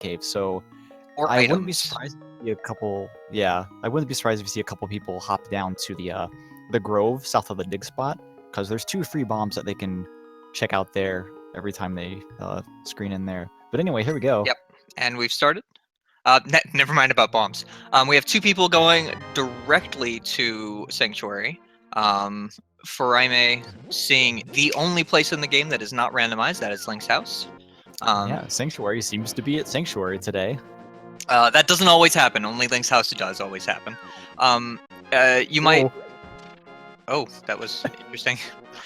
cave. So Or I wouldn't be items. surprised if you see a couple. Yeah, I wouldn't be surprised if you see a couple people hop down to the grove south of the dig spot, because there's 2 free bombs that they can check out there every time they screen in there. But anyway, here we go. Yep, and we've started. Never mind about bombs. We have 2 people going directly to Sanctuary. Furaime seeing the only place in the game that is not randomized, that is Link's house. Yeah, Sanctuary seems to be at Sanctuary today. That doesn't always happen. Only Link's house does always happen. You might... Whoa. Oh, that was interesting.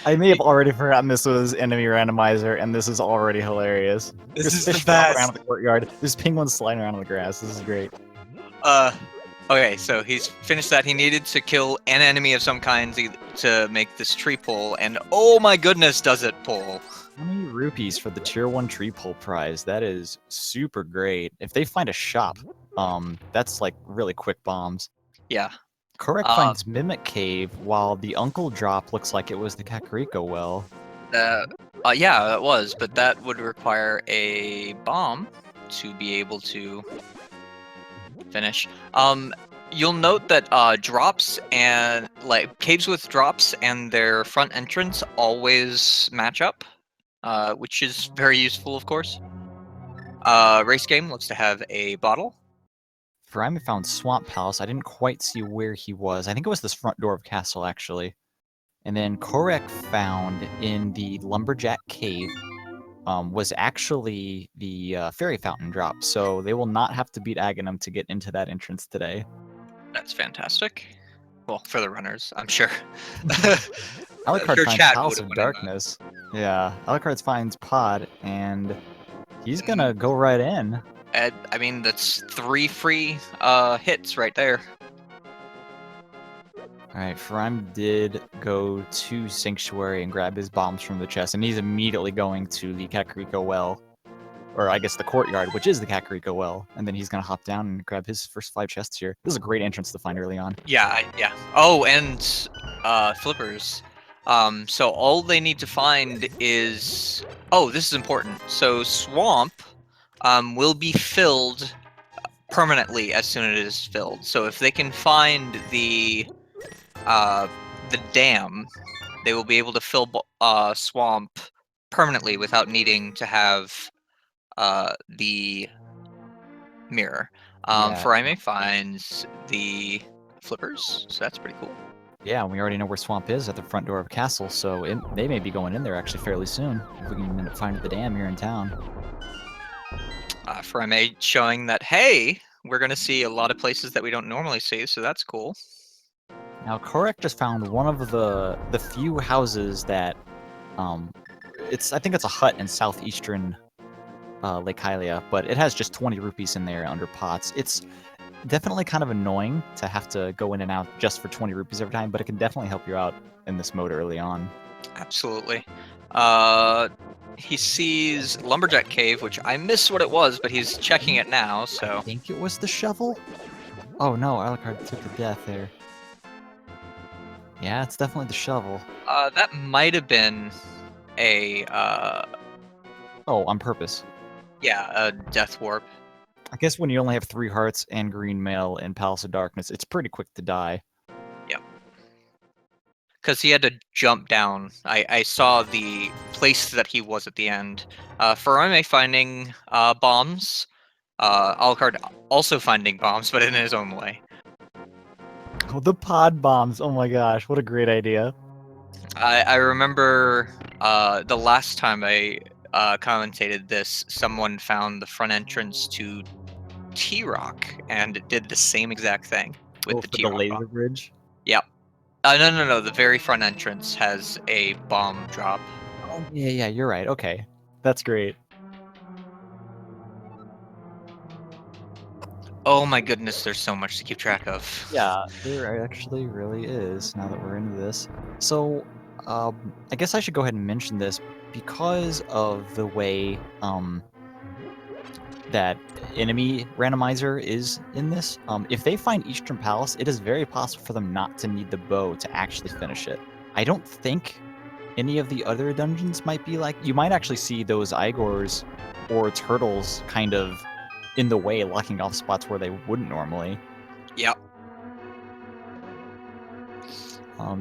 I may have already forgotten this was Enemy Randomizer, and this is already hilarious. This There's is the fish flopping best. around in the courtyard. There's penguins sliding around on the grass. This is great. Okay, so he's finished that. He needed to kill an enemy of some kind to make this tree pull, and oh my goodness, does it pull! How many rupees for the tier 1 tree pull prize? That is super great. If they find a shop, that's like really quick bombs. Yeah. Kohrek finds Mimic Cave, while the Uncle drop looks like it was the Kakariko well. Yeah, it was, but that would require a bomb to be able to finish. You'll note that drops and caves with drops and their front entrance always match up, which is very useful, of course. Race game looks to have a bottle. Furaime found Swamp Palace. I didn't quite see where he was. I think it was this front door of Castle, actually. And then Kohrek found in the Lumberjack Cave was actually the Fairy Fountain drop. So they will not have to beat Aghanim to get into that entrance today. That's fantastic. Well, for the runners, I'm sure. Alucard sure finds chat Palace would've of went in Darkness. Yeah, Alucard finds Pod, and he's gonna go right in. I mean, that's 3 free hits right there. Alright, Furaime did go to Sanctuary and grab his bombs from the chest, and he's immediately going to the Kakariko well. Or I guess the courtyard, which is the Kakariko well. And then he's gonna hop down and grab his first 5 chests here. This is a great entrance to find early on. Yeah, yeah. Oh, and flippers. So all they need to find is... Oh, this is important. So Swamp will be filled permanently as soon as it is filled. So if they can find the dam, they will be able to fill Swamp permanently without needing to have the mirror. Furaime finds the flippers, so that's pretty cool. Yeah, we already know where Swamp is at the front door of Castle, so they may be going in there actually fairly soon. If we can end up finding the dam here in town. Furaime showing that, hey, we're going to see a lot of places that we don't normally see, so that's cool. Now, Kohrek just found one of the few houses that, I think it's a hut in southeastern Lake Hylia, but it has just 20 rupees in there under pots. It's definitely kind of annoying to have to go in and out just for 20 rupees every time, but it can definitely help you out in this mode early on. Absolutely. He sees Lumberjack Cave, which I missed what it was, but he's checking it now, so... I think it was the shovel? Oh no, Alucard took the death there. Yeah, it's definitely the shovel. That might have been a, Oh, on purpose. Yeah, a death warp. I guess when you only have 3 hearts and green mail in Palace of Darkness, it's pretty quick to die. Yep. Because he had to jump down. I saw the place that he was at the end. Furaime finding bombs. Alucard also finding bombs, but in his own way. Oh, the pod bombs. Oh my gosh, what a great idea. I remember the last time I commentated this, someone found the front entrance to T-Rock, and it did the same exact thing with the T-Rock laser bomb. bridge? Yep. No. The very front entrance has a bomb drop. Oh, yeah, you're right. Okay. That's great. Oh my goodness, there's so much to keep track of. Yeah, there actually really is, now that we're into this. So, I guess I should go ahead and mention this because of the way, that enemy randomizer is in this. If they find Eastern Palace, it is very possible for them not to need the bow to actually finish it. I don't think any of the other dungeons might be like... You might actually see those Igors or turtles kind of in the way, locking off spots where they wouldn't normally. Yep.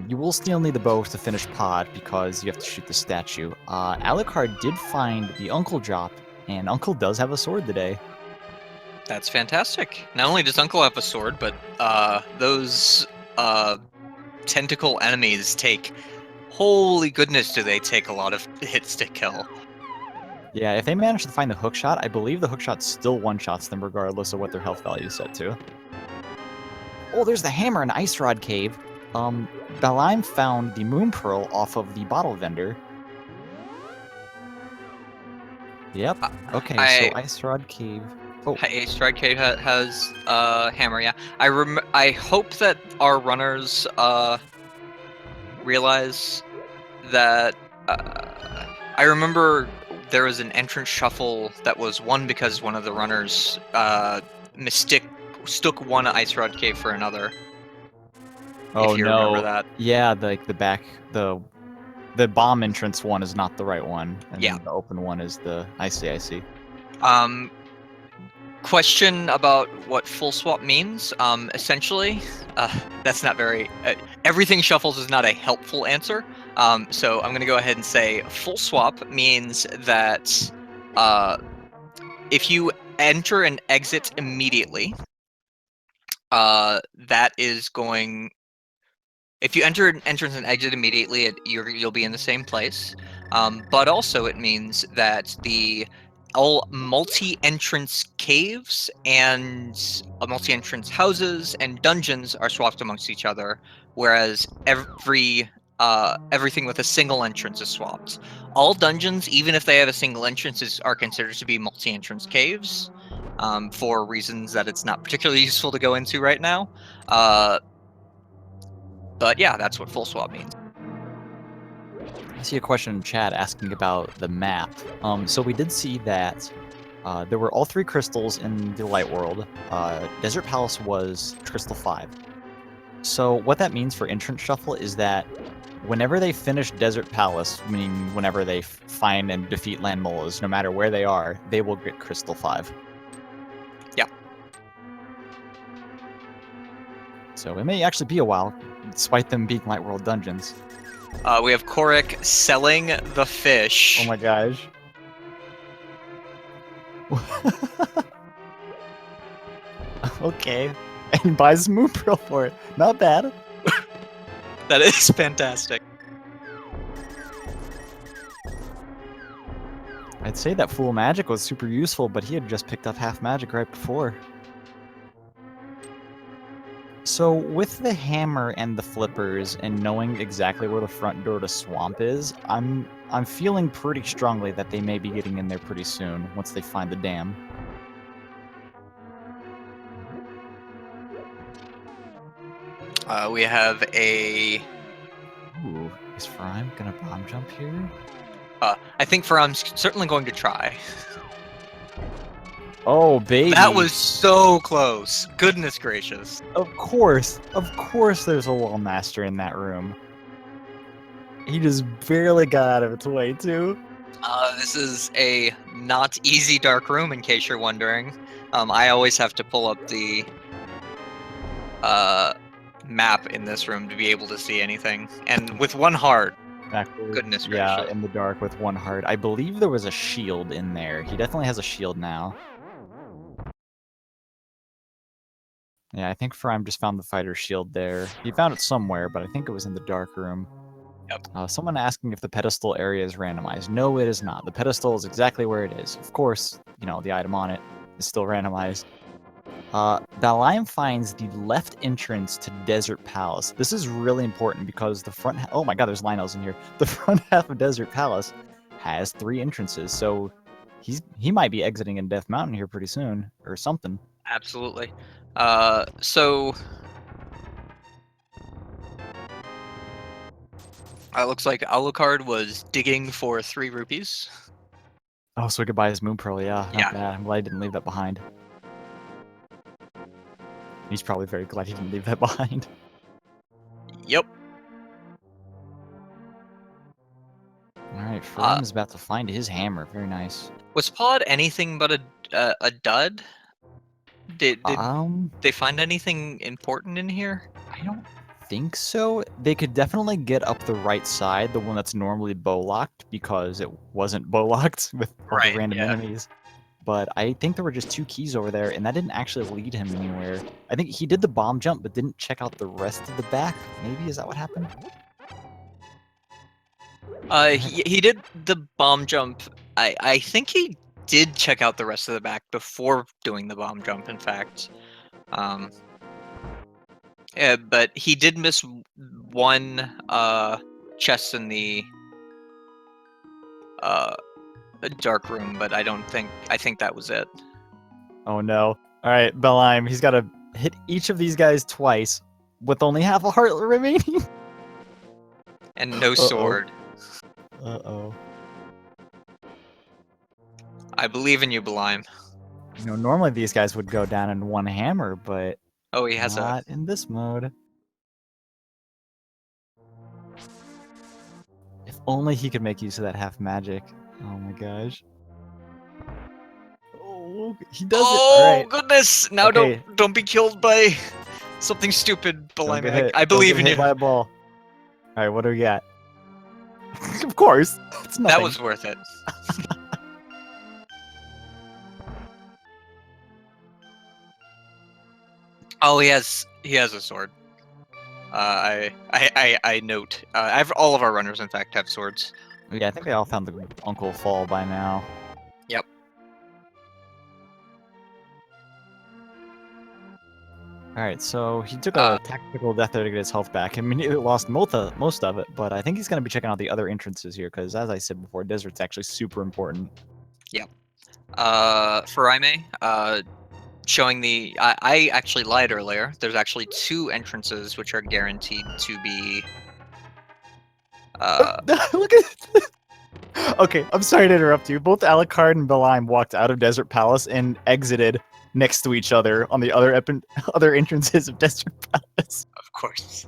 You will still need the bow to finish Pod because you have to shoot the statue. Alucard did find the Uncle drop, and Uncle does have a sword today. That's fantastic. Not only does Uncle have a sword, but those tentacle enemies take. Holy goodness, do they take a lot of hits to kill? Yeah, if they manage to find the hookshot, I believe the hookshot still one-shots them regardless of what their health value is set to. Oh, there's the hammer in Ice Rod Cave. Baliame found the Moon Pearl off of the bottle vendor. Yep. Okay, so Ice Rod Cave. Oh, Ace Strike Cave has hammer. Yeah, I hope that our runners realize that. I remember there was an entrance shuffle that was won because one of the runners mistook one Ice Rod Cave for another. oh if you no. remember that. Yeah, the bomb entrance one is not the right one, and Yeah. then the open one is the. I see. Question about what full swap means. Essentially, that's not very. Everything shuffles is not a helpful answer. So I'm going to go ahead and say full swap means that if you enter and exit immediately, that is going. If you enter an entrance and exit immediately, you'll be in the same place. But also it means that all multi-entrance caves and multi-entrance houses and dungeons are swapped amongst each other, whereas everything with a single entrance is swapped. All dungeons, even if they have a single entrance, are considered to be multi-entrance caves, for reasons that it's not particularly useful to go into right now. But yeah, that's what full swap means. I see a question in chat asking about the map. So we did see that there were all 3 crystals in the Light World. Desert Palace was Crystal 5. So what that means for Entrance Shuffle is that whenever they finish Desert Palace, meaning whenever they find and defeat Land Molas, no matter where they are, they will get Crystal 5. Yeah. So it may actually be a while, despite them being Light World dungeons. We have Kohrek selling the fish. Oh my gosh. Okay. And he buys Moon Pearl for it. Not bad. That is fantastic. I'd say that Full Magic was super useful, but he had just picked up half magic right before. So with the hammer and the flippers and knowing exactly where the front door to Swamp is, I'm feeling pretty strongly that they may be getting in there pretty soon once they find the dam. We have a. Ooh, is Furaime gonna bomb jump here? I think Furaim's certainly going to try. Oh, baby. That was so close. Goodness gracious. Of course there's a Wall Master in that room. He just barely got out of its way, too. This is a not easy dark room, in case you're wondering. I always have to pull up the map in this room to be able to see anything. And with one heart. Backwards. Goodness yeah, gracious. in the dark with one heart. I believe there was a shield in there. He definitely has a shield now. Yeah, I think Furaime just found the fighter shield there. He found it somewhere, but I think it was in the dark room. Yep. Someone asking if the pedestal area is randomized. No, it is not. The pedestal is exactly where it is. Of course, you know, the item on it is still randomized. Baliame finds the left entrance to Desert Palace. This is really important because the front... Oh my god, there's Lionels in here. The front half of Desert Palace has 3 entrances, so he might be exiting in Death Mountain here pretty soon, or something. Absolutely. So... It looks like Alucard was digging for 3 rupees. Oh, so we could buy his Moon Pearl, yeah. Not Yeah. bad. I'm glad he didn't leave that behind. He's probably very glad he didn't leave that behind. Yep. Alright, Furaime is about to find his hammer. Very nice. Was Pod anything but a dud? Did Um, they find anything important in here? I don't think so. They could definitely get up the right side, the one that's normally bow locked, because it wasn't bow locked with all the Right, random yeah. enemies. But I think there were just 2 keys over there, and that didn't actually lead him anywhere. I think he did the bomb jump, but didn't check out the rest of the back. Maybe, is that what happened? He did the bomb jump. I think he did check out the rest of the back before doing the bomb jump, in fact. Yeah, but he did miss one chest in the dark room, but I think that was it. Oh no. Alright, Baliame, he's gotta hit each of these guys twice, with only half a heart remaining. And no sword. Uh-oh. I believe in you, Baliame. You know, normally these guys would go down in one hammer, but Oh, he has not in this mode. If only he could make use of that half magic. Oh my gosh. Oh, he does it. Oh Alright. goodness! Now Okay. don't be killed by something stupid, Don't Baliame. get hit. I believe Don't in get you. hit by a ball. Alright, what do we got? Of course. It's nothing. That was worth it. Oh, he has a sword. I note. All of our runners, in fact, have swords. Yeah, I think they all found the Uncle Fall by now. Yep. Alright, so he took a tactical death there to get his health back. I mean, he lost most of it, but I think he's going to be checking out the other entrances here, because as I said before, desert's actually super important. Yep. Furaime, showing the... I actually lied earlier. There's actually 2 entrances which are guaranteed to be... Look at Okay, I'm sorry to interrupt you. Both Alucard and Baliame walked out of Desert Palace and exited next to each other on the other entrances of Desert Palace. Of course.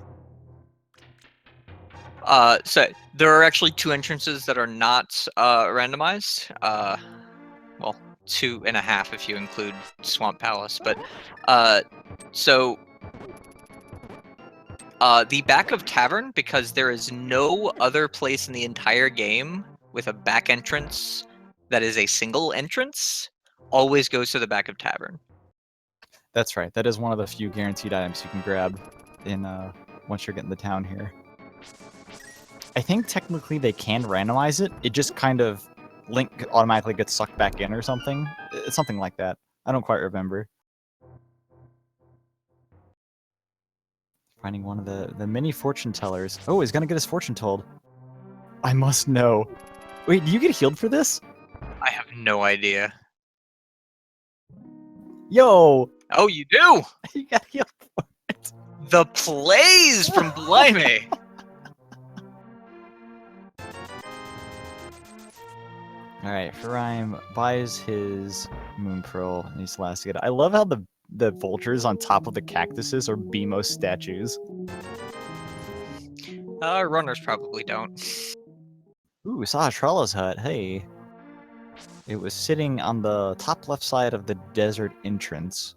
So there are actually 2 entrances that are not randomized. Well, 2.5 if you include Swamp Palace. But so the back of Tavern, because there is no other place in the entire game with a back entrance that is a single entrance, always goes to the back of Tavern. That's right. That is one of the few guaranteed items you can grab in once you're getting the town here. I think technically they can randomize it. It just kind of Link automatically gets sucked back in or something. It's something like that. I don't quite remember. Finding one of the mini fortune tellers. Oh, he's gonna get his fortune told. I must know. Wait, do you get healed for this? I have no idea. Yo! Oh, you do? You got healed for it. The plays from Blimey. Alright, Furaime buys his Moon Pearl and he's last to get it. I love how the vultures on top of the cactuses are BMO statues. Runners probably don't. Ooh, saw a Trollo's hut. Hey. It was sitting on the top left side of the desert entrance.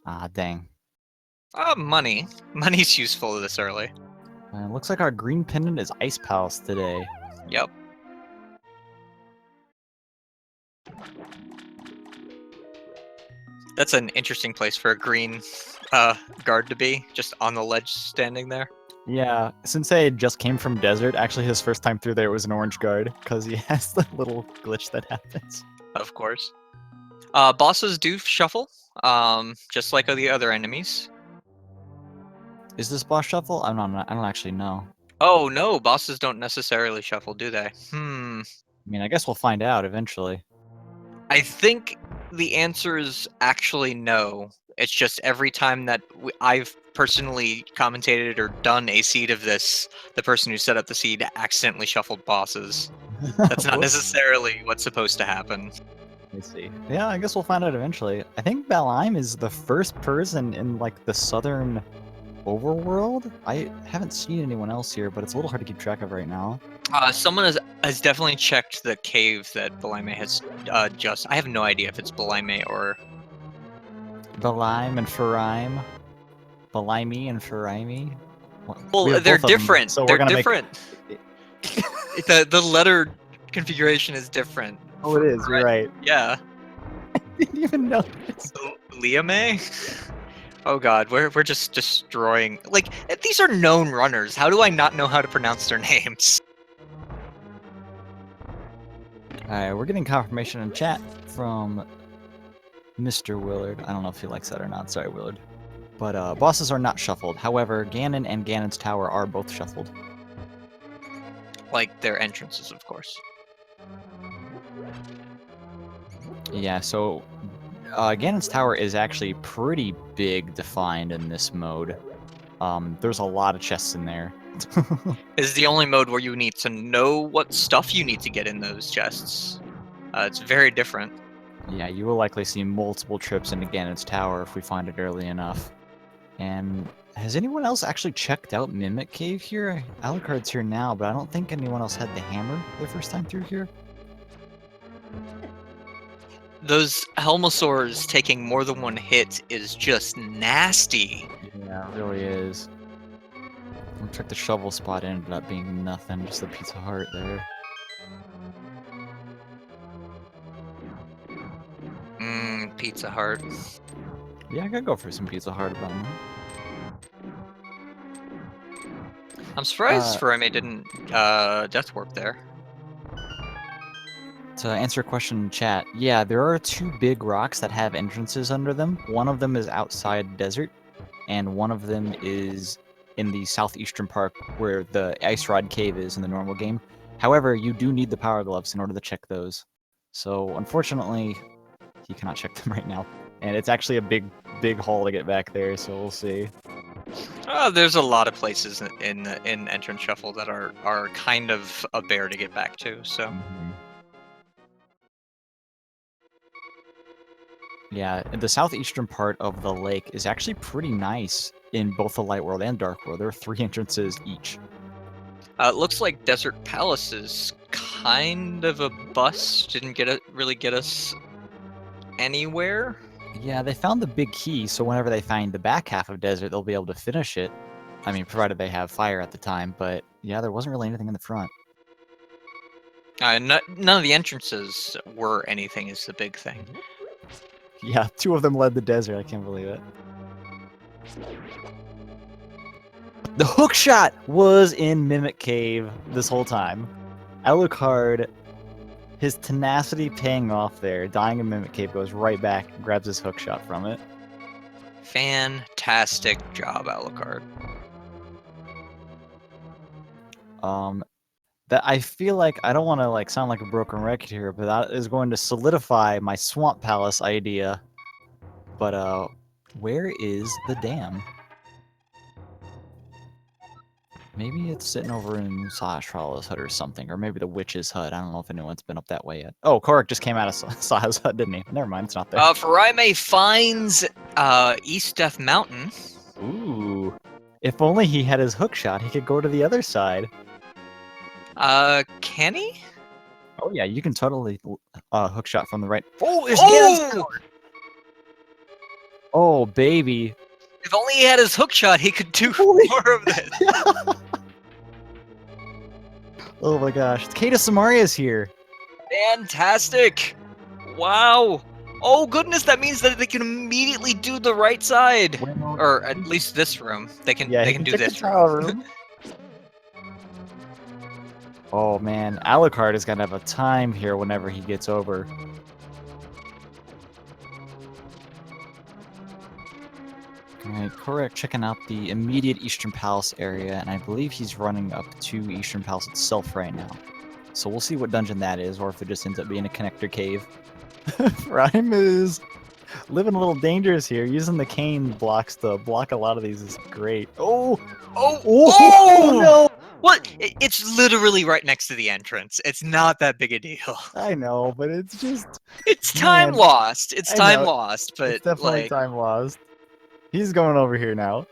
Ah, dang. Money. Money's useful this early. Looks like our green pendant is Ice Palace today. Yep. That's an interesting place for a green guard to be, just on the ledge standing there. Yeah, Sensei just came from desert. Actually, his first time through there was an orange guard, because he has the little glitch that happens. Of course. Bosses do shuffle, just like the other enemies. Is this boss shuffle? I don't actually know. Oh no, bosses don't necessarily shuffle, do they? I mean, I guess we'll find out eventually. I think the answer is actually no. It's just every time that I've personally commentated or done a seed of this, the person who set up the seed accidentally shuffled bosses. That's not necessarily what's supposed to happen. Let's see. Yeah, I guess we'll find out eventually. I think Baliame is the first person in, like, the southern overworld. I haven't seen anyone else here, but it's a little hard to keep track of right now. Someone has has definitely checked the cave that Baliame has just. I have no idea if it's Baliame or. Baliame and Furaime. Baliame and Furaime. Well, We have they're both of them, different. so we're They're gonna different. The letter configuration is different. Oh, it is. You're right. Yeah. I didn't even know this. Baliame? Oh god, we're just destroying. Like, these are known runners. How do I not know how to pronounce their names? Alright, we're getting confirmation in chat from Mr. Willard. I don't know if he likes that or not. Sorry, Willard. But bosses are not shuffled. However, Ganon and Ganon's Tower are both shuffled. Like their entrances, of course. Yeah, so Ganon's Tower is actually pretty big defined in this mode. There's a lot of chests in there. Is the only mode where you need to know what stuff you need to get in those chests. It's very different. Yeah, you will likely see multiple trips into Ganon's Tower if we find it early enough. And has anyone else actually checked out Mimic Cave here? Alucard's here now, but I don't think anyone else had the hammer their first time through here. Those Helmosaurs taking more than one hit is just nasty. Yeah, it really is. Looks like the shovel spot ended up being nothing, just a Pizza Hut there. Pizza Hut. Yeah, I gotta go for some Pizza Hut about that. I'm surprised Furaime didn't death warp there. To answer a question in chat, yeah, there are two big rocks that have entrances under them. One of them is outside desert, and one of them is in the southeastern part where the Ice Rod Cave is in the normal game. However, you do need the Power Gloves in order to check those. So, unfortunately, he cannot check them right now. And it's actually a big haul to get back there, so we'll see. There's a lot of places in Entrance Shuffle that are kind of a bear to get back to, so... Mm-hmm. Yeah, the southeastern part of the lake is actually pretty nice in both the Light World and Dark World. There are 3 entrances each. It looks like Desert Palace is kind of a bust. Didn't really get us anywhere. Yeah, they found the big key, so whenever they find the back half of Desert, they'll be able to finish it. I mean, provided they have fire at the time, but yeah, there wasn't really anything in the front. None of the entrances were anything is the big thing. Yeah, 2 of them led the desert, I can't believe it. The hook shot was in Mimic Cave this whole time. Alucard, his tenacity paying off there, dying in Mimic Cave, goes right back and grabs his hook shot from it. Fantastic job, Alucard. That I feel like, I don't want to sound like a broken record here, but that is going to solidify my Swamp Palace idea. But where is the dam? Maybe it's sitting over in Sahasrala's hut or something, or maybe the witch's hut. I don't know if anyone's been up that way yet. Oh, Kohrek just came out of Saha's hut, didn't he? Never mind, it's not there. Furaime finds East Death Mountain. Ooh. If only he had his hook shot, he could go to the other side. Can he? Oh yeah, you can totally hook shot from the right. Oh, there's Ganon's Tower! Oh, baby. If only he had his hook shot, he could do more of this. Oh my gosh. Kata Samaria's here. Fantastic! Wow! Oh goodness, that means that they can immediately do the right side, or at least this room. They can do this room. Oh man, Alucard is gonna have a time here whenever he gets over. Alright, Kohrek checking out the immediate Eastern Palace area, and I believe he's running up to Eastern Palace itself right now. So we'll see what dungeon that is, or if it just ends up being a connector cave. Furaime is living a little dangerous here. Using the cane blocks to block a lot of these is great. Oh no! What? It's literally right next to the entrance. It's not that big a deal. I know, but it's just... It's time lost. It's time lost, but it's definitely time lost. He's going over here now.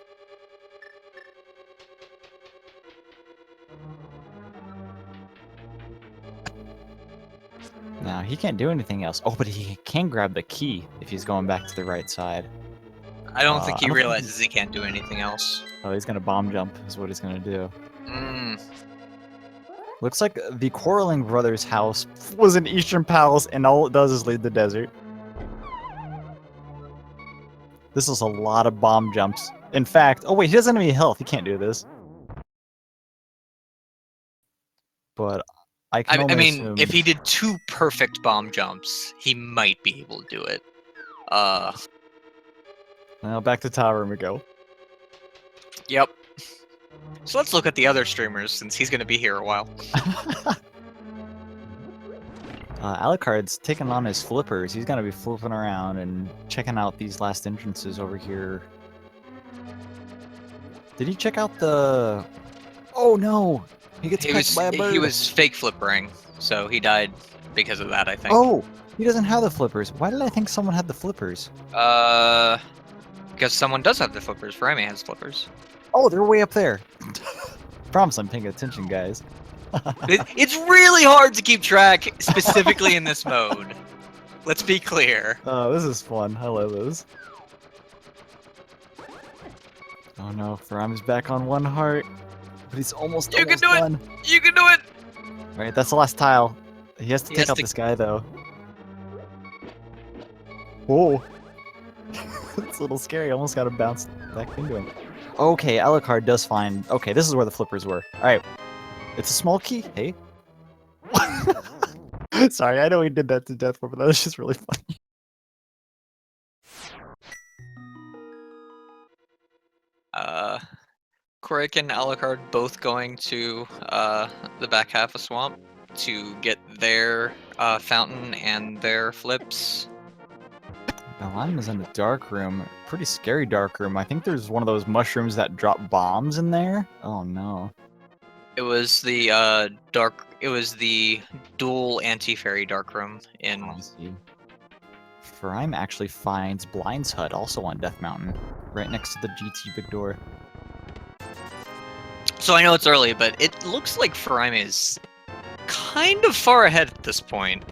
Now, he can't do anything else. Oh, but he can grab the key if he's going back to the right side. I don't think he I don't think realizes he can't do anything else. Oh, he's gonna bomb jump is what he's gonna do. Mm. Looks like the Quarreling Brothers' house was an Eastern Palace, and all it does is lead the desert. This is a lot of bomb jumps. In fact, oh wait, he doesn't have any health. He can't do this. But I can I only mean, assume... if he did 2 perfect bomb jumps, he might be able to do it. Well, back to Tower Room we go. Yep. So let's look at the other streamers, since he's going to be here a while. Alucard's taking on his flippers. He's gonna be flipping around and checking out these last entrances over here. Did he check out the... Oh no! He gets pecked by a bird! He was fake flippering, so he died because of that, I think. Oh! He doesn't have the flippers. Why did I think someone had the flippers? Because someone does have the flippers. Furaime has flippers. Oh, they're way up there. Promise I'm paying attention, guys. It's really hard to keep track, specifically in this mode. Let's be clear. Oh, this is fun. I love this. Oh no, Furaime's back on 1 heart. But he's almost You can do it! done. You can do it! Alright, that's the last tile. He has to take out this guy, though. Whoa. It's a little scary. I almost got to bounce back into him. Okay, Alucard does find... Okay, this is where the flippers were. Alright. It's a small key. Hey. Sorry, I know we did that to death before, but that was just really funny. Kohrek and Alucard both going to the back half of Swamp to get their fountain and their flips. Baliame is in the dark room. Pretty scary dark room. I think there's one of those mushrooms that drop bombs in there. Oh no. It was the It was the dual anti-fairy dark room in. Furaime actually finds Blind's hut, also on Death Mountain, right next to the GT big door. So I know it's early, but it looks like Furaime is kind of far ahead at this point.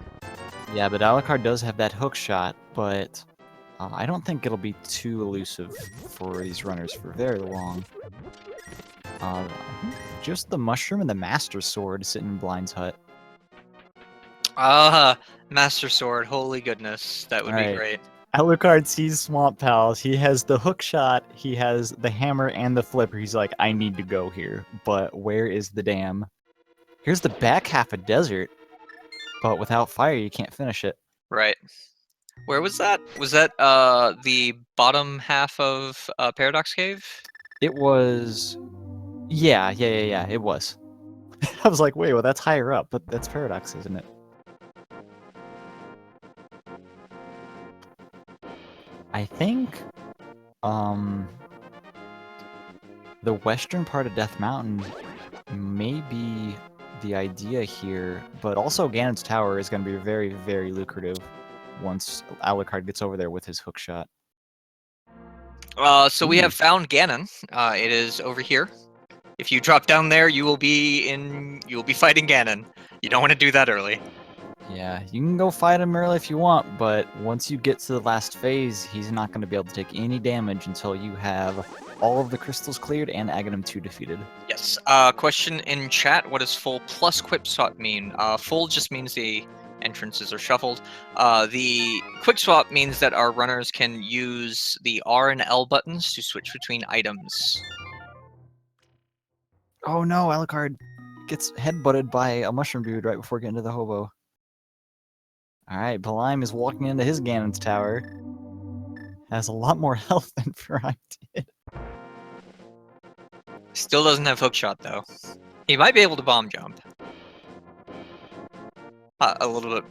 Yeah, but Alucard does have that hook shot, but I don't think it'll be too elusive for these runners for very long. Just the mushroom and the Master Sword sitting in Blind's hut. Master Sword, holy goodness, that would be great. Alucard sees Swamp Pals. He has the hook shot, he has the hammer and the flipper. He's like, I need to go here, but where is the dam? Here's the back half of desert, but without fire, you can't finish it. Right. Where was that? Was that the bottom half of Paradox Cave? It was... Yeah, it was. I was like, wait, well, that's higher up, but that's Paradox, isn't it? I think, the western part of Death Mountain may be the idea here, but also Ganon's Tower is going to be very, very lucrative once Alucard gets over there with his hook shot. So we have found Ganon. It is over here. If you drop down there, you will be fighting Ganon. You don't want to do that early. Yeah, you can go fight him early if you want, but once you get to the last phase, he's not going to be able to take any damage until you have all of the crystals cleared and Aghanim 2 defeated. Yes. Question in chat, what does full plus quick swap mean? Full just means the entrances are shuffled. The quick swap means that our runners can use the R and L buttons to switch between items. Oh no, Alucard gets headbutted by a mushroom dude right before getting to the hobo. Alright, Baliame is walking into his Ganon's tower. Has a lot more health than Furaime did. Still doesn't have hookshot though. He might be able to bomb jump. A little bit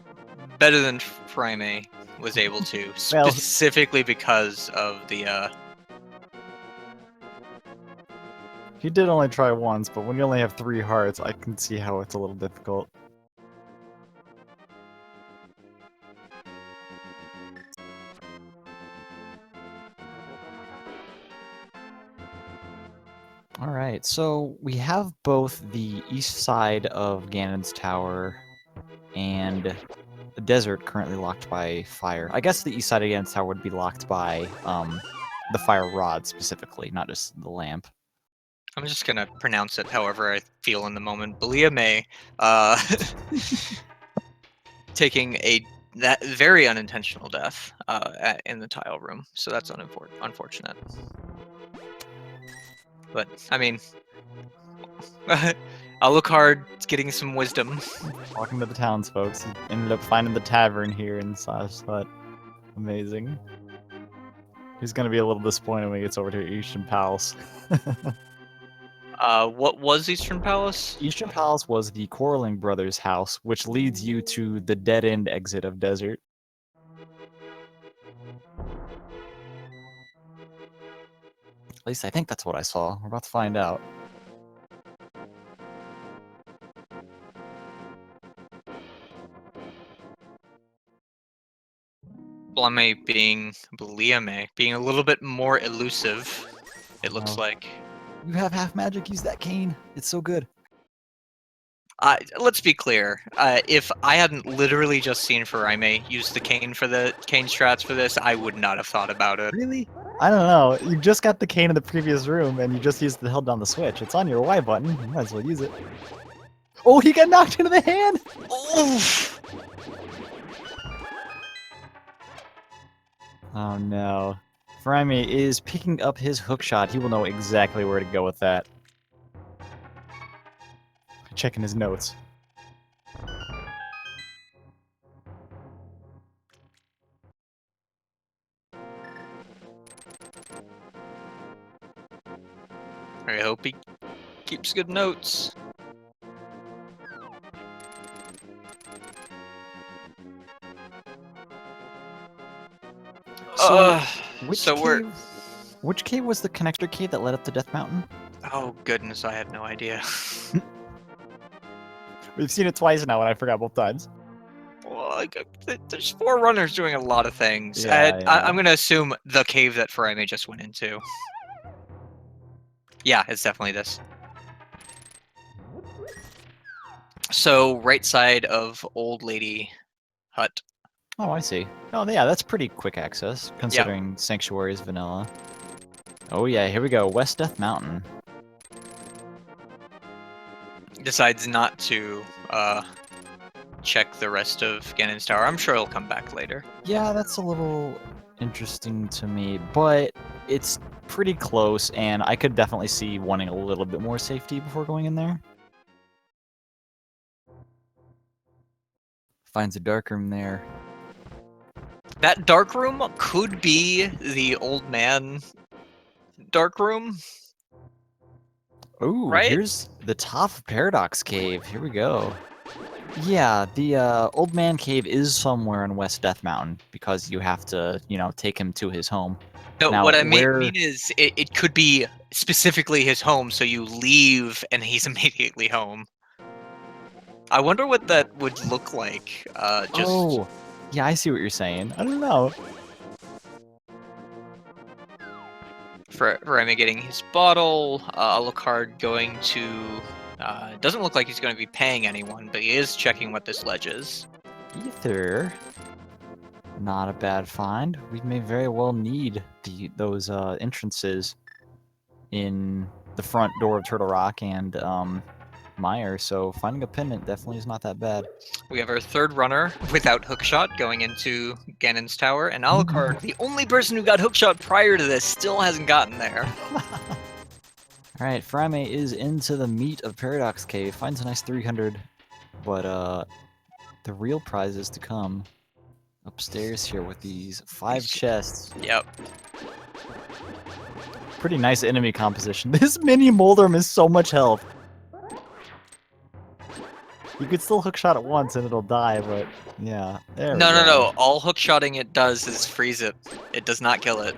better than Furaime was able to, Well, specifically because of the he did only try once, but when you only have 3 hearts, I can see how it's a little difficult. Alright, so we have both the east side of Ganon's Tower and desert currently locked by fire. I guess the east side of Ganon's Tower would be locked by the fire rod specifically, not just the lamp. I'm just gonna pronounce it however I feel in the moment. Baliame, uh, taking that very unintentional death in the tile room, so that's unfortunate. But I mean, Alucard getting some wisdom. Talking to the townsfolk, he ended up finding the tavern here in Sash's hut. Amazing. He's gonna be a little disappointed when he gets over to Eastern Palace. What was Eastern Palace? Eastern Palace was the Quarreling Brothers' house, which leads you to the dead-end exit of Desert. At least I think that's what I saw. We're about to find out. Baliame being a little bit more elusive, it looks Oh. like. You have half magic, use that cane. It's so good. Let's be clear. If I hadn't literally just seen Furaime use the cane strats for this, I would not have thought about it. Really? I don't know. You just got the cane in the previous room, and you just held down the switch. It's on your Y button. You might as well use it. Oh, he got knocked into the hand! Oof. Oh no. Furaime is picking up his hookshot. He will know exactly where to go with that. Checking his notes. I hope he keeps good notes. So, we're. Which cave was the connector cave that led up to Death Mountain? Oh goodness, I had no idea. We've seen it twice now, and I forgot both times. Well, there's 4 runners doing a lot of things. Yeah, I'm gonna assume the cave that Furaime just went into. Yeah, it's definitely this. So right side of Old Lady Hut. Oh, I see. Oh, yeah, that's pretty quick access, considering Sanctuary is vanilla. Oh yeah, here we go. West Death Mountain. Decides not to check the rest of Ganon's Tower. I'm sure he'll come back later. Yeah, that's a little interesting to me, but it's pretty close, and I could definitely see wanting a little bit more safety before going in there. Finds a dark room there. That dark room could be the old man dark room. Ooh, Right? here's the top of Paradox Cave. Here we go. Yeah, the old man cave is somewhere in West Death Mountain because you have to, take him to his home. No, Now, what I mean is it could be specifically his home, so you leave and he's immediately home. I wonder what that would look like. Oh, yeah, I see what you're saying. I don't know. Furaime getting his bottle, Alucard going to... doesn't look like he's going to be paying anyone, but he is checking what this ledge is. Ether. Not a bad find. We may very well need those entrances in the front door of Turtle Rock and Meyer, so finding a pendant definitely is not that bad. We have our 3rd runner without hookshot going into Ganon's Tower, and Alucard, the only person who got hookshot prior to this, still hasn't gotten there. Alright, Furaime is into the meat of Paradox Cave, finds a nice 300, but the real prize is to come. Upstairs here with these 5 chests. Yep. Pretty nice enemy composition. This mini Moldrum is so much health. You could still hookshot it once and it'll die, but yeah. No. All hookshotting it does is freeze it. It does not kill it.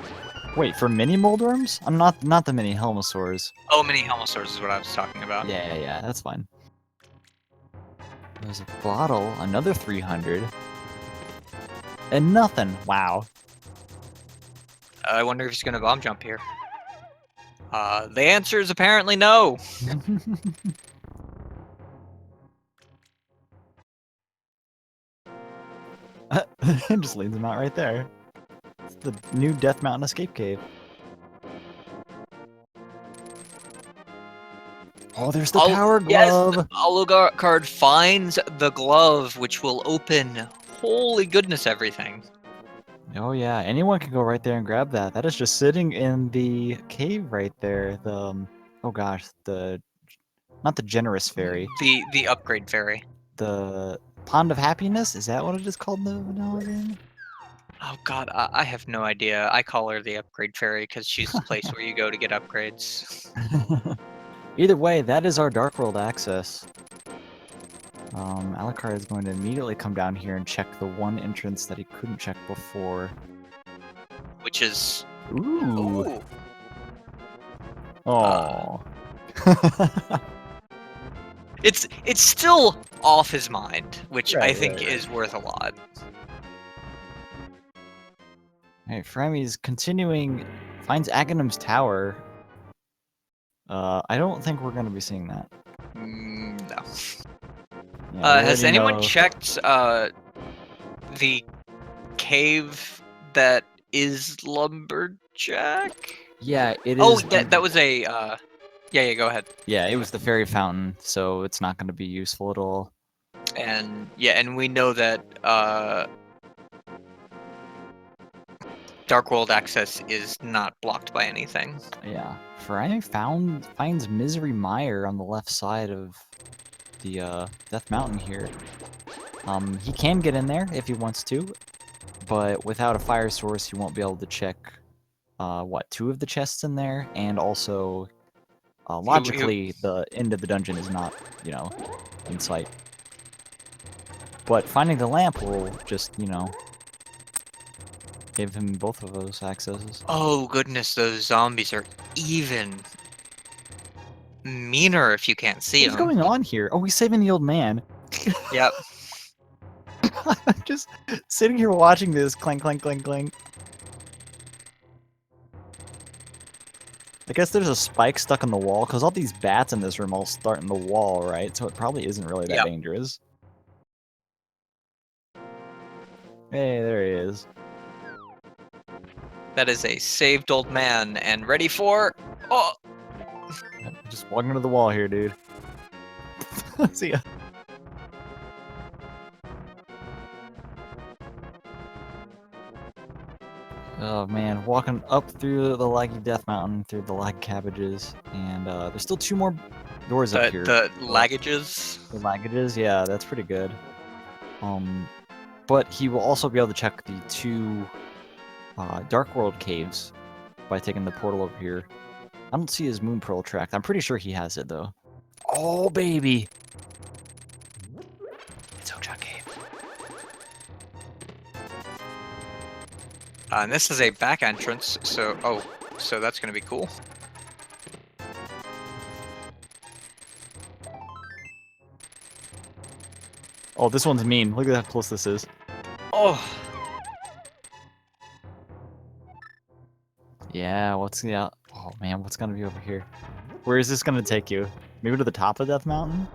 Wait, for mini Moldworms? I'm not the mini Helmosaurs. Oh, mini Helmosaurs is what I was talking about. Yeah, that's fine. There's a bottle, another 300. And nothing. Wow. I wonder if he's gonna bomb jump here. The answer is apparently no. It just leads him out right there. It's the new Death Mountain escape cave. Oh, there's the power Yes, glove! Alucard finds the glove, which will open, holy goodness, everything. Oh yeah, anyone can go right there and grab that. That is just sitting in the cave right there. The oh gosh, not the generous fairy. The upgrade fairy. The Pond of Happiness? Is that what it is called in the vanilla game? Oh god, I have no idea. I call her the upgrade fairy because she's the place where you go to get upgrades. Either way, that is our Dark World access. Alucard is going to immediately come down here and check the one entrance that he couldn't check before. Which is... Ooh! Ooh. Oh. It's still off his mind, which I Right, think right. is worth a lot. Alright, Furaime's continuing, finds Aghanim's tower. I don't think we're gonna be seeing that. No. Yeah, we Has already anyone know. checked the cave that is Lumberjack? Yeah, it is. Oh, that was a yeah, go ahead. Yeah, it was the fairy fountain, so it's not going to be useful at all. And yeah, and we know that Dark World access is not blocked by anything. Yeah, Furaime finds Misery Mire on the left side of the Death Mountain here. He can get in there if he wants to, but without a fire source, he won't be able to check what, 2 of the chests in there, and also logically the end of the dungeon is not, you know, in sight. But finding the lamp will just, you know, give him both of those accesses. Oh goodness, those zombies are even meaner if you can't see What's them. going on here? Oh, he's saving the old man. Yep. I'm just sitting here watching this clank, clank, clank, clank. I guess there's a spike stuck in the wall, because all these bats in this room all start in the wall, right? So it probably isn't really that dangerous. Hey, there he is. That is a saved old man and ready for... Oh! Just walking into the wall here, dude. See ya. Oh man, walking up through the laggy Death Mountain, through the lag cabbages, and there's still 2 more doors up here. The laggages? The laggages, yeah, that's pretty good. But he will also be able to check the 2 Dark World caves by taking the portal over here. I don't see his Moon Pearl track. I'm pretty sure he has it, though. Oh, baby! It's Hookshot Cave. And this is a back entrance, so... Oh, so that's gonna be cool. Oh, this one's mean. Look at how close this is. Oh! Yeah, oh man, what's gonna be over here? Where is this gonna take you? Maybe to the top of Death Mountain?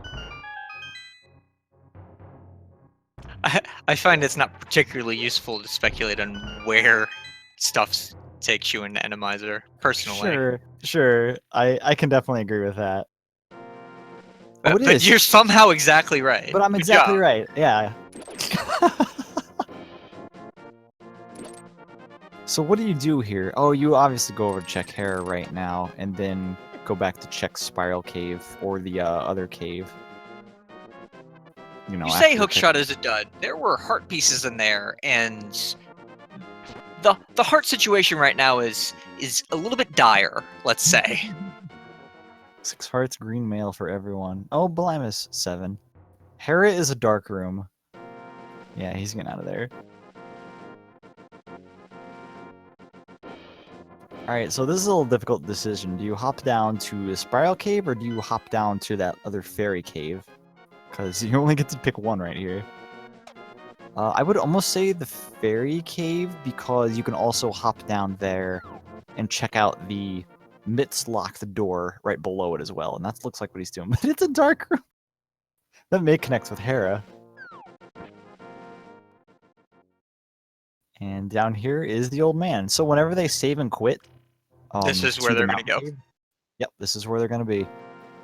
I find it's not particularly useful to speculate on where stuff takes you in Enemizer, personally. Sure. I can definitely agree with that. Oh, it But is. you're somehow exactly right. But I'm Good exactly job. right. Yeah. So what do you do here? Oh, you obviously go over to check Hera right now, and then go back to check Spiral Cave or the other cave. You say Hookshot is a dud. There were heart pieces in there, and the heart situation right now is a little bit dire, let's say. 6 hearts, green mail for everyone. Oh, Baliame 7. Hera is a dark room. Yeah, he's getting out of there. Alright, so this is a little difficult decision. Do you hop down to a Spiral Cave, or do you hop down to that other fairy cave? Because you only get to pick one right here. I would almost say the fairy cave, because you can also hop down there and check out the Mitts locked door right below it as well, and that looks like what he's doing. But it's a dark room. That may connect with Hera. And down here is the old man. So whenever they save and quit, This is where to the they're gonna mountain go. cave, yep, this is where they're gonna be.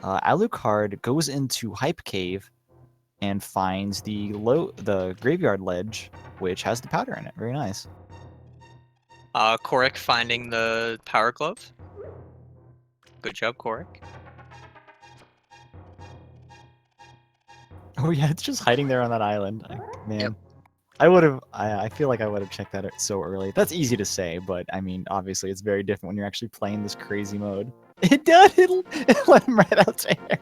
Alucard goes into Hype Cave and finds the graveyard ledge, which has the powder in it. Very nice. Kohrek finding the power glove. Good job, Kohrek. Oh yeah, it's just hiding there on that island. Man, Yep. I would have. I feel like I would have checked that out so early. That's easy to say, but I mean, obviously, it's very different when you're actually playing this crazy mode. It does. It let him right out there.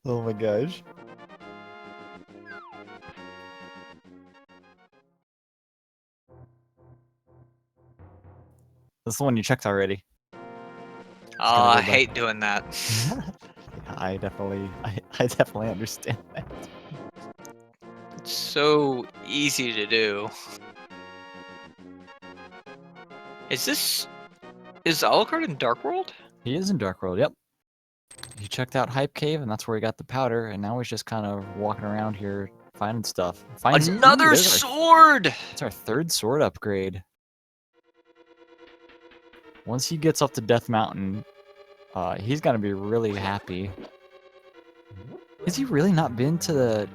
Oh my gosh. That's the one you checked already. Oh, I hate doing that. Yeah, I definitely understand that. It's so easy to do. Is Alucard in Dark World? He is in Dark World. Yep. He checked out Hype Cave, and that's where he got the powder. And now he's just kind of walking around here finding stuff. Another sword! It's our third sword upgrade. Once he gets up to Death Mountain, he's gonna be really happy. Has he really not been to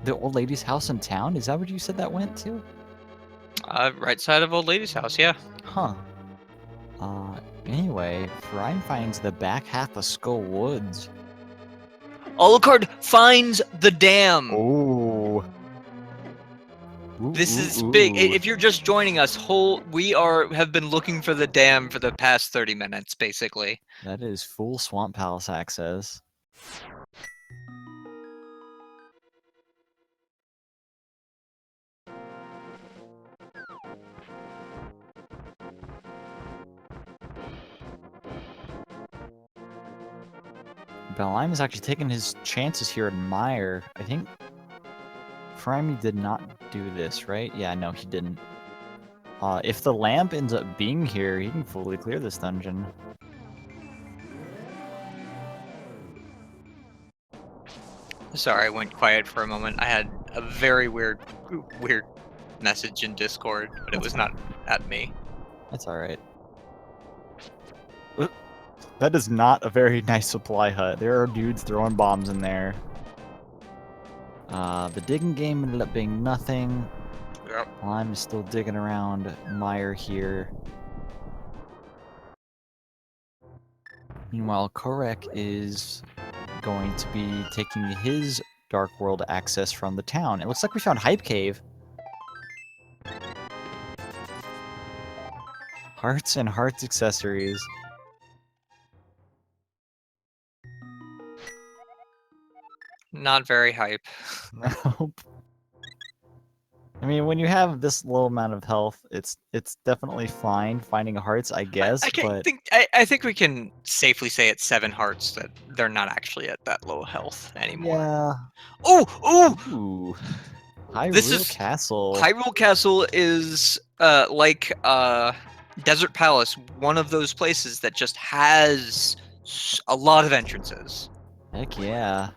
the old lady's house in town? Is that what you said that went to? Right side of old lady's house, yeah. Huh. Anyway, Furaime finds the back half of Skull Woods. Alucard finds the dam! Oh. This is big. If you're just joining us, we have been looking for the dam for the past 30 minutes, basically. That is full Swamp Palace access. Baliame is actually taking his chances here at Mire. I think Furaime did not do this, right? Yeah, no, he didn't. If the lamp ends up being here, he can fully clear this dungeon. Sorry, I went quiet for a moment. I had a very weird message in Discord, but it was not at me. That's alright. That is not a very nice supply hut. There are dudes throwing bombs in there. The digging game ended up being nothing. Yep. I'm still digging around Mire here. Meanwhile, Kohrek is going to be taking his Dark World access from the town. It looks like we found Hype Cave. Hearts and hearts accessories. Not very hype. Nope. I mean, when you have this low amount of health, it's definitely fine finding hearts, I guess. I think we can safely say at 7 hearts that they're not actually at that low health anymore. Yeah. Oh! Ooh. Hyrule Castle. Hyrule Castle is like Desert Palace, one of those places that just has a lot of entrances. Heck yeah.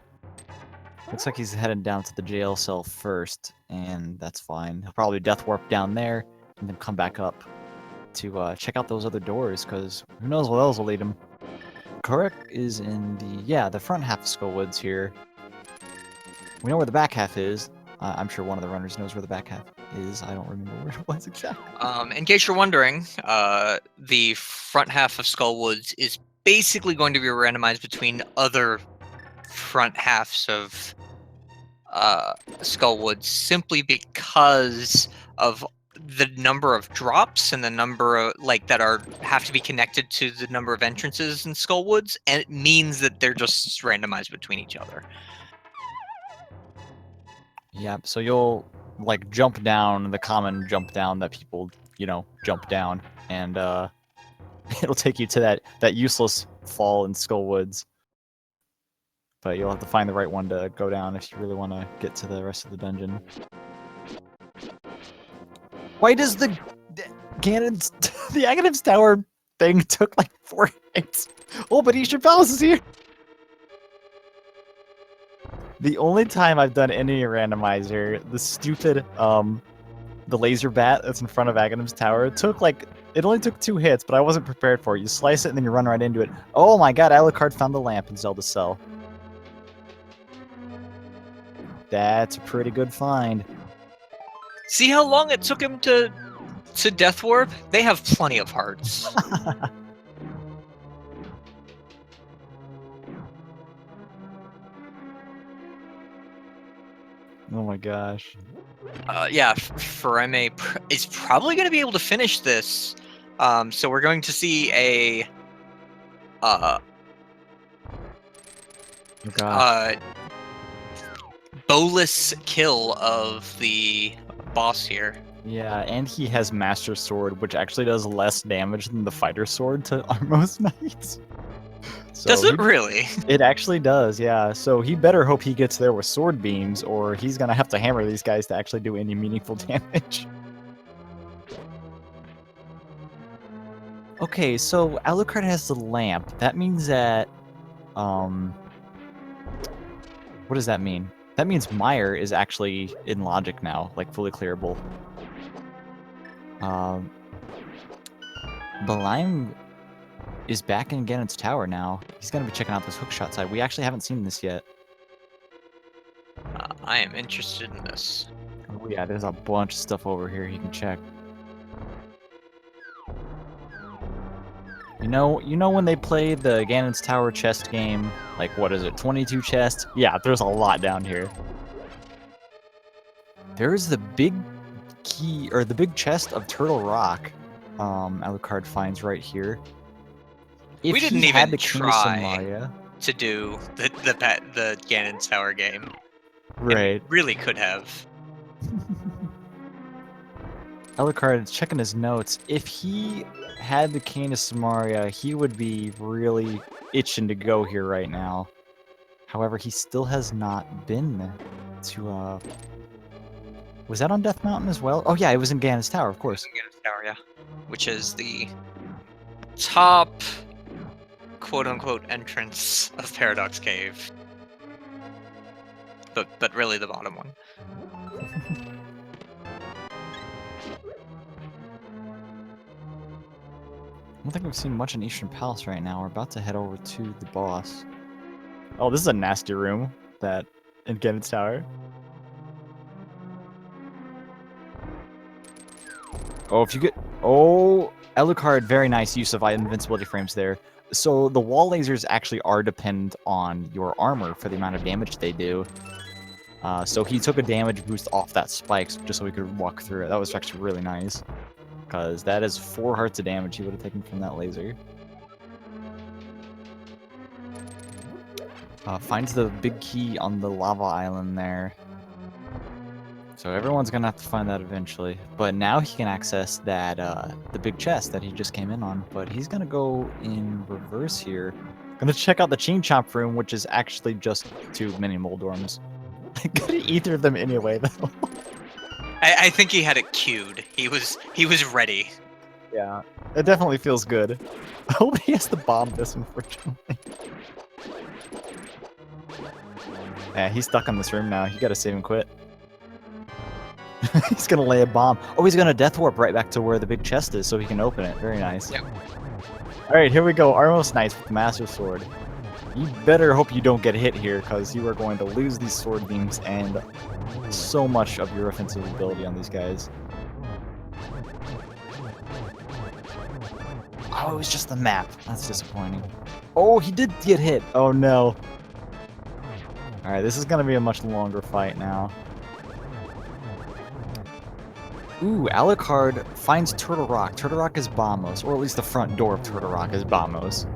Looks like he's headed down to the jail cell first, and that's fine. He'll probably death warp down there, and then come back up to check out those other doors, because who knows what else will lead him. Kohrek is in the front half of Skullwoods here. We know where the back half is. I'm sure one of the runners knows where the back half is. I don't remember where it was exactly. In case you're wondering, the front half of Skullwoods is basically going to be randomized between other front halves of Skullwoods, simply because of the number of drops and the number of that have to be connected to the number of entrances in Skullwoods, and it means that they're just randomized between each other. Yeah, so you'll like jump down the common jump down that people, jump down, and it'll take you to that useless fall in Skullwoods. But you'll have to find the right one to go down if you really want to get to the rest of the dungeon. Why does the Ganon's the Aghanim's Tower thing took like 4 hits? Oh, but Eastern Palace is here! The only time I've done any randomizer, the stupid the laser bat that's in front of Aghanim's tower it only took 2 hits, but I wasn't prepared for it. You slice it and then you run right into it. Oh my god, Alucard found the lamp in Zelda's cell. That's a pretty good find. See how long it took him to Death Warp? They have plenty of hearts. Oh my gosh. Yeah, Furaime is probably going to be able to finish this. So we're going to see a Oh gosh. bowless kill of the boss here. Yeah, and he has Master Sword, which actually does less damage than the Fighter Sword to Armos Knights. So Does it really? It actually does, yeah. So he better hope he gets there with sword beams, or he's gonna have to hammer these guys to actually do any meaningful damage. Okay, so Alucard has the lamp. That means that, what does that mean? That means Meyer is actually in logic now, like fully clearable. Baliame is back in Ganon's tower now. He's gonna be checking out this hookshot side. We actually haven't seen this yet. I am interested in this. Oh yeah, there's a bunch of stuff over here he can check. You know when they play the Ganon's Tower chest game, like what is it, 22 chests? Yeah, there's a lot down here. There's the big key, or the big chest of Turtle Rock, Alucard finds right here. If We didn't he had even the King of try Samaria, to do the Ganon Tower game. right? It really could have. Alucard is checking his notes. If he had the Cane of Samaria, he would be really itching to go here right now. However, he still has not been to, Was that on Death Mountain as well? Oh yeah, it was in Ganon's Tower, of course. Ganon's Tower, yeah. Which is the top, quote-unquote, entrance of Paradox Cave. But really the bottom one. I don't think we've seen much in Eastern Palace right now. We're about to head over to the boss. Oh, this is a nasty room that in Ganon's Tower. Oh, if you get... Oh, Alucard, very nice use of invincibility frames there. So the wall lasers actually are dependent on your armor for the amount of damage they do. So he took a damage boost off that spike just so he could walk through it. That was actually really nice. Because that is 4 hearts of damage he would have taken from that laser. Finds the big key on the lava island there. So everyone's gonna have to find that eventually. But now he can access that the big chest that he just came in on. But he's gonna go in reverse here. Gonna check out the Chain Chomp room, which is actually just 2 mini Moldorms. I couldn't either of them anyway though. I think he had it queued. He was ready. Yeah, it definitely feels good. I hope he has to bomb this, unfortunately. Yeah, he's stuck in this room now. You gotta save him quit. He's gonna lay a bomb. Oh, he's gonna death warp right back to where the big chest is so he can open it. Very nice. Yep. Alright, here we go. Armos Knights with the Master Sword. You better hope you don't get hit here, because you are going to lose these sword beams and so much of your offensive ability on these guys. Oh, it was just the map. That's disappointing. Oh, he did get hit. Oh no. Alright, this is gonna be a much longer fight now. Ooh, Alucard finds Turtle Rock. Turtle Rock is Bombos, or at least the front door of Turtle Rock is Bombos.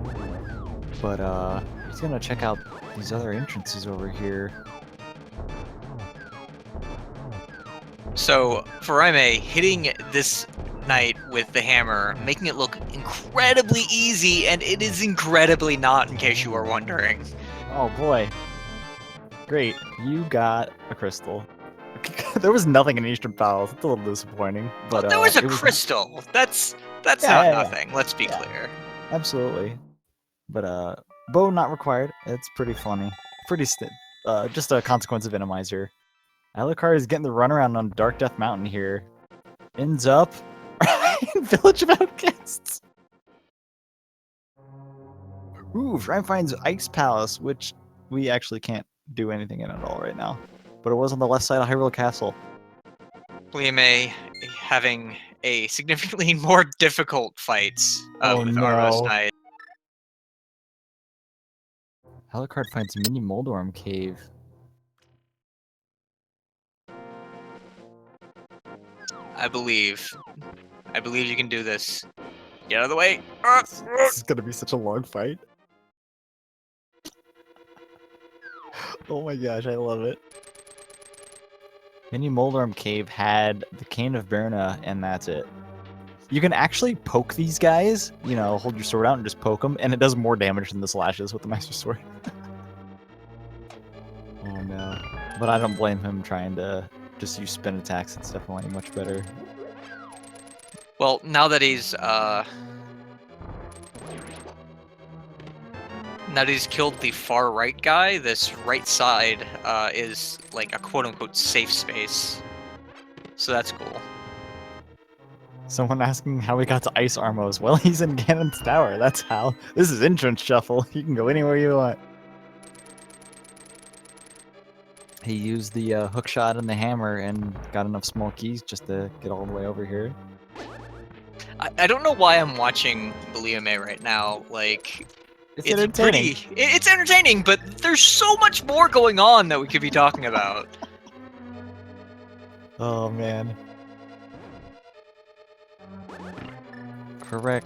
But, he's gonna check out these other entrances over here. So, Furaime hitting this knight with the hammer, making it look incredibly easy, and it is incredibly not, in case you were wondering. Oh boy. Great, you got a crystal. There was nothing in Eastern Palace. It's a little disappointing, but There was a it crystal. That's Yeah, not yeah, yeah. nothing. Let's be clear. Absolutely. But bow not required. It's pretty funny. just a consequence of Enemizer. Alucard is getting the runaround on Dark Death Mountain here. Ends up in Village of Outcasts. Ooh, Furaime finds Ice Palace, which we actually can't do anything in at all right now. But it was on the left side of Hyrule Castle. baliame having a significantly more difficult fight with Arvo's Knight. Alucard finds Mini Moldorm Cave. I believe you can do this. Get out of the way. This is gonna be such a long fight. Oh my gosh, I love it. Mini Moldorm Cave had the Cane of Berna, and that's it. You can actually poke these guys, you know, hold your sword out and just poke them, and it does more damage than the slashes with the Master Sword. Oh no. But I don't blame him trying to just use spin attacks. It's definitely much better. Well, now that he's killed the far right guy, this right side is like a quote-unquote safe space. So that's cool. Someone asking how he got to Ice Armos. Well, he's in Ganon's Tower. That's how. This is Entrance Shuffle. You can go anywhere you want. He used the hook shot and the hammer and got enough small keys just to get all the way over here. I don't know why I'm watching baliame right now. Like, It's entertaining. It's entertaining, but there's so much more going on that we could be talking about. Oh man. Kohrek.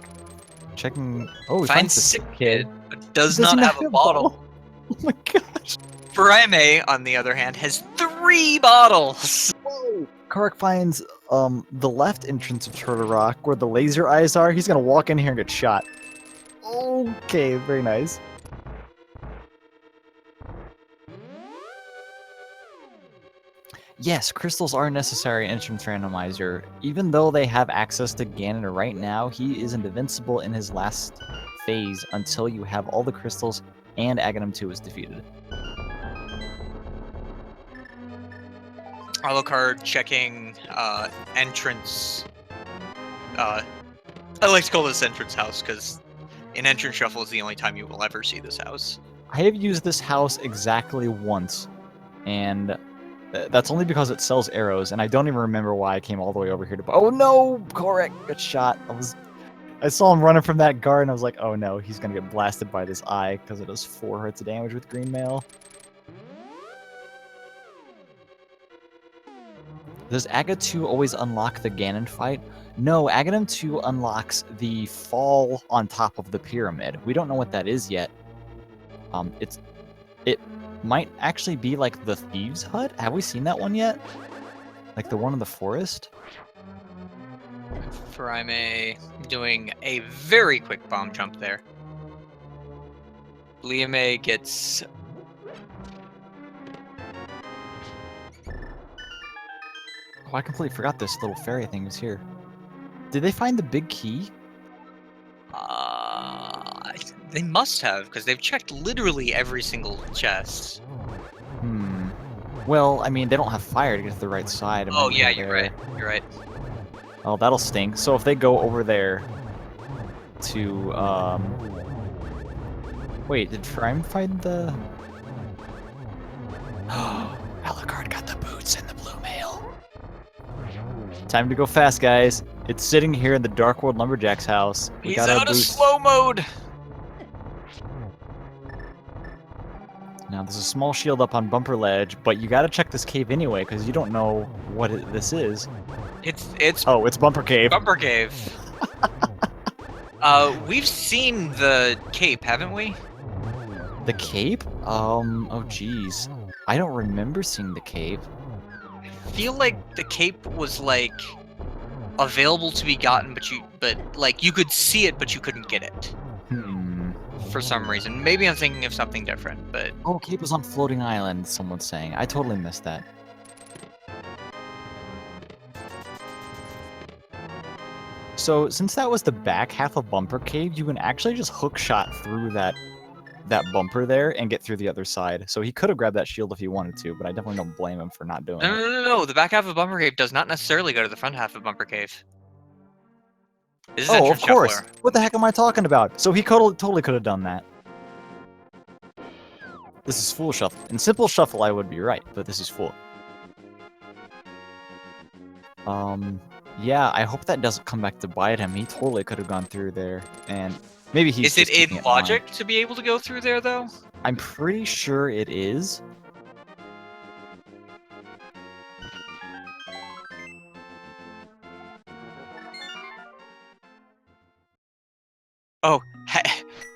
Checking. Oh, he Finds finds the sick kid, but does He not doesn't have a bottle. Oh my gosh. Furaime, on the other hand, has 3 bottles. Whoa. Kohrek finds the left entrance of Turtle Rock where the laser eyes are. He's gonna walk in here and get shot. Okay, very nice. Yes, crystals are necessary in Entrance Randomizer. Even though they have access to Ganon right now, he isn't invincible in his last phase until you have all the crystals and Aghanim 2 is defeated. Alucard checking entrance. I like to call this entrance house because in Entrance Shuffle is the only time you will ever see this house. I have used this house exactly once, and that's only because it sells arrows, and I don't even remember why I came all the way over here to... Oh no! Kohrek got shot. I saw him running from that guard, and I was like, oh no, he's gonna get blasted by this eye, because it does 4 hits of damage with green mail. Does Aga 2 always unlock the Ganon fight? No, Aghanim 2 unlocks the fall on top of the pyramid. We don't know what that is yet. It might actually be like the Thieves' Hut. Have we seen that one yet? Like the one in the forest? Furaime doing a very quick bomb jump there. baliame gets... Oh, I completely forgot this little fairy thing was here. Did they find the big key? They must have, because they've checked literally every single chest. Well, I mean, they don't have fire to get to the right side. Oh yeah, you're right. You're right. Oh, that'll stink. So if they go over there to, Wait, did Furaime find the... Alucard got the boots and the blue mail. Time to go fast, guys. It's sitting here in the Dark World Lumberjack's house. He's out of slow mode! Now, there's a small shield up on Bumper Ledge, but you gotta check this cave anyway, because you don't know what this is. It's Oh, it's Bumper Cave. Bumper Cave. We've seen the cape, haven't we? The cape? Oh geez. I don't remember seeing the cape. I feel like the cape was like available to be gotten, but like you could see it, but you couldn't get it. For some reason. Maybe I'm thinking of something different, but... Oh, cape was on Floating Island, someone's saying. I totally missed that. So, since that was the back half of Bumper Cave, you can actually just hook shot through that that bumper there and get through the other side. So he could have grabbed that shield if he wanted to, but I definitely don't blame him for not doing No, it. no, no, no. The back half of Bumper Cave does not necessarily go to the front half of Bumper Cave. This is Oh, Entrance of course. Shuffler. What the heck am I talking about? So he totally could have done that. This is full shuffle. In simple shuffle, I would be right, but this is full. Yeah, I hope that doesn't come back to bite him. He totally could have gone through there, and maybe he's Is it just keeping in it in mind. logic to be able to go through there, though? I'm pretty sure it is. Oh,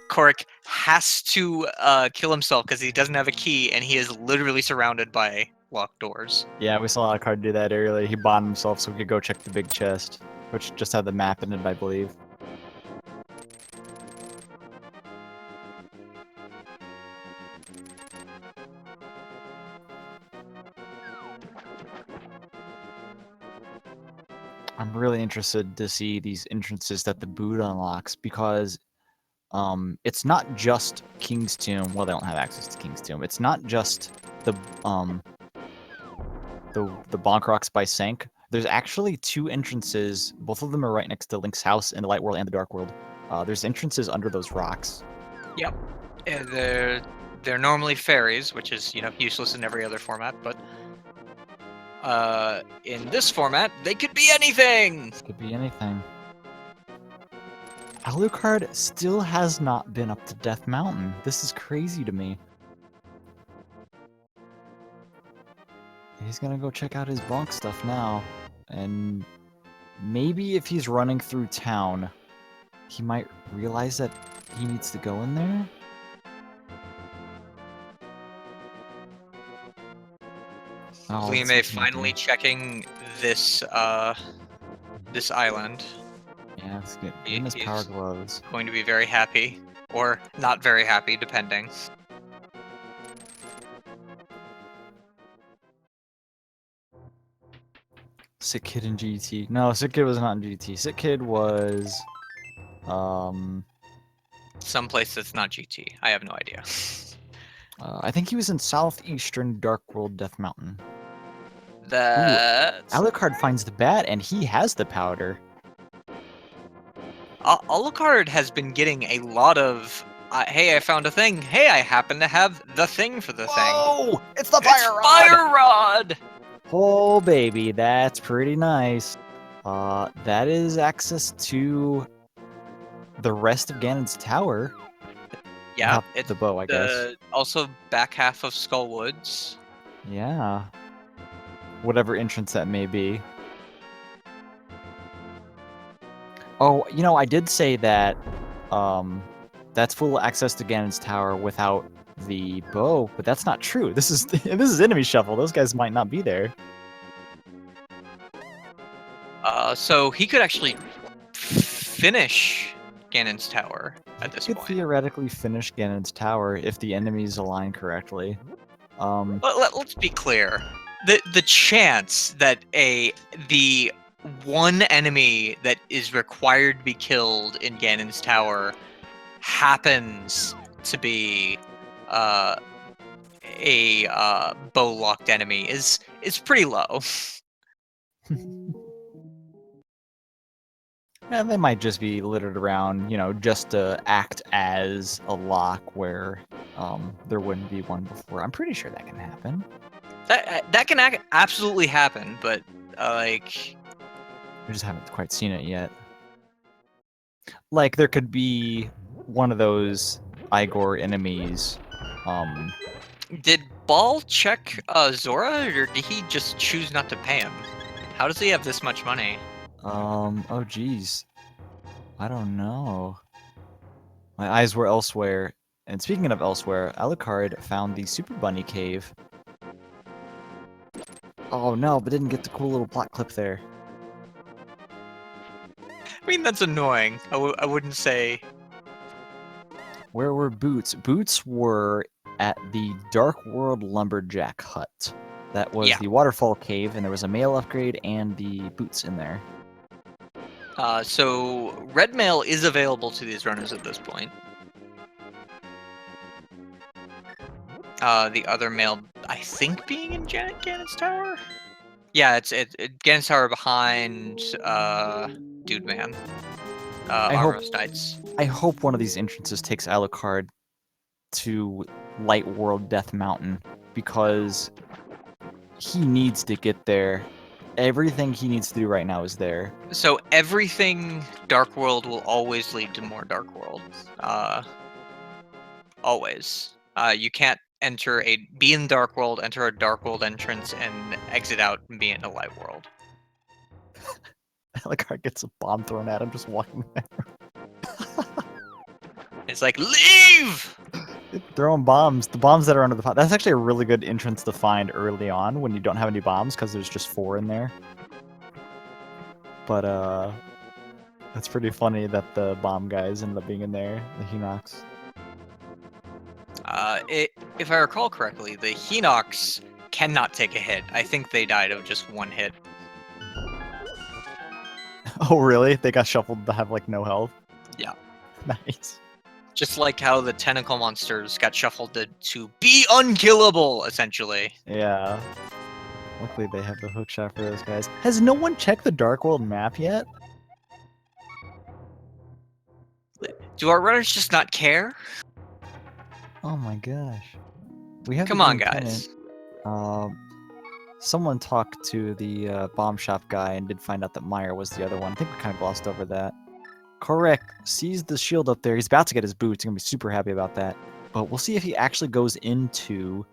Kohrek has to kill himself because he doesn't have a key, and he is literally surrounded by locked doors. Yeah, we saw Alucard do that earlier. He bought himself so we could go check the big chest, which just had the map in it, I believe. I'm really interested to see these entrances that the boot unlocks because it's not just King's Tomb. Well, they don't have access to King's Tomb. It's not just the Bonk Rocks by Sank. There's actually two entrances. Both of them are right next to Link's house in the Light World and the Dark World. There's entrances under those rocks. Yep. They're normally fairies, which is useless in every other format, but in this format, they could be anything! Could be anything. Alucard still has not been up to Death Mountain. This is crazy to me. He's gonna go check out his bonk stuff now. And maybe if he's running through town, he might realize that he needs to go in there? Oh, Furaime finally checking this this island. Yeah, let's get in his power gloves. Going to be very happy, or not very happy, depending. Sick Kid in GT. No, Sick Kid was not in GT. Sick Kid was Someplace that's not GT. I have no idea. I think he was in Southeastern Dark World Death Mountain. That's... Alucard finds the bat, and he has the powder. Alucard has been getting a lot of, hey, I found a thing. Hey, I happen to have the thing for the thing. Oh, it's the fire rod! Fire rod! Oh, baby, that's pretty nice. That is access to the rest of Ganon's tower. Yeah, Not it's the bow, I guess. Also back half of Skull Woods. Yeah. Whatever entrance that may be. Oh, I did say that that's full access to Ganon's tower without the bow, but that's not true. This is enemy shuffle. Those guys might not be there. So he could actually finish Ganon's tower at this He could point. theoretically finish Ganon's tower if the enemies align correctly. Let's be clear. The chance that the one enemy that is required to be killed in Ganon's tower happens to be a bow-locked enemy is pretty low. And they might just be littered around, just to act as a lock where there wouldn't be one before. I'm pretty sure that can happen. That can absolutely happen, but like... We just haven't quite seen it yet. Like, there could be one of those Igor enemies. Did Ball check Zora, or did he just choose not to pay him? How does he have this much money? Oh geez. I don't know. My eyes were elsewhere. And speaking of elsewhere, Alucard found the Super Bunny cave. Oh no, but didn't get the cool little plot clip there. I mean, that's annoying. I wouldn't say... Where were Boots? Boots were at the Dark World Lumberjack Hut. That was the Waterfall Cave, and there was a mail upgrade and the boots in there. So red mail is available to these runners at this point. The other male, I think, being in Ganon's tower. Yeah, it's Ganon's tower behind Dude Man. Armorless Knights. I hope one of these entrances takes Alucard to Light World Death Mountain, because he needs to get there. Everything he needs to do right now is there. So everything Dark World will always lead to more Dark World. Always. You can't be in Dark World, enter a Dark World entrance, and exit out and be in a Light World. Alucard gets a bomb thrown at him just walking there. It's like, leave! Throwing bombs. The bombs that are under the pot. That's actually a really good entrance to find early on when you don't have any bombs, because there's just 4 in there. But that's pretty funny that the bomb guys ended up being in there, the Hinox. If I recall correctly, the Hinox cannot take a hit. I think they died of just 1 hit. Oh really? They got shuffled to have like no health? Yeah. Nice. Just like how the tentacle monsters got shuffled to be unkillable, essentially. Yeah. Luckily they have the hookshot for those guys. Has no one checked the Dark World map yet? Do our runners just not care? Oh my gosh. We have Come the on, green guys. pennant. Someone talked to the bomb shop guy and did find out that Meyer was the other one. I think we kind of glossed over that. Kohrek sees the shield up there. He's about to get his boots. He's going to be super happy about that. But we'll see if he actually goes into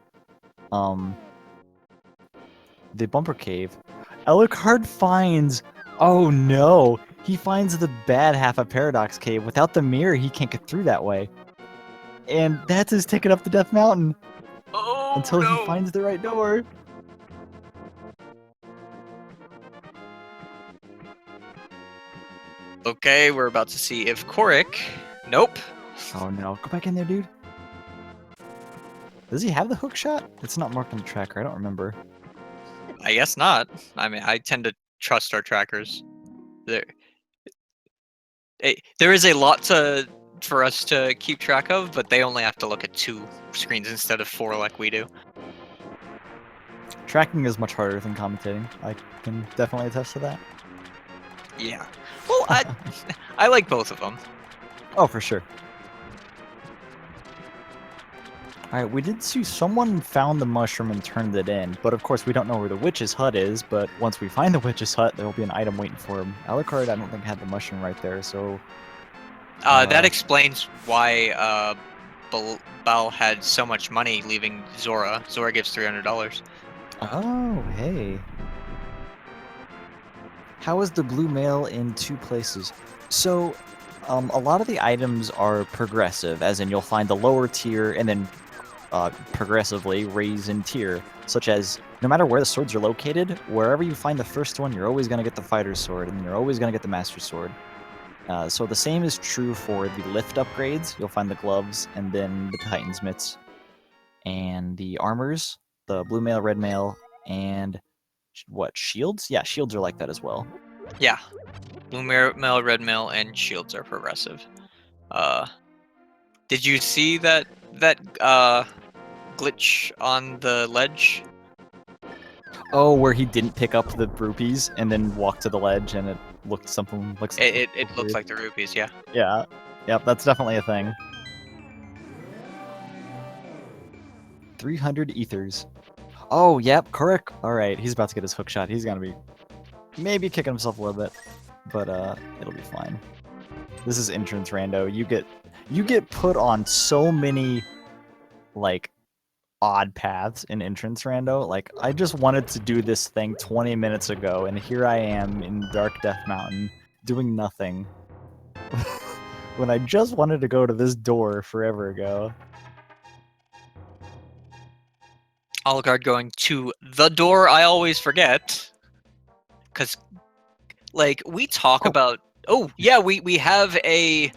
the bumper cave. Alucard finds... Oh no! He finds the bad half of Paradox Cave. Without the mirror, he can't get through that way. And that's his ticket up the Death Mountain. Oh, until no. he finds the right door. Okay, we're about to see if Kohrek... Nope. Oh no, go back in there, dude. Does he have the hook shot? It's not marked on the tracker, I don't remember. I guess not. I mean, I tend to trust our trackers. There is a lot for us to keep track of, but they only have to look at 2 screens instead of 4 like we do. Tracking is much harder than commentating. I can definitely attest to that. Yeah. Well, I like both of them. Oh, for sure. Alright, we did see someone found the mushroom and turned it in, but of course we don't know where the witch's hut is, but once we find the witch's hut, there will be an item waiting for him. Alucard, I don't think, had the mushroom right there, so... That explains why Bal had so much money leaving Zora. Zora gives $300. Oh, hey. How is the blue mail in 2 places? So, a lot of the items are progressive, as in you'll find the lower tier and then progressively raise in tier, such as no matter where the swords are located, wherever you find the first one, you're always going to get the fighter's sword, and you're always going to get the master's sword. So the same is true for the lift upgrades. You'll find the gloves, and then the Titan's mitts, and the armors, the blue mail, red mail, and what, shields? Yeah, shields are like that as well. Yeah. Blue mail, red mail, and shields are progressive. Did you see that glitch on the ledge? Oh, where he didn't pick up the rupees and then walked to the ledge and it looked something like... It looked like the rupees, yeah. Yeah. Yep, that's definitely a thing. 300 ethers. Oh, yep, Kohrek. Alright, he's about to get his hook shot. He's gonna be maybe kicking himself a little bit, but it'll be fine. This is entrance rando. You get put on so many, like, odd paths in entrance rando. Like, I just wanted to do this thing 20 minutes ago, and here I am in Dark Death Mountain doing nothing when I just wanted to go to this door forever ago. Alucard going to the door I always forget. Because, like, we talk about... Oh, yeah, we have a...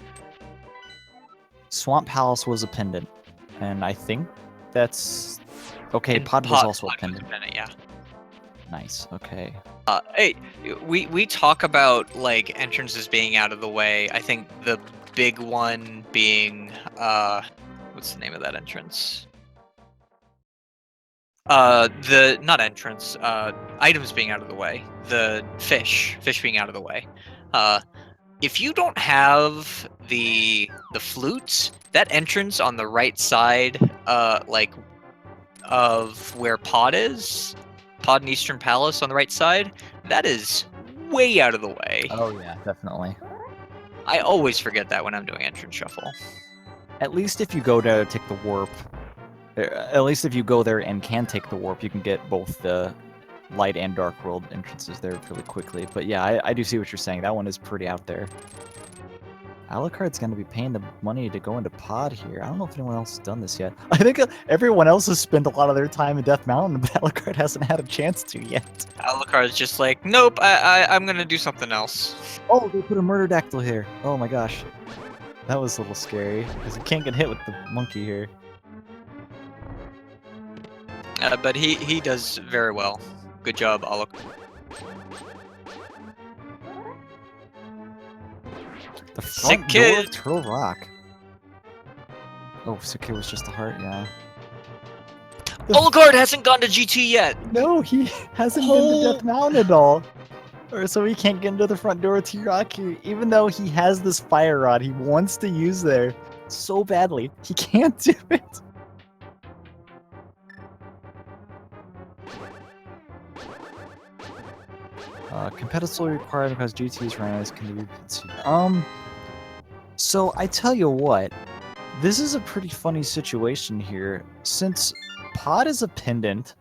Swamp Palace was a pendant, and I think that's... Okay, Pod was also a pendant. Yeah. Nice, okay. Hey, we talk about, like, entrances being out of the way. I think the big one being, what's the name of that entrance? not entrance, items being out of the way, the fish being out of the way. If you don't have the flutes, that entrance on the right side, like of where Pod is, Pod and Eastern Palace on the right side, that is way out of the way. Oh yeah, definitely. I always forget that when I'm doing entrance shuffle. At least if you go to take the warp, at least if you go there and can take the warp, you can get both the light and dark world entrances there really quickly. But yeah, I do see what you're saying. That one is pretty out there. Alucard's going to be paying the money to go into Pod here. I don't know if anyone else has done this yet. I think everyone else has spent a lot of their time in Death Mountain, but Alucard hasn't had a chance to yet. Alucard's just like, nope, I'm gonna do something else. Oh, they put a murder dactyl here. Oh my gosh. That was a little scary, because you can't get hit with the monkey here. But he does very well. Good job, Alucard. The Sick front door kid. of Turtle Rock. Oh, Sick Kid was just a heart, yeah. Alucard hasn't gone to GT yet. No, he hasn't been to Death Mountain at all. Or so he can't get into the front door of T-Rock here, even though he has this fire rod he wants to use there so badly. He can't do it. Competitively required because GT's randomized can be reconsidered. So I tell you what, this is a pretty funny situation here. Since Pod is a pendant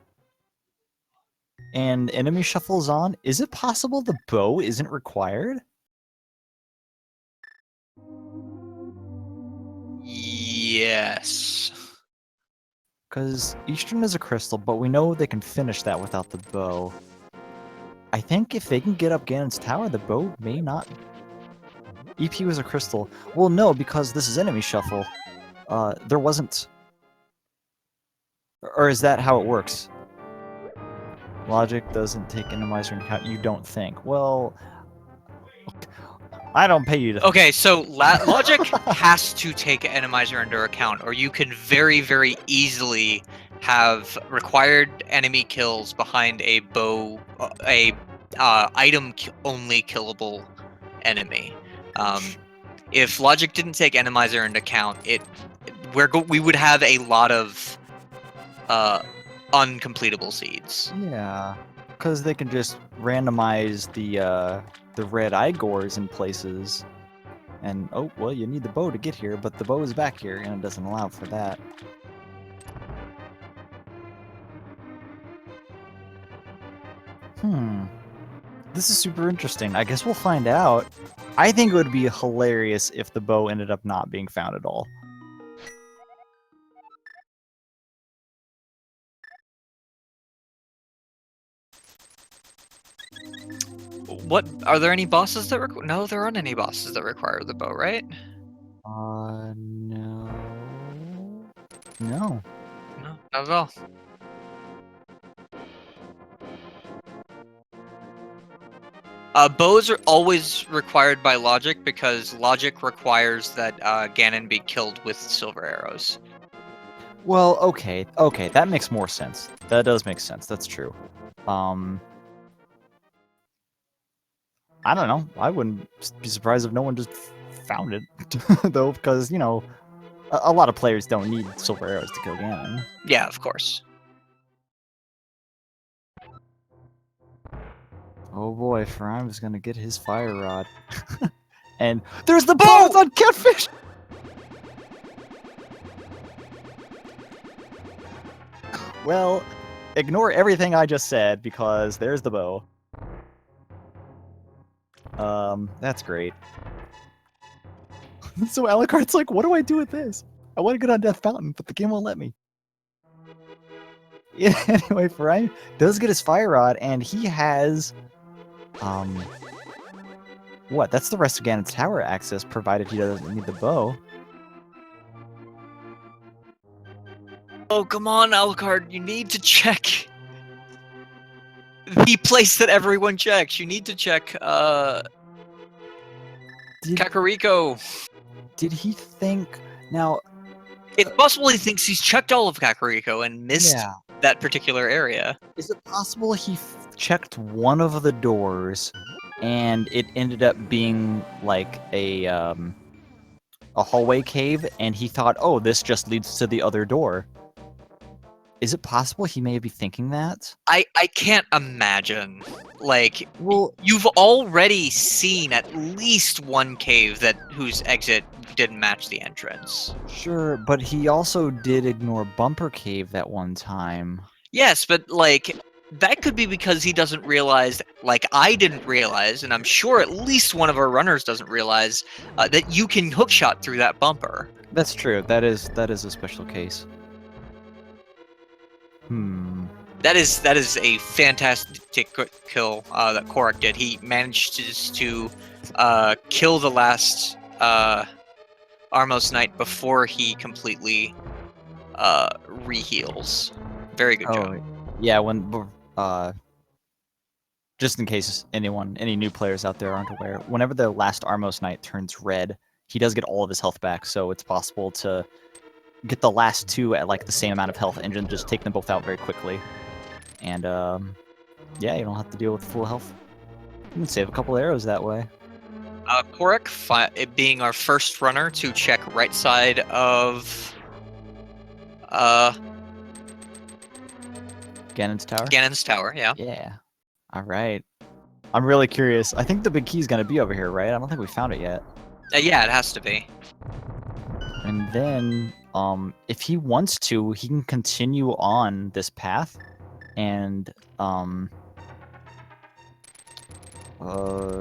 and enemy shuffles on, is it possible the bow isn't required? Yes. Because Eastern is a crystal, but we know they can finish that without the bow. I think if they can get up Ganon's tower, the bow may not. EP was a crystal. Well, no, because this is enemy shuffle. There wasn't. Or is that how it works? Logic doesn't take Enemizer into account. You don't think. Well, I don't pay you to. Okay, so logic has to take Enemizer into account, or you can very, very easily have required enemy kills behind a bow, item only killable enemy. If logic didn't take Enemizer into account, we would have a lot of uncompletable seeds. Yeah, because they can just randomize the red Igors in places, and oh well, you need the bow to get here, but the bow is back here, and it doesn't allow for that. This is super interesting. I guess we'll find out. I think it would be hilarious if the bow ended up not being found at all. What are there any bosses that require? No, there aren't any bosses that require the bow, right? No. No, not at all. Bows are always required by logic because logic requires that Ganon be killed with silver arrows. Well, okay, that makes more sense. That does make sense. That's true. I don't know. I wouldn't be surprised if no one just found it, though, because, you know, a lot of players don't need silver arrows to kill Ganon. Yeah, of course. Oh boy, Furaime is gonna get his fire rod. And there's the bones on Catfish! Well, ignore everything I just said, because there's the bow. That's great. So Alucard's like, what do I do with this? I want to get on Death Mountain, but the game won't let me. Yeah, anyway, Furaime does get his fire rod, and he has... what? That's the rest of Ganon's tower access, provided he doesn't need the bow. Oh, come on, Alucard. You need to check the place that everyone checks. You need to check, Kakariko. Did he think... Now... It's possible he thinks he's checked all of Kakariko and missed that particular area. Is it possible he checked one of the doors, and it ended up being like a hallway cave, and he thought, "Oh, this just leads to the other door." Is it possible he may be thinking that? I can't imagine. Like, Well, you've already seen at least one cave whose exit didn't match the entrance. sure, but he also did ignore Bumper Cave that one time. Yes, but like that could be because he doesn't realize, like I didn't realize, and I'm sure at least one of our runners doesn't realize that you can hookshot through that bumper. That's true. That is a special case. That is a fantastic kill that Kohrek did. He managed to kill the last Armos Knight before he completely reheals. Very good job. Yeah, just in case any new players out there aren't aware, whenever the last Armos Knight turns red, he does get all of his health back, so it's possible to get the last two at like the same amount of health and just take them both out very quickly. And yeah, you don't have to deal with full health. You can save a couple arrows that way. Kohrek, it being our first runner to check right side of Ganon's tower? Ganon's tower, yeah. Yeah. Alright. I'm really curious. I think the big key's gonna be over here, right? I don't think we found it yet. Yeah, it has to be. And then, if he wants to, he can continue on this path and,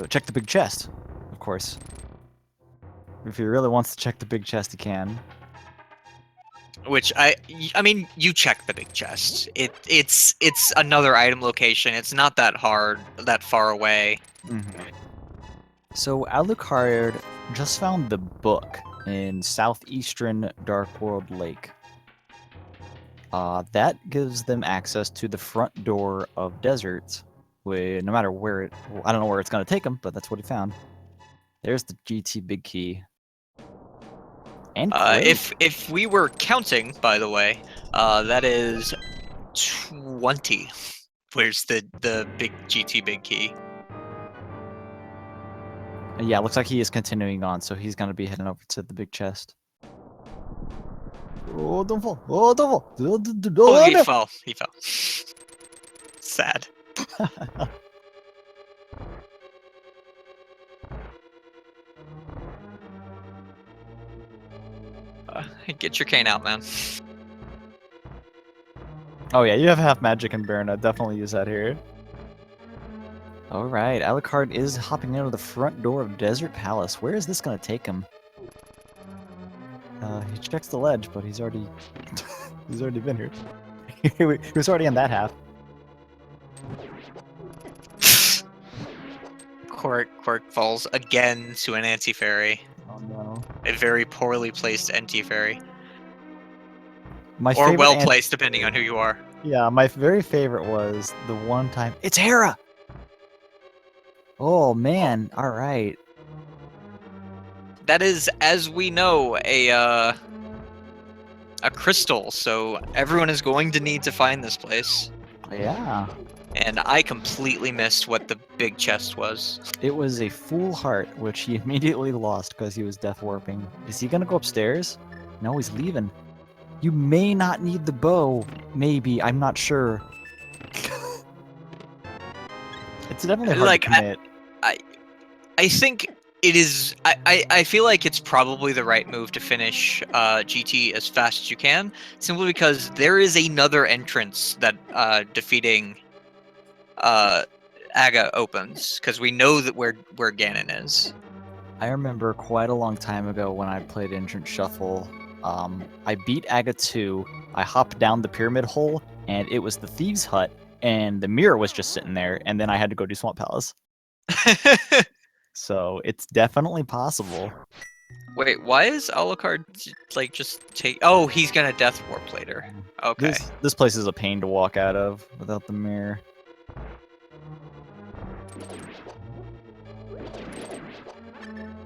check the big chest, of course. If he really wants to check the big chest, he can. Which I mean, you check the big chest. It's another item location. It's not that hard, that far away. So Alucard just found the book in southeastern Dark World Lake. That gives them access to the front door of Deserts. No matter where I don't know where it's gonna take them, but that's what he found. There's the GT big key. And if we were counting, by the way, that is 20. Where's the big GT big key? Yeah, looks like he is continuing on, so he's gonna be heading over to the big chest. Oh, don't fall! Oh, don't fall! Oh, he fell. He fell. Sad. Get your cane out, man. Oh yeah, you have half magic and Baron. I'd definitely use that here. Alright, Alucard is hopping out of the front door of Desert Palace. Where is this gonna take him? He checks the ledge, but he's already he's already been here. He was already in that half. Kohrek falls again to an anti-fairy. Oh no. A very poorly placed anti-fairy. My or well placed, depending on who you are. Yeah, my very favorite was the one time. It's Hera! Oh man, alright. That is, as we know, a crystal, so everyone is going to need to find this place. Yeah. And I completely missed what the big chest was. It was a full heart, which he immediately lost because he was death warping. Is he gonna go upstairs? No, he's leaving. You may not need the bow. Maybe, I'm not sure. It's definitely hard to commit. I think it is. I feel like it's probably the right move to finish GT as fast as you can, simply because there is another entrance that defeating Aga opens, because we know that where Ganon is. I remember quite a long time ago when I played Entrance Shuffle. I beat Aga 2. I hopped down the pyramid hole, and it was the Thieves' Hut, and the mirror was just sitting there, and then I had to go do Swamp Palace. So it's definitely possible. Wait, why is Alucard like just take? Oh, he's gonna death warp later. Okay. This place is a pain to walk out of without the mirror.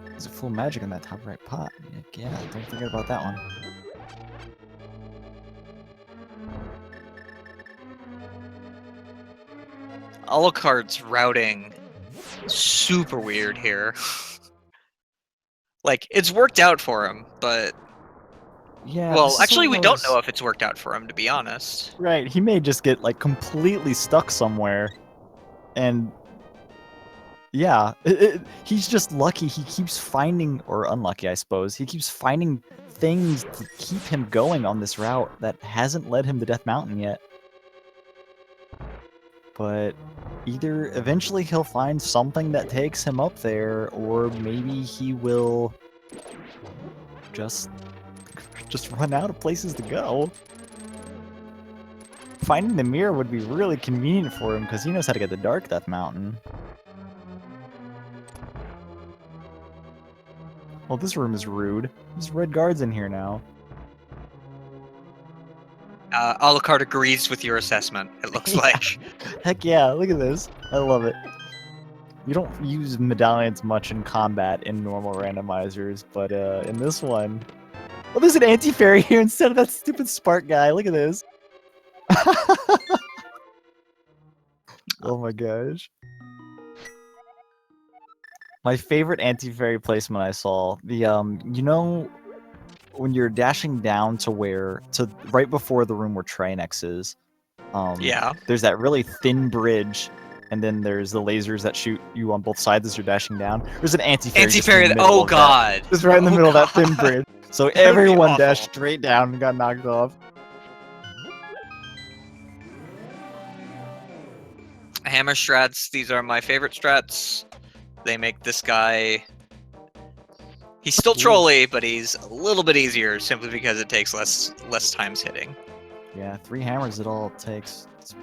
There's a full magic in that top right pot. Yeah, don't forget about that one. Alucard's routing super weird here. Like, it's worked out for him, but... Yeah. Well, actually, we don't know if it's worked out for him, to be honest. Right, he may just get, like, completely stuck somewhere. And... yeah, he's just lucky. He keeps finding... or unlucky, I suppose. He keeps finding things to keep him going on this route that hasn't led him to Death Mountain yet. But either eventually he'll find something that takes him up there, or maybe he will just run out of places to go. Finding the mirror would be really convenient for him because he knows how to get to Dark Death Mountain. Well, this room is rude. There's red guards in here now. Alucard agrees with your assessment, it looks like. Heck yeah, look at this. I love it. You don't use medallions much in combat in normal randomizers, but in this one... oh, there's an anti-fairy here instead of that stupid spark guy. Look at this. Oh my gosh. My favorite anti-fairy placement I saw, the you know when you're dashing down to right before the room where Trinex is, Yeah. there's that really thin bridge, and then there's the lasers that shoot you on both sides as you're dashing down. There's an anti-fairy. Anti-fairy, oh god! Just right in the middle of that thin bridge. So everyone awful. dashed straight down and got knocked off. Hammer strats, these are my favorite strats. They make this guy... he's still trolly, but he's a little bit easier simply because it takes less times hitting. Yeah, 3 hammers is all it takes. It's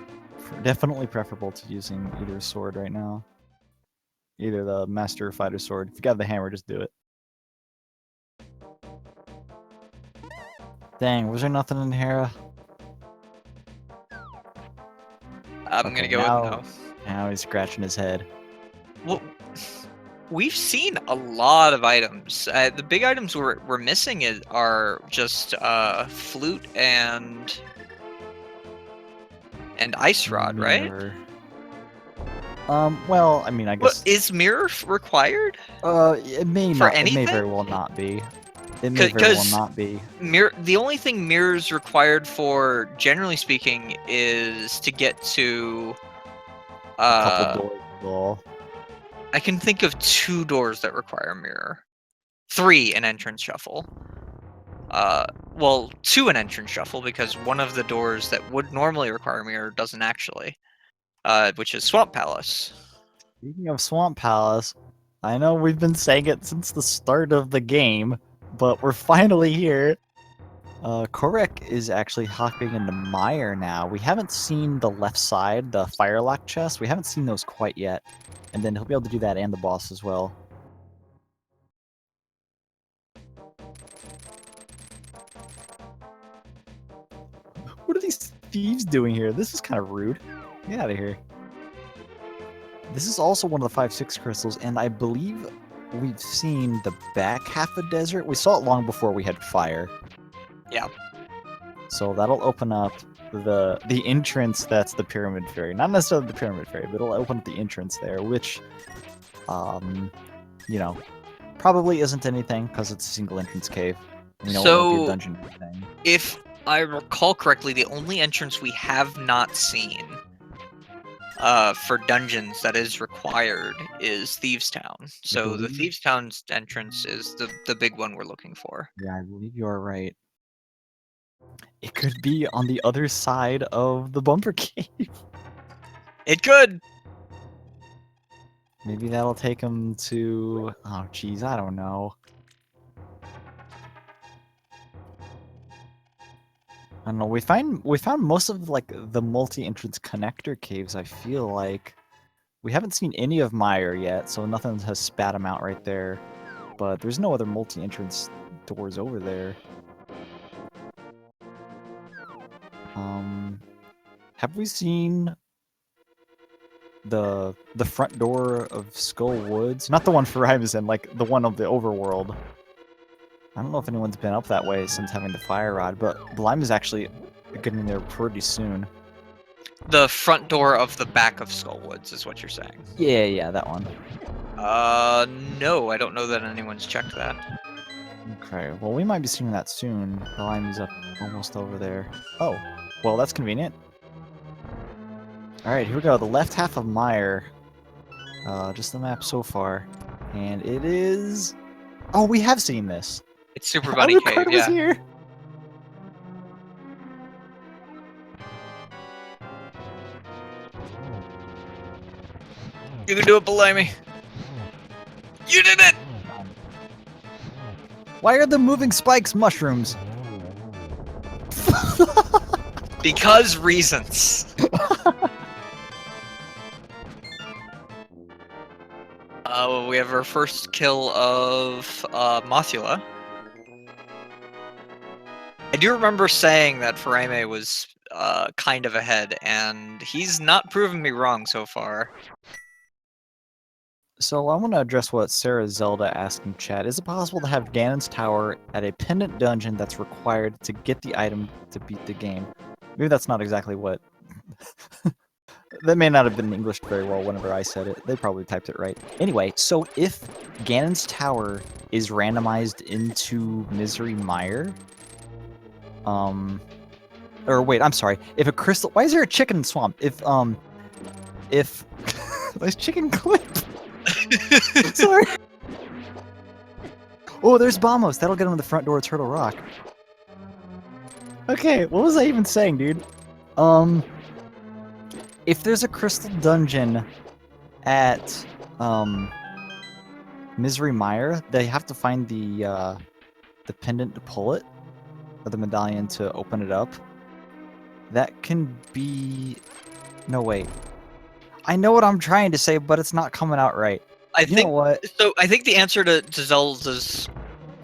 definitely preferable to using either sword right now. Either the Master Fighter sword. If you got the hammer, just do it. Dang, was there nothing in here? I'm gonna go with no. Now he's scratching his head. Well, we've seen a lot of items. The big items we're missing are just flute and ice rod, Mirror. Right? Well, I mean, I guess. But is mirror required? It may for not. anything? It may very well not be. It may very well not be. The only thing mirrors required for, generally speaking, is to get to. A couple doors. Well. I can think of 2 doors that require a mirror. 3 an entrance shuffle. Well, 2 an entrance shuffle because one of the doors that would normally require a mirror doesn't actually. Which is Swamp Palace. Speaking of Swamp Palace, I know we've been saying it since the start of the game, but we're finally here. Kohrek is actually hopping into Mire now. We haven't seen the left side, the Firelock chest. We haven't seen those quite yet. And then he'll be able to do that and the boss as well. What are these thieves doing here? This is kind of rude. Get out of here. This is also one of the 5-6 crystals, and I believe we've seen the back half of desert. We saw it long before we had fire. Yeah. So that'll open up the entrance that's the Pyramid Fairy. Not necessarily the Pyramid Fairy, but it'll open up the entrance there, which, you know, probably isn't anything because it's a single entrance cave. You know, it won't be a dungeon thing. If I recall correctly, the only entrance we have not seen for dungeons that is required is Thieves' Town. So the Thieves' Town's entrance is the big one we're looking for. Yeah, I believe you are right. It could be on the other side of the bumper cave. It could! Maybe that'll take him to... oh, geez, I don't know. I don't know. We found most of like the multi-entrance connector caves. I feel like we haven't seen any of Mire yet, so nothing has spat him out right there. But there's no other multi-entrance doors over there. Have we seen the front door of Skull Woods? Not the one Furaime is in, like the one of the overworld. I don't know if anyone's been up that way since having the fire rod, but Baliame is actually getting there pretty soon. The front door of the back of Skullwoods is what you're saying. Yeah, that one. No, I don't know that anyone's checked that. Okay, well, we might be seeing that soon. The line is up almost over there. Oh, well, that's convenient. Alright, here we go. The left half of Mire. Just the map so far. And it is... Oh, we have seen this. It's Super Bunny Cave, Alucard was yeah. here! You can do it, baliame. You did it! Why are the moving spikes mushrooms? Because reasons. We have our first kill of Mothula. I do remember saying that Furaime was kind of ahead, and he's not proven me wrong so far. So I want to address what Sarah Zelda asked in chat. Is it possible to have Ganon's Tower at a pendant dungeon that's required to get the item to beat the game? Maybe that's not exactly what... That may not have been Englished very well whenever I said it. They probably typed it right. Anyway, so if Ganon's Tower is randomized into Misery Mire... Or wait, I'm sorry. If a crystal... Why is there a chicken swamp? If... There's chicken clip! Sorry. Oh, there's Bamos. That'll get him to the front door of Turtle Rock. Okay, what was I even saying, dude? If there's a crystal dungeon at Misery Mire, they have to find the pendant to pull it, or the medallion to open it up. That can be... No, wait. I know what I'm trying to say, but it's not coming out right. You know what? So I think the answer to Zelda's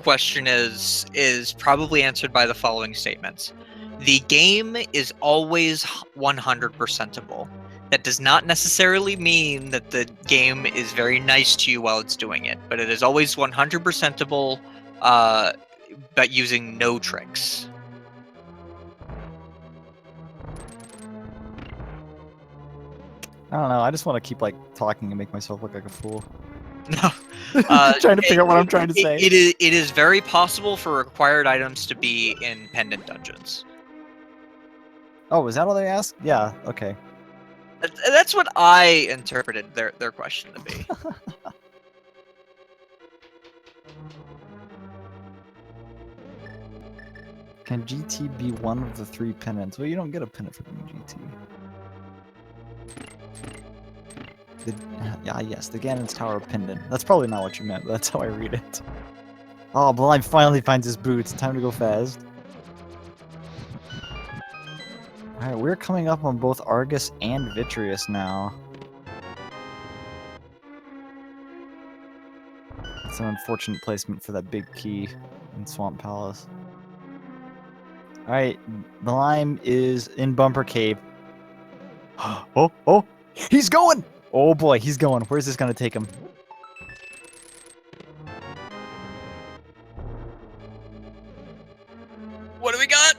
question is probably answered by the following statements. The game is always 100%able. That does not necessarily mean that the game is very nice to you while it's doing it, but it is always 100%able, but using no tricks. I don't know. I just want to keep like talking and make myself look like a fool. No. Trying to figure out what I'm trying to say. It is very possible for required items to be in pendant dungeons. Oh, is that all they asked? Yeah, okay. That's what I interpreted their question to be. Can GT be one of the 3 pendants? Well, you don't get a pendant for being GT. Yes, the Ganon's Tower pendant. That's probably not what you meant, but that's how I read it. Oh, Baliame finally finds his boots. Time to go fast. Alright, we're coming up on both Argus and Vitreous now. It's an unfortunate placement for that big key in Swamp Palace. Alright, Baliame is in Bumper Cave. Oh! He's going! Oh boy, he's going. Where's this gonna take him? What do we got?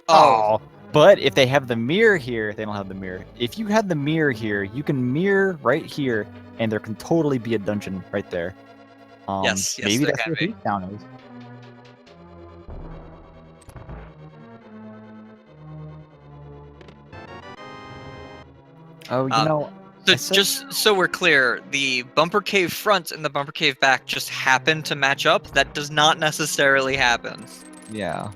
Oh, but if they have the mirror here, they don't have the mirror. If you had the mirror here, you can mirror right here, and there can totally be a dungeon right there. Yes, maybe there that's can where be. Heat Down is. Oh, you know. So just so we're clear, the Bumper Cave front and the Bumper Cave back just happen to match up. That does not necessarily happen. Yeah.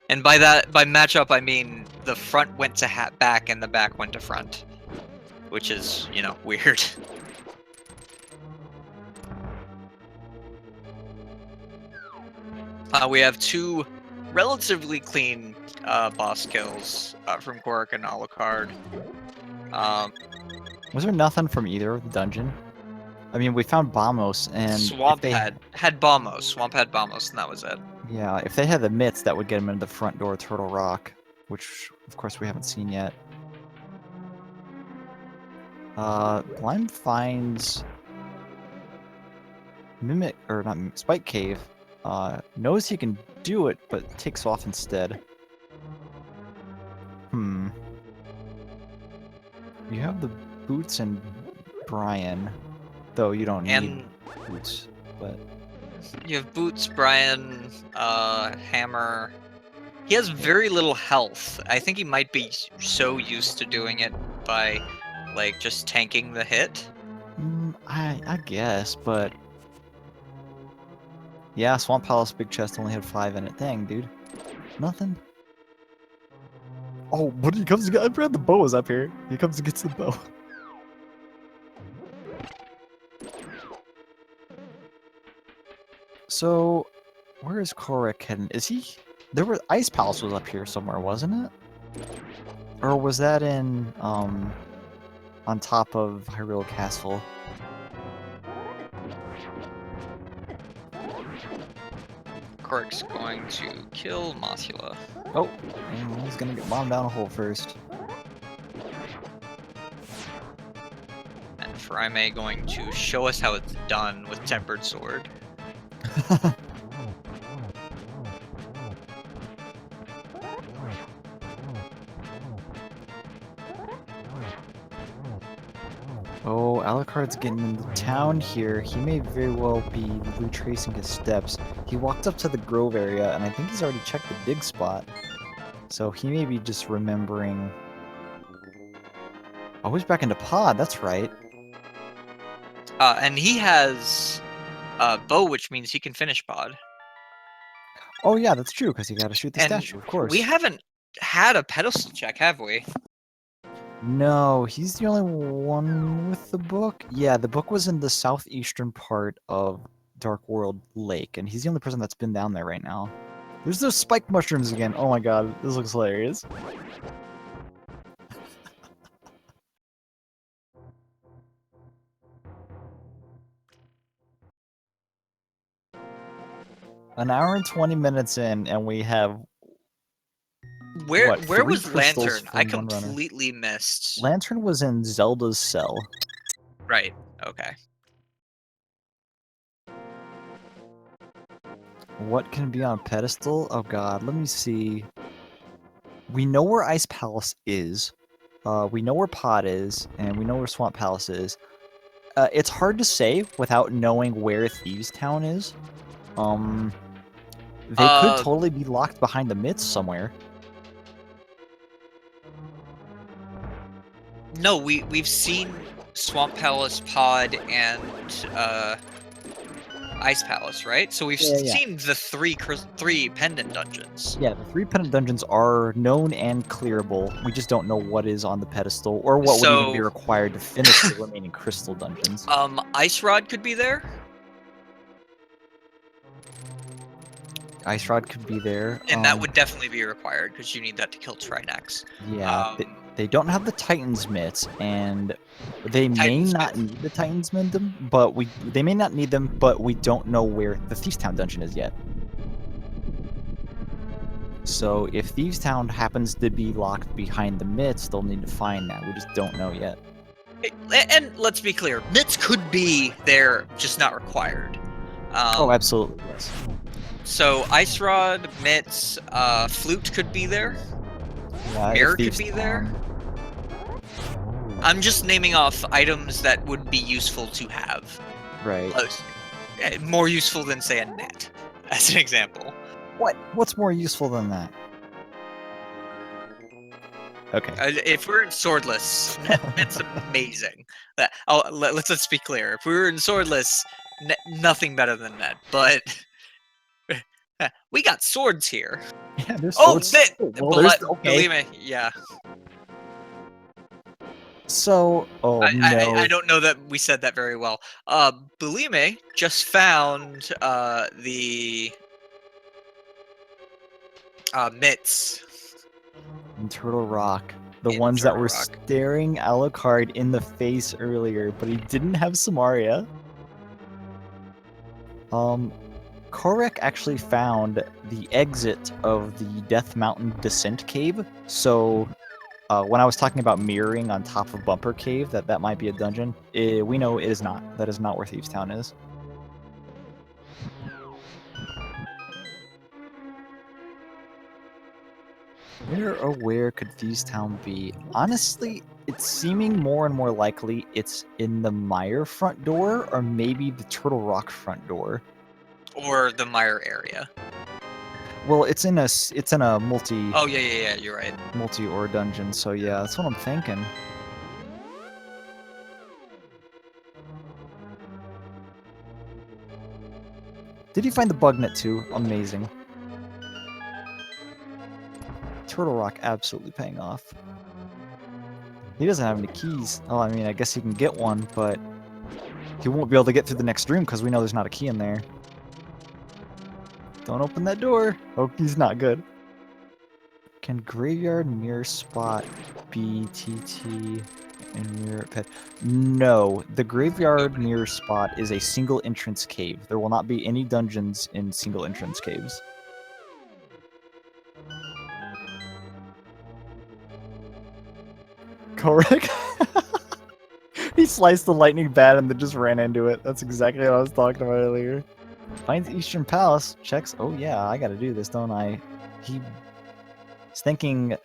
And by matchup, I mean the front went to back and the back went to front, which is, you know, weird. We have 2 relatively clean boss kills from Kohrek and Alucard. Was there nothing from either dungeon? I mean, we found Bamos, and Swamp had Bamos. Swamp had Bamos, and that was it. Yeah, if they had the mitts, that would get them into the front door of Turtle Rock, which, of course, we haven't seen yet. Baliame finds... Mimic, or not Mimic, Spike Cave, knows he can do it, but takes off instead. Hmm. You have the boots and Brian, though you don't need And boots, but... you have boots, Brian, hammer. He has very little health. I think he might be so used to doing it by, like, just tanking the hit. I guess, but... Yeah, Swamp Palace Big Chest only had 5 in it. Dang, dude. Nothing. Oh, but he comes to get... I forgot the bow is up here. He comes and gets the bow. So, where is Kohrek heading? Is he... There were... Ice Palace was up here somewhere, wasn't it? Or was that in, on top of Hyrule Castle? Kohrk's going to kill Mothula. Oh, and he's gonna get bombed down a hole first. And Furaime going to show us how it's done with Tempered Sword. Oh, Alucard's getting into town here. He may very well be retracing his steps. He walked up to the Grove area, and I think he's already checked the dig spot. So he may be just remembering... Oh, he's back into Pod, that's right. And he has bow, which means he can finish Pod. Oh yeah, that's true, because you gotta shoot the And statue, of course. we haven't had a pedestal check, have we? No, he's the only one with the book. Yeah, the book was in the southeastern part of Dark World Lake, and he's the only person that's been down there right now. There's those spike mushrooms again. Oh my god, this looks hilarious. An hour and 20 minutes in, and we have... Where what, where 3 was crystals Lantern? I from one runner. completely missed. Lantern was in Zelda's cell. Right. Okay. What can be on a pedestal? Oh god, let me see. We know where Ice Palace is. We know where Pod is, and we know where Swamp Palace is. It's hard to say without knowing where Thieves Town is. They could totally be locked behind the myths somewhere. No, we've seen Swamp Palace, Pod, and Ice Palace, right? So we've seen the three pendant dungeons. Yeah, the 3 pendant dungeons are known and clearable. We just don't know what is on the pedestal, or what would even be required to finish the remaining crystal dungeons. Ice Rod could be there. Ice Rod could be there. And that would definitely be required, because you need that to kill Trinex. Yeah, they don't have the Titan's mitts, and they may not need the Titan's mitts, but they may not need them, but we don't know where the Thieves Town dungeon is yet. So if Thieves Town happens to be locked behind the mitts, they'll need to find that. We just don't know yet. And let's be clear, mitts could be there, just not required. Oh, absolutely, yes. So Ice Rod, mitts, flute could be there. Yeah, Mirror could be there. I'm just naming off items that would be useful to have. Right. More useful than, say, a net, as an example. What's more useful than that? Okay. If we're in Swordless, net's amazing. Let's be clear. If we were in Swordless, nothing better than net. But we got swords here. Yeah, there's swords. Believe me, yeah. So, no. I don't know that we said that very well. Baliame just found the mitts. In Turtle Rock. The ones that were staring Alucard in the face earlier, but he didn't have Samaria. Kohrek actually found the exit of the Death Mountain Descent Cave, so when I was talking about mirroring on top of Bumper Cave, that might be a dungeon, we know it is not. That is not where Thieves Town is. Where or where could Thieves Town be? Honestly, it's seeming more and more likely it's in the Mire front door or maybe the Turtle Rock front door. Or the Mire area. Well, it's in a multi Oh yeah, you're right. multi-ore dungeon, so yeah, that's what I'm thinking. Did you find the bug net too? Amazing. Turtle Rock absolutely paying off. He doesn't have any keys. Oh, I mean, I guess he can get one, but he won't be able to get through the next room because we know there's not a key in there. Don't open that door. Oh, he's not good. Can Graveyard Mirror Spot be TT and Mirror Pet? No, the Graveyard Mirror Spot is a single entrance cave. There will not be any dungeons in single entrance caves. Kohrek? He sliced the lightning bat and then just ran into it. That's exactly what I was talking about earlier. Finds Eastern Palace. Checks. Oh yeah, I gotta do this, don't I? He's thinking,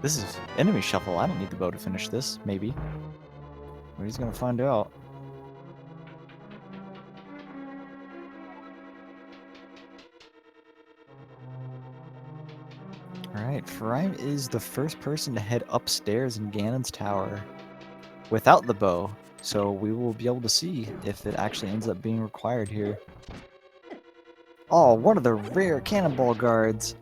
this is enemy shuffle. I don't need the bow to finish this, maybe. But he's gonna find out. Alright, Furaime is the first person to head upstairs in Ganon's tower without the bow, so we will be able to see if it actually ends up being required here. Oh, one of the rare cannonball guards!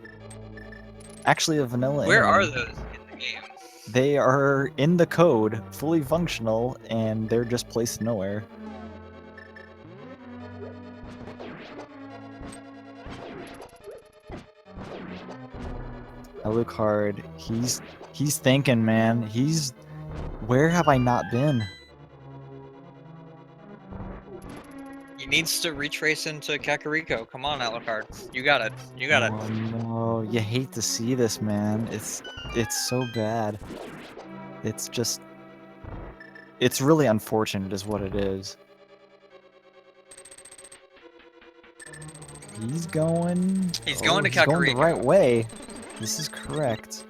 Actually a vanilla Where are enemy. those in the game? They are in the code, fully functional, and they're just placed nowhere. Alucard, he's thinking, man. Where have I not been? He needs to retrace into Kakariko. Come on, Alucard. You got it. You got it. Oh no, you hate to see this, man. It's so bad. It's just, it's really unfortunate is what it is. He's going He's oh, going to he's going the Kakariko. right way. This is correct.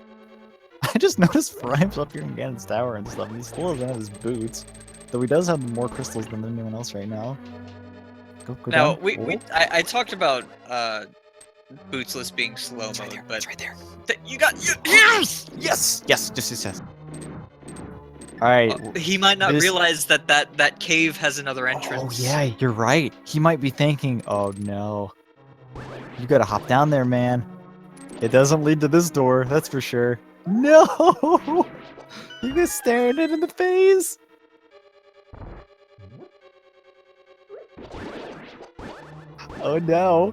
I just noticed Furime's up here in Ganon's tower and stuff. He still doesn't have his boots. Though he does have more crystals than anyone else right now. Go Now down. I talked about bootsless being slow mode, There, but it's right there. You got yes. Yes, just yes. All right. He might not realize that cave has another entrance. Oh yeah, you're right. He might be thinking, "Oh no, you gotta hop down there, man. It doesn't lead to this door, that's for sure." No, you just staring it in the face. Oh no.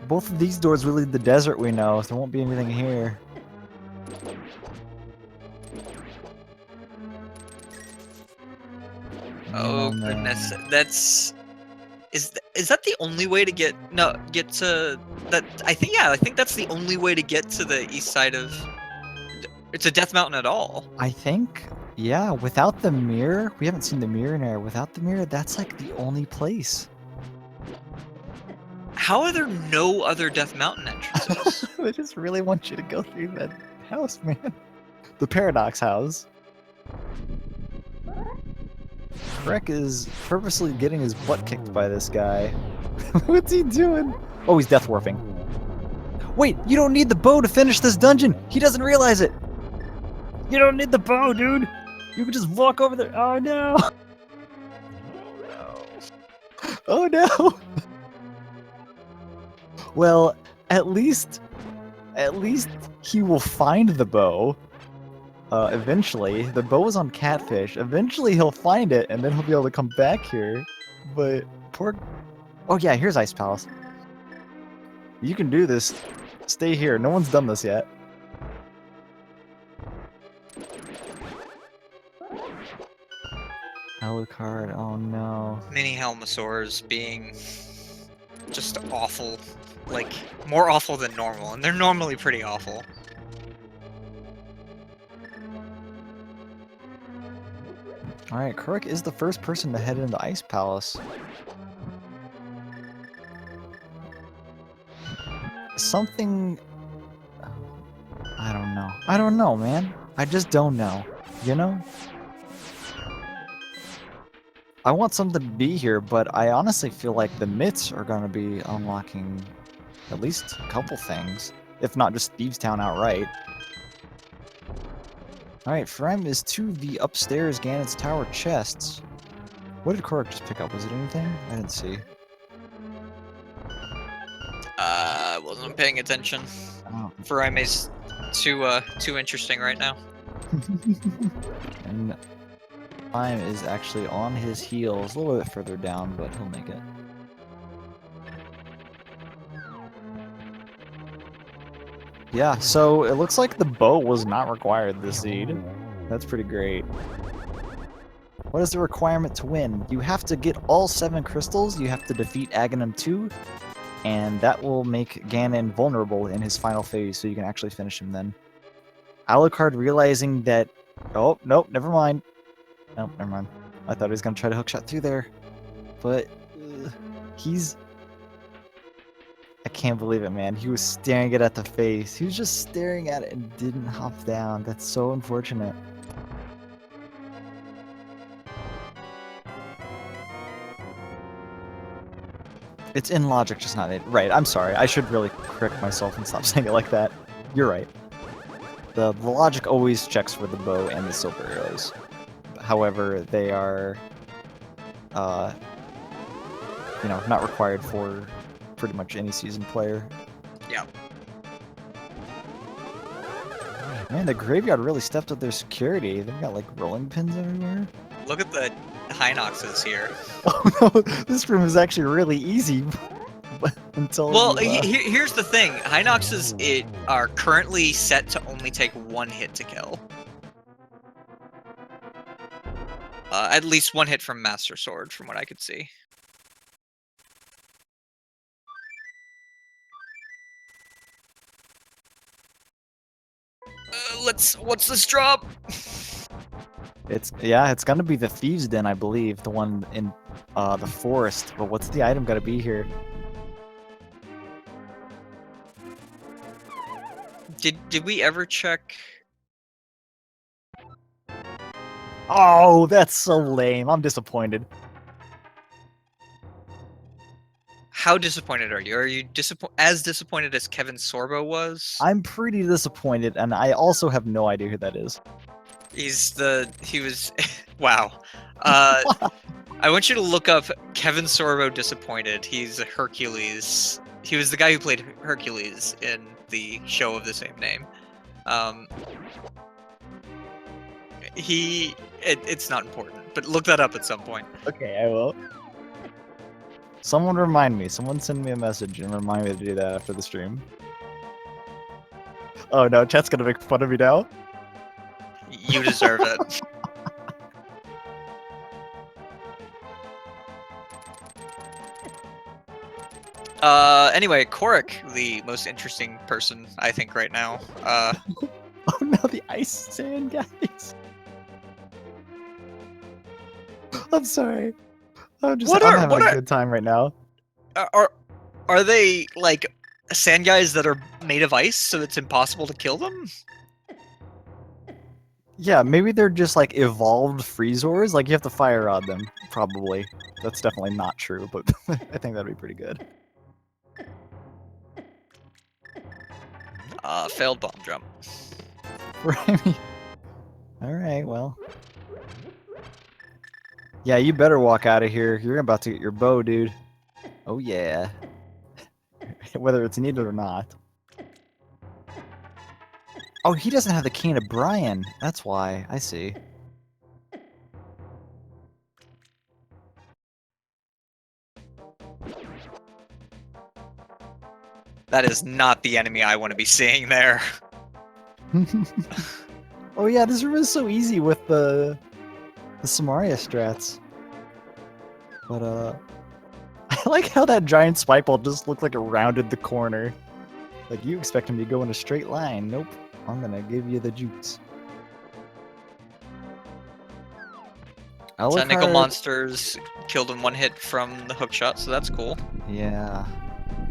Both of these doors will lead to the desert, we know. So there won't be anything here. Oh goodness, that's is that the only way to get to that? I think that's the only way to get to the east side of. It's a Death Mountain at all. I think, yeah. Without the mirror, we haven't seen the mirror in there. Without the mirror, that's like the only place. How are there no other Death Mountain entrances? They just really want you to go through that house, man. The Paradox house. Kohrek is purposely getting his butt kicked by this guy. What's he doing? Oh, he's death warping. Wait, you don't need the bow to finish this dungeon. He doesn't realize it. You don't need the bow, dude. You can just walk over there. Oh no. Oh no. Well, at least he will find the bow. Eventually, the bow is on Catfish. Eventually, he'll find it, and then he'll be able to come back here. But poor. Oh yeah, here's Ice Palace. You can do this. Stay here. No one's done this yet. Alucard. Oh no. Mini Helmosaurs being just awful, like more awful than normal, and they're normally pretty awful. Alright, Kohrek is the first person to head into Ice Palace. something. I don't know. I don't know, man. I just don't know. You know? I want something to be here, but I honestly feel like the myths are going to be unlocking at least a couple things, if not just Thieves Town outright. Alright, Furaime is to the upstairs Ganon's Tower chests. What did Kohrek just pick up? Was it anything? I didn't see. I wasn't paying attention. Oh. Furaime's too interesting right now. And Furaime is actually on his heels, a little bit further down, but he'll make it. Yeah, so it looks like the bow was not required this seed. That's pretty great. What is the requirement to win? You have to get all 7 crystals, you have to defeat Aghanim 2, and that will make Ganon vulnerable in his final phase, so you can actually finish him then. Alucard realizing that... Oh, nope, never mind. Nope, never mind. I thought he was going to try to hookshot through there. But... he's... I can't believe it, man. He was staring it at the face. He was just staring at it and didn't hop down. That's so unfortunate. It's in logic, just not it. Right, I'm sorry. I should really correct myself and stop saying it like that. You're right. The logic always checks for the bow and the silver arrows. However, they are, you know, not required for pretty much any seasoned player. Yeah. Man, the graveyard really stepped up their security. They've got like rolling pins everywhere. Look at the Hinoxes here. Oh no, this room is actually really easy. Until well, here's the thing: Hinoxes are currently set to only take 1 hit to kill. At least 1 hit from Master Sword, from what I could see. What's this drop? It's gonna be the Thieves' Den, I believe, the one in the forest. But what's the item gotta be here? Did we ever check? Oh, that's so lame. I'm disappointed. How disappointed are you? Are you as disappointed as Kevin Sorbo was? I'm pretty disappointed, and I also have no idea who that is. He was wow. I want you to look up Kevin Sorbo disappointed. He's Hercules. He was the guy who played Hercules in the show of the same name. It's not important, but look that up at some point. Okay, I will. Someone remind me. Someone send me a message and remind me to do that after the stream. Oh no, chat's gonna make fun of me now. You deserve it. Anyway, Kohrek, the most interesting person, I think, right now. Oh no, the ice sand guys. I'm sorry. I'm having a good time right now. Are they, like, sand guys that are made of ice, so it's impossible to kill them? Yeah, maybe they're just, like, evolved Freezors. Like, you have to fire rod them, probably. That's definitely not true, but I think that'd be pretty good. Failed bomb jump. Right. Alright, well. Yeah, you better walk out of here. You're about to get your bow, dude. Oh, yeah. Whether it's needed or not. Oh, he doesn't have the cane of Brian. That's why. I see. That is not the enemy I want to be seeing there. Oh yeah, this room is so easy with the Samaria strats. But I like how that giant spike ball just looked like it rounded the corner. Like you expect him to go in a straight line. Nope. I'm gonna give you the jukes. Technical monsters killed in 1 hit from the hookshot, so that's cool. Yeah.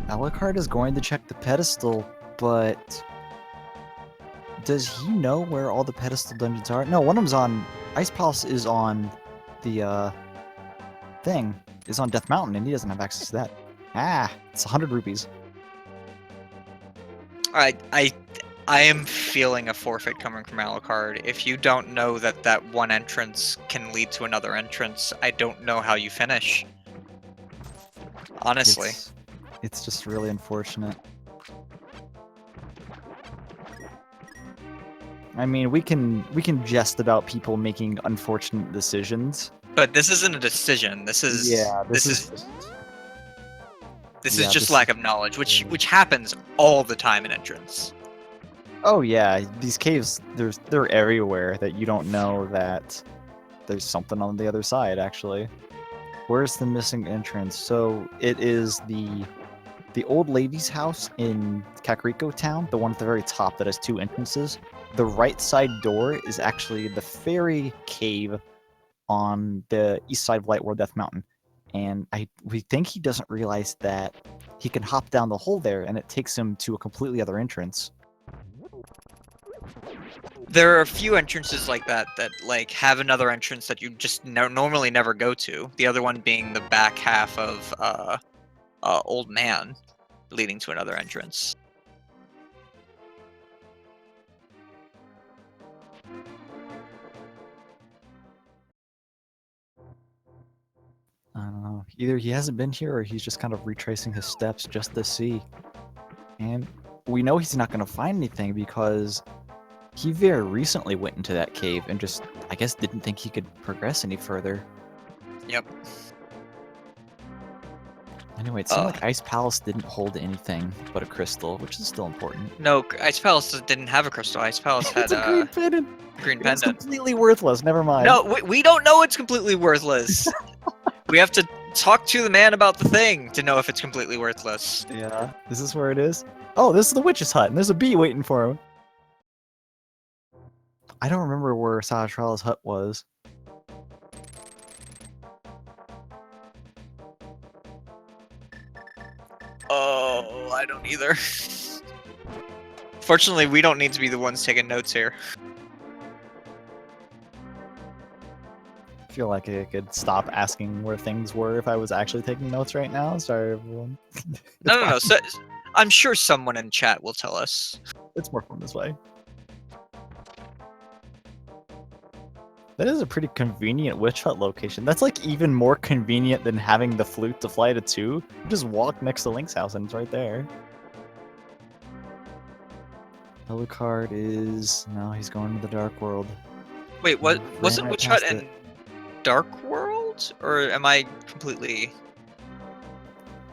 Alucard is going to check the pedestal, but does he know where all the pedestal dungeons are? No, one of them's on... Ice Palace is on the, thing. Is on Death Mountain, and he doesn't have access to that. Ah, it's 100 rupees. I am feeling a forfeit coming from Alucard. If you don't know that that one entrance can lead to another entrance, I don't know how you finish. Honestly. It's just really unfortunate. I mean, we can jest about people making unfortunate decisions. But this isn't a decision. This is this is just lack of knowledge, which happens all the time in entrance. Oh yeah, these caves they're everywhere that you don't know that there's something on the other side actually. Where's the missing entrance? So it is the old lady's house in Kakariko Town, the one at the very top that has 2 entrances. The right side door is actually the fairy cave on the east side of Light World Death Mountain. And we think he doesn't realize that he can hop down the hole there and it takes him to a completely other entrance. There are a few entrances like that like have another entrance that you just normally never go to. The other one being the back half of Old Man, leading to another entrance. I don't know. Either he hasn't been here or he's just kind of retracing his steps just to see. And we know he's not going to find anything because he very recently went into that cave and just, I guess, didn't think he could progress any further. Yep. Anyway, it seemed like Ice Palace didn't hold anything but a crystal, which is still important. No, Ice Palace didn't have a crystal. Ice Palace had a green pendant. Green It's pendant. completely worthless. Never mind. No, we don't know it's completely worthless. We have to talk to the man about the thing to know if it's completely worthless. Yeah, this is where it is. Oh, this is the witch's hut, and there's a bee waiting for him. I don't remember where Sahatrala's hut was. Oh, I don't either. Fortunately, we don't need to be the ones taking notes here. I feel like I could stop asking where things were if I was actually taking notes right now. Sorry, everyone. No. So, I'm sure someone in chat will tell us. It's more fun this way. That is a pretty convenient witch hut location. That's like even more convenient than having the flute to fly to 2. You just walk next to Link's house and it's right there. Alucard is... No, he's going to the Dark World. Wait, what? Wasn't Witch Hut in Dark World? Or am I completely...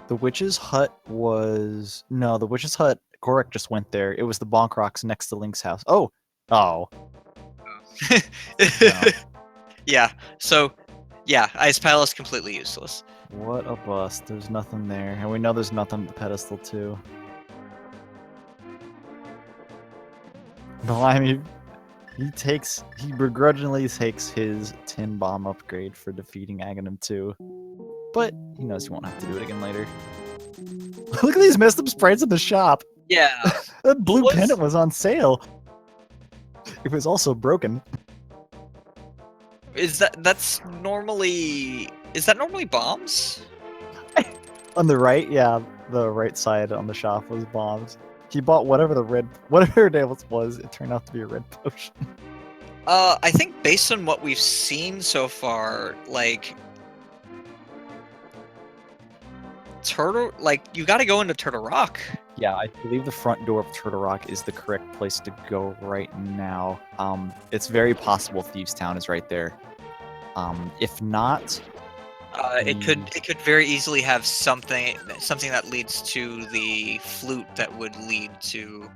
The Witch's Hut was... No, the Witch's Hut, Kohrek just went there. It was the Bonk Rocks next to Link's house. Oh! Oh. Yeah, so... Yeah, Ice Palace completely useless. What a bust. There's nothing there. And we know there's nothing at the pedestal, too. Baliame, he begrudgingly takes his tin bomb upgrade for defeating Ganon 2. But he knows he won't have to do it again later. Look at these messed up sprites in the shop! Yeah. That blue pendant was on sale! It was also broken. Is that's normally... Is that normally bombs? On the right, yeah, the right side on the shop was bombs. He bought whatever it was, it turned out to be a red potion. I think based on what we've seen so far, like... you gotta go into Turtle Rock. Yeah, I believe the front door of Turtle Rock is the correct place to go right now. It's very possible Thieves Town is right there. If not... It could very easily have something that leads to the flute that would lead to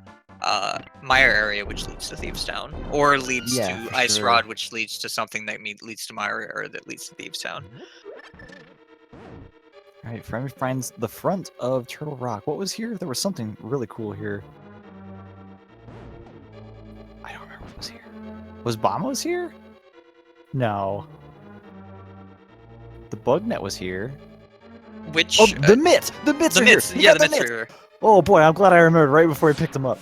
Mire area, which leads to Thieves Town, or leads to Ice Rod, which leads to something that leads to Mire area that leads to Thieves Town. All right, Furaime finds the front of Turtle Rock. What was here? There was something really cool here. I don't remember what was here. Was Bombos here? No. The bug net was here. which Oh, the mitts! The mitts the are mitts, here! He yeah, got the mitts are here. Oh boy, I'm glad I remembered right before he picked him up.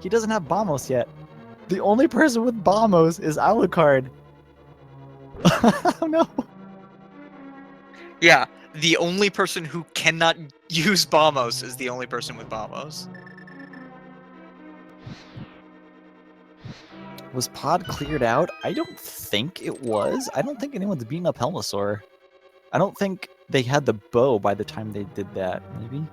He doesn't have Bombos yet. The only person with Bombos is Alucard. Oh no. Yeah, the only person who cannot use Bombos is the only person with Bombos. Was Pod cleared out? I don't think it was. I don't think anyone's beaten up Helmasaur. I don't think they had the bow by the time they did that. Maybe?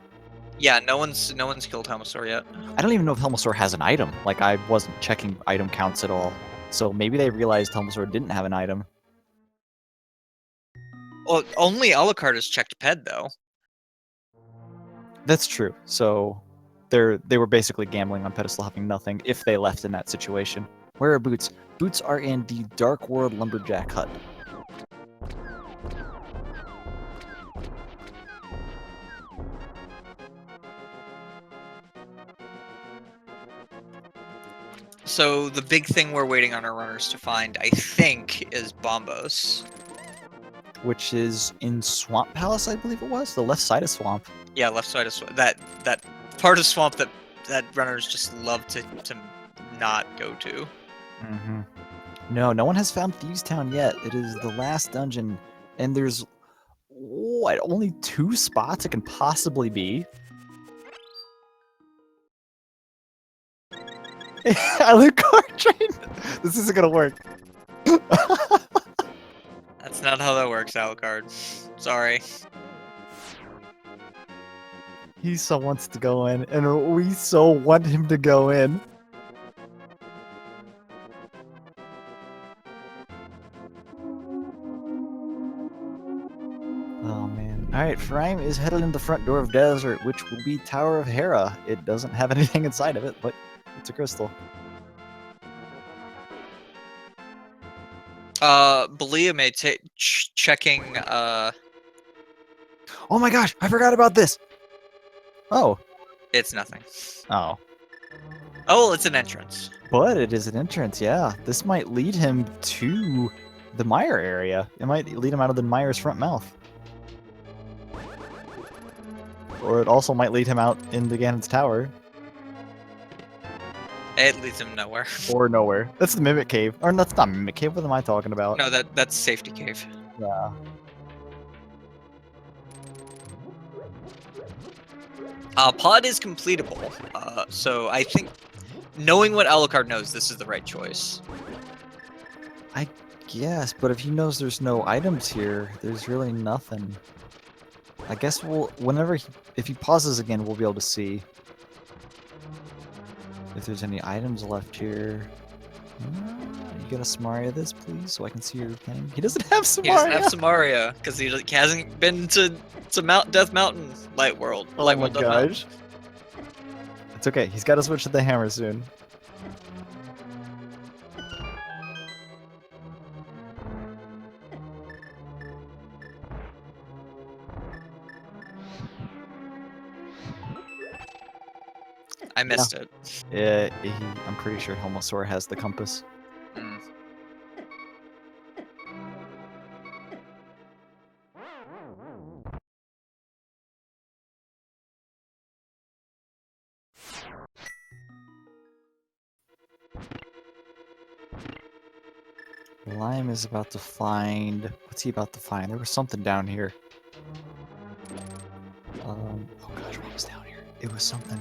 Yeah, no one's killed Helmasaur yet. I don't even know if Helmasaur has an item. Like, I wasn't checking item counts at all. So maybe they realized Helmasaur didn't have an item. Well, only Alucard has checked Ped, though. That's true. So they were basically gambling on Pedestal having nothing if they left in that situation. Where are Boots? Boots are in the Dark World Lumberjack hut. So the big thing we're waiting on our runners to find, I think, is Bombos. Which is in Swamp Palace, I believe it was? The left side of Swamp. Yeah, left side of Swamp. That part of Swamp that runners just love to not go to. Mm-hmm. No one has found Thieves Town yet. It is the last dungeon, and there's what, only 2 spots it can possibly be? Alucard This isn't gonna work. That's not how that works, Alucard. Sorry. He so wants to go in, and we so want him to go in. Oh man. Alright, Furaime is headed in the front door of Desert, which will be Tower of Hera. It doesn't have anything inside of it, but it's a crystal. Baliame checking, Oh my gosh, I forgot about this! Oh. It's nothing. Oh. Oh, it's an entrance. But it is an entrance, yeah. This might lead him to the Mire area. It might lead him out of the Mire's front mouth. Or it also might lead him out into Ganon's tower. It leads him nowhere. Or nowhere. That's the Mimic Cave. Or that's not Mimic Cave, what am I talking about? No, that's Safety Cave. Yeah. Pod is completable, so I think, knowing what Alucard knows, this is the right choice. I guess, but if he knows there's no items here, there's really nothing. I guess we'll, if he pauses again, we'll be able to see if there's any items left here. You got a Samaria this, please, so I can see your thing. He doesn't have Samaria! He doesn't have Samaria, because he hasn't been to Death Mountain, Light World. Oh Light my World, Death Mountain. gosh. It's okay, he's got to switch to the hammer soon. I missed it. Yeah, I'm pretty sure Helmasaur has the compass. Mm. Lime is about to find... What's he about to find? There was something down here. Oh gosh, what was down here? It was something...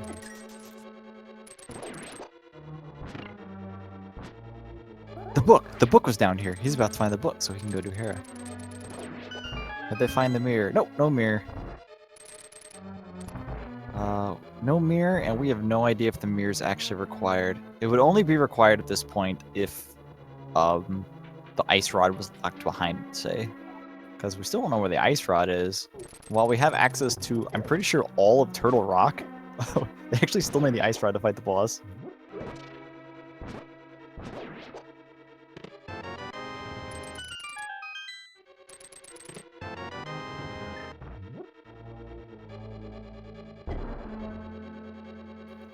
The book! The book was down here. He's about to find the book so he can go to Hera. Did they find the mirror? Nope, no mirror. No mirror, and we have no idea if the mirror is actually required. It would only be required at this point if the ice rod was locked behind it, say. Because we still don't know where the ice rod is. While we have access to, I'm pretty sure, all of Turtle Rock, they actually still need the ice rod to fight the boss.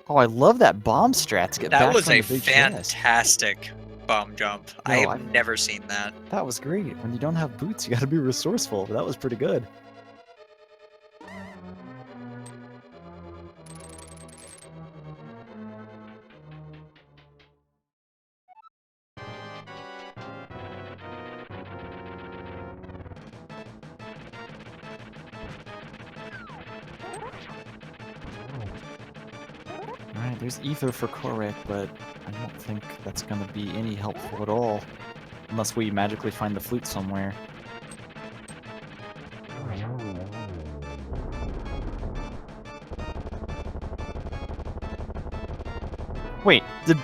Oh, I love that bomb strat to get back That was from a the big chest. fantastic bomb jump. I Yo, have never seen that. That was great. When you don't have boots, you gotta be resourceful. That was pretty good. Alright, there's ether for Kohrek, but I don't think that's gonna be any helpful at all. Unless we magically find the flute somewhere. Wait, did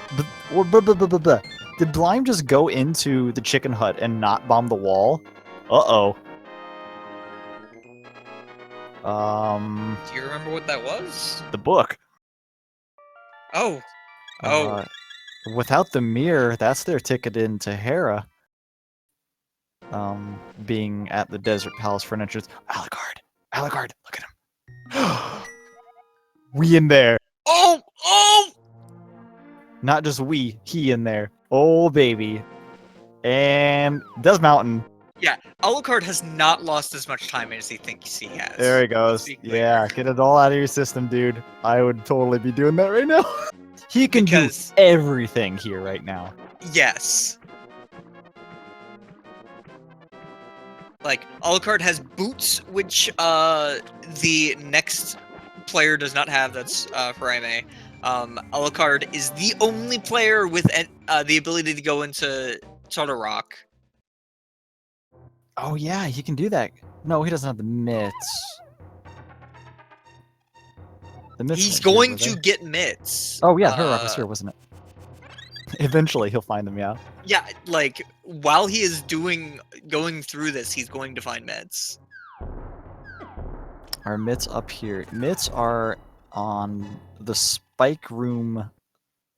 Blime just go into the chicken hut and not bomb the wall? Uh-oh. Do you remember what that was? The book. Oh. Oh. Without the mirror, that's their ticket into Hera. Being at the Desert Palace for an entrance. Alucard, look at him. We in there. Oh! Oh! Not just we, he in there. Oh, baby. And Des Mountain. Yeah, Alucard has not lost as much time as he thinks he has. There he goes. Yeah, get it all out of your system, dude. I would totally be doing that right now. He can do everything here right now. Yes. Like, Alucard has boots, which the next player does not have. That's Furaime. Alucard is the only player with the ability to go into Turtle Rock. Oh yeah, he can do that. No, he doesn't have the mitts. The mitts He's weren't here, going were to they? get mitts. Oh yeah, Turtle Rock was here, wasn't it? Eventually, he'll find them. Yeah. Yeah, like while he is going through this, he's going to find meds. Our mitts up here. Mitts are on the spike room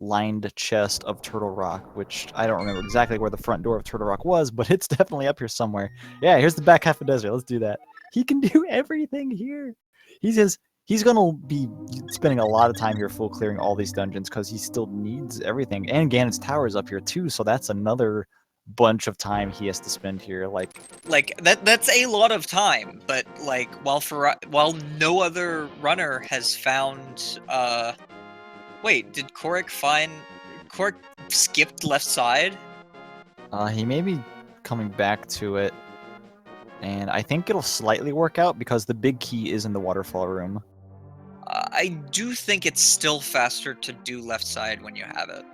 lined chest of Turtle Rock, which I don't remember exactly where the front door of Turtle Rock was, but it's definitely up here somewhere. Yeah, here's the back half of Desert. Let's do that. He can do everything here. He's gonna be spending a lot of time here full clearing all these dungeons because he still needs everything. And Ganon's Tower is up here too, so that's another bunch of time he has to spend here. Like that's a lot of time, but like while no other runner has found wait, did Kohrek skipped left side? He may be coming back to it. And I think it'll slightly work out because the big key is in the waterfall room. I do think it's still faster to do left side when you have it.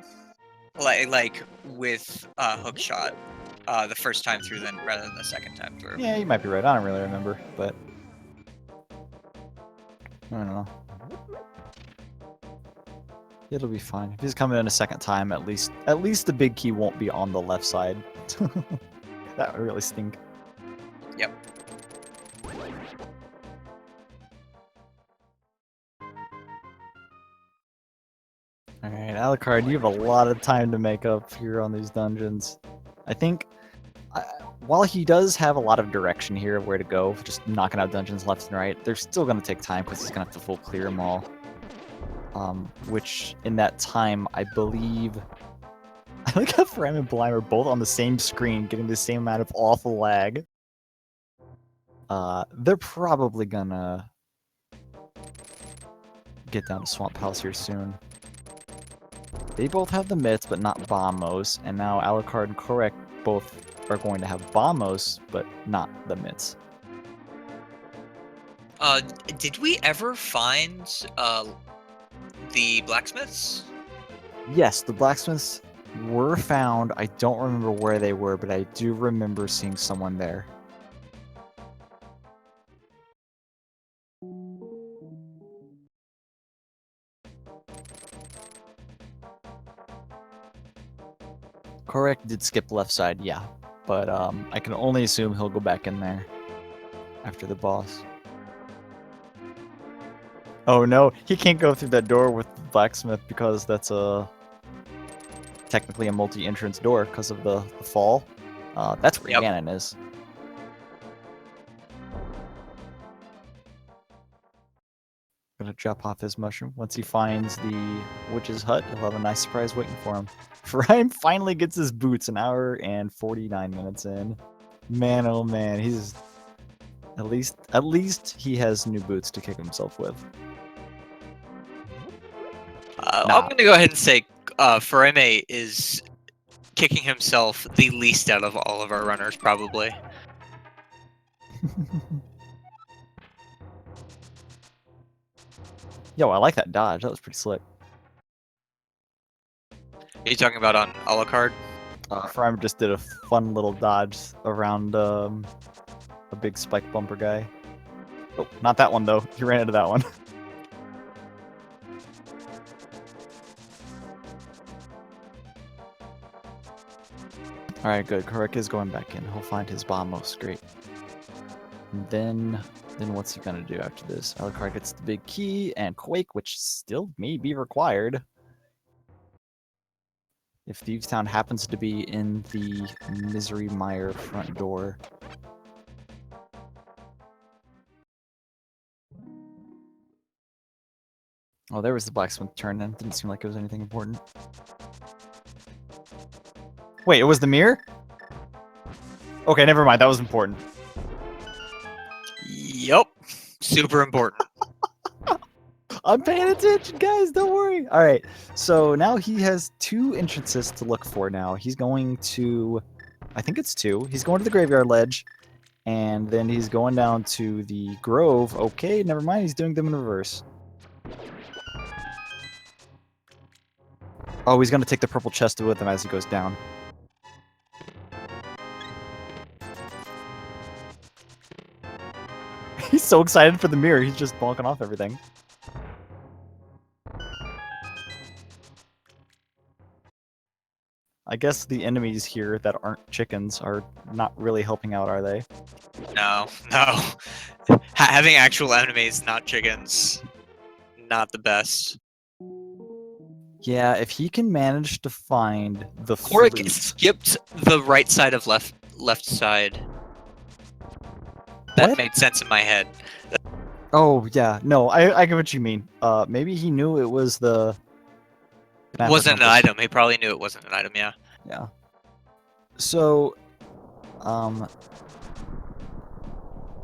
Like with hookshot the first time through then rather than the second time through. Yeah, you might be right. I don't really remember, but I don't know. It'll be fine. If he's coming in a second time, at least the big key won't be on the left side. That would really stink. Yep. Alright, Alucard, you have a lot of time to make up here on these dungeons. I think, while he does have a lot of direction here of where to go, just knocking out dungeons left and right, they're still going to take time because he's going to have to full clear them all. Which, in that time, I believe... I like how Furaime and Baliame are both on the same screen, getting the same amount of awful lag. They're probably gonna get down to Swamp Palace here soon. They both have the mitts, but not bombos, and now Alucard and Kohrek both are going to have bombos, but not the mitts. Did we ever find the blacksmiths? Yes, the blacksmiths were found. I don't remember where they were, but I do remember seeing someone there. Kohrek did skip left side, yeah. But I can only assume he'll go back in there after the boss. Oh no, he can't go through that door with the blacksmith because that's technically a multi-entrance door because of the fall. That's where Ganon is. Gonna drop off his mushroom. Once he finds the witch's hut, he'll have a nice surprise waiting for him. Furaime finally gets his boots an hour and 49 minutes in. Man, oh man, he's at least he has new boots to kick himself with. I'm gonna go ahead and say Furaime is kicking himself the least out of all of our runners, probably. Yo, I like that dodge. That was pretty slick. Are you talking about on Alucard? Furaime just did a fun little dodge around a big spike bumper guy. Oh, not that one though. He ran into that one. Alright, good. Kohrek is going back in. He'll find his bomb most great. And then what's he gonna do after this? Alucard gets the big key and Quake, which still may be required. If Thieves Town happens to be in the Misery Mire front door. Oh, there was the blacksmith turn in. Didn't seem like it was anything important. Wait, it was the mirror? Okay, never mind. That was important. Yup. Super important. I'm paying attention, guys. Don't worry. All right. So now he has 2 entrances to look for now. He's going to... I think it's 2. He's going to the graveyard ledge. And then he's going down to the grove. Okay, never mind. He's doing them in reverse. Oh, he's going to take the purple chest with him as he goes down. He's so excited for the mirror. He's just bonking off everything. I guess the enemies here that aren't chickens are not really helping out, are they? No. Having actual enemies, not chickens, not the best. Yeah, if he can manage to find the Kohrek flute- skipped the right side of left side. That What? made sense in my head. Oh, yeah. No, I get what you mean. Maybe he knew it was the... It wasn't an item. He probably knew it wasn't an item, yeah. Yeah. So,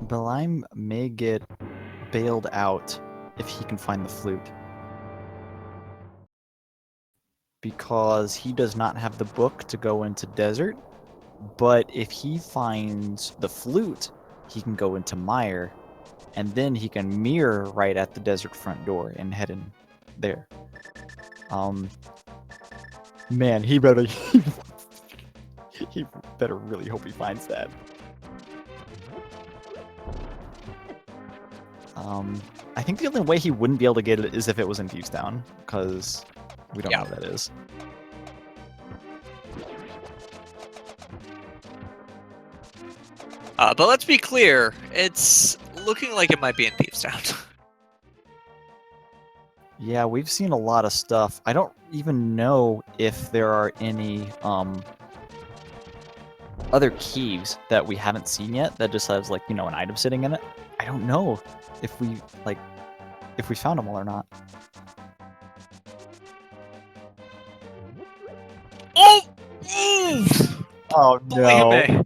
baliame may get bailed out if he can find the flute. Because he does not have the book to go into desert, but if he finds the flute, he can go into mire, and then he can mirror right at the desert front door and head in there. Man, he better he better really hope he finds that. I think the only way he wouldn't be able to get it is if it was in Thieves Town, because we don't know what that is. But let's be clear, it's looking like it might be in Thieves Town. Yeah, we've seen a lot of stuff. I don't even know if there are any other keys that we haven't seen yet that just has, like, you know, an item sitting in it. I don't know if we found them all or not. Oh! Oh no! Baliame.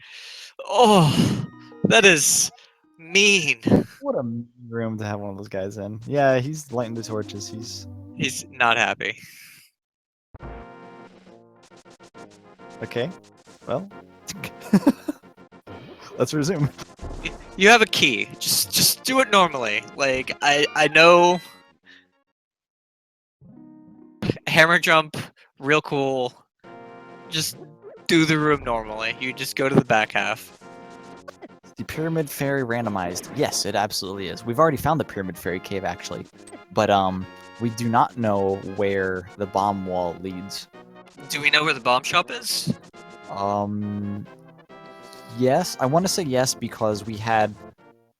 Oh, that is mean. What a room to have one of those guys in. Yeah, he's lighting the torches. He's not happy. Okay. Well, let's resume. You have a key. Just do it normally. Like I know. Hammer jump, real cool. Just do the room normally. You just go to the back half. The Pyramid Fairy randomized. Yes, it absolutely is. We've already found the Pyramid Fairy cave, actually. But, we do not know where the bomb wall leads. Do we know where the bomb shop is? Yes. I want to say yes because we had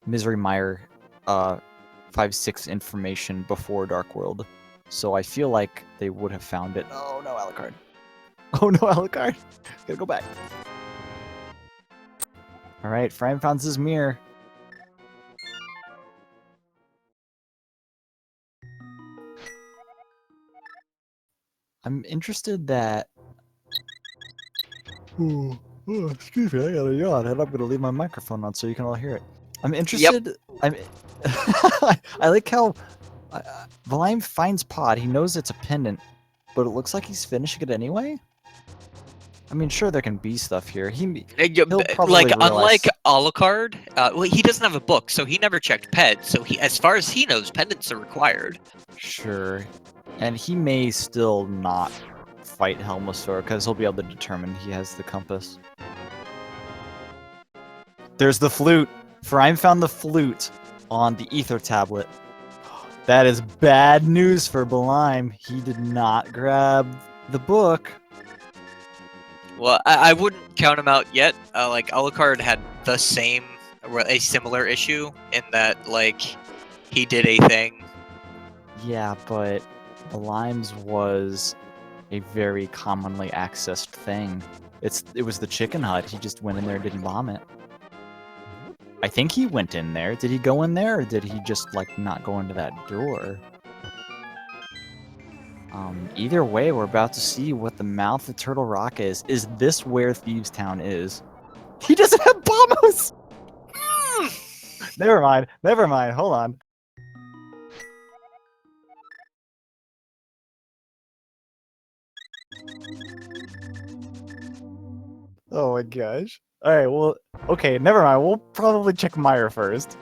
Misery Mire 5-6 information before Dark World. So I feel like they would have found it. Oh, no, Alucard. Oh, no, Alucard. Gotta go back. Alright, Furaime found his mirror. I'm interested that. Ooh, excuse me, I gotta yawn, and I'm gonna leave my microphone on so you can all hear it. I'm interested. I'm. I like how Baliame finds Pod. He knows it's a pendant, but it looks like he's finishing it anyway. I mean, sure, there can be stuff here. He'll probably like realize... unlike Alucard, well, he doesn't have a book, so he never checked Ped. So he, as far as he knows, pendants are required. Sure, and he may still not fight Helmasaur because he'll be able to determine he has the compass. There's the flute. Furaime found the flute on the ether tablet. That is bad news for Baliame. He did not grab the book. Well, I wouldn't count him out yet. Like Alucard had a similar issue in that, like, he did a thing. Yeah, but Balime's was a very commonly accessed thing. It was the chicken hut. He just went in there and didn't bomb it. I think he went in there. Did he go in there, or did he just, like, not go into that door? Either way, we're about to see what the mouth of Turtle Rock is. Is this where Thieves Town is? He doesn't have bombos! Never mind, hold on. Oh my gosh. Alright, well, okay, never mind. We'll probably check Meyer first.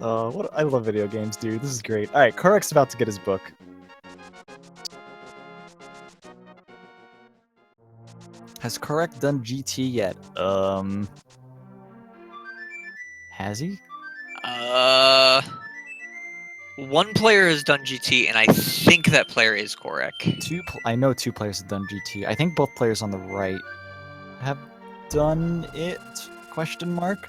I love video games, dude. This is great. Alright, Kohrek's about to get his book. Has Kohrek done GT yet? Has he? One player has done GT, and I think that player is Kohrek. I know 2 players have done GT. I think both players on the right have done it? Question mark?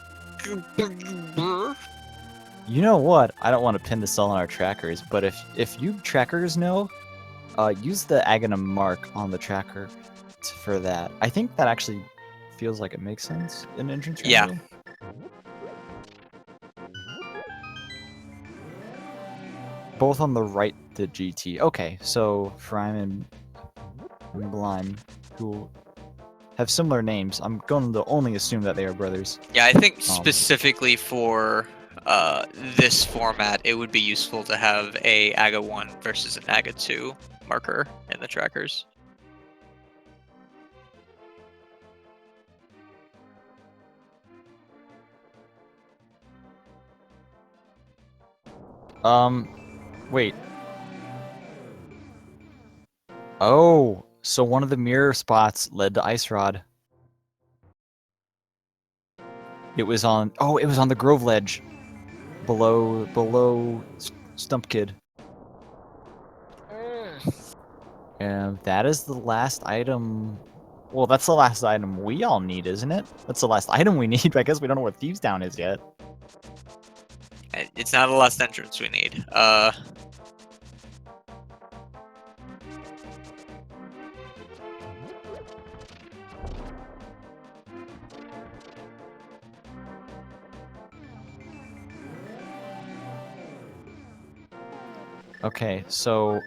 You know what? I don't want to pin this all on our trackers, but if you trackers know, use the Aghanim mark on the tracker for that. I think that actually feels like it makes sense in Entrance. Yeah. Both on the right did GT. Okay, so Furaime and Baliame, who have similar names, I'm going to only assume that they are brothers. Yeah, I think specifically for this format, it would be useful to have a AGA 1 versus an AGA 2 marker in the trackers. Wait. Oh, so one of the mirror spots led to Ice Rod. It was on the Grove Ledge. Below Stump Kid. And that is the last item. Well, that's the last item we all need, isn't it? That's the last item we need. I guess we don't know what Thieves Town is yet. It's not the last entrance we need. Okay, so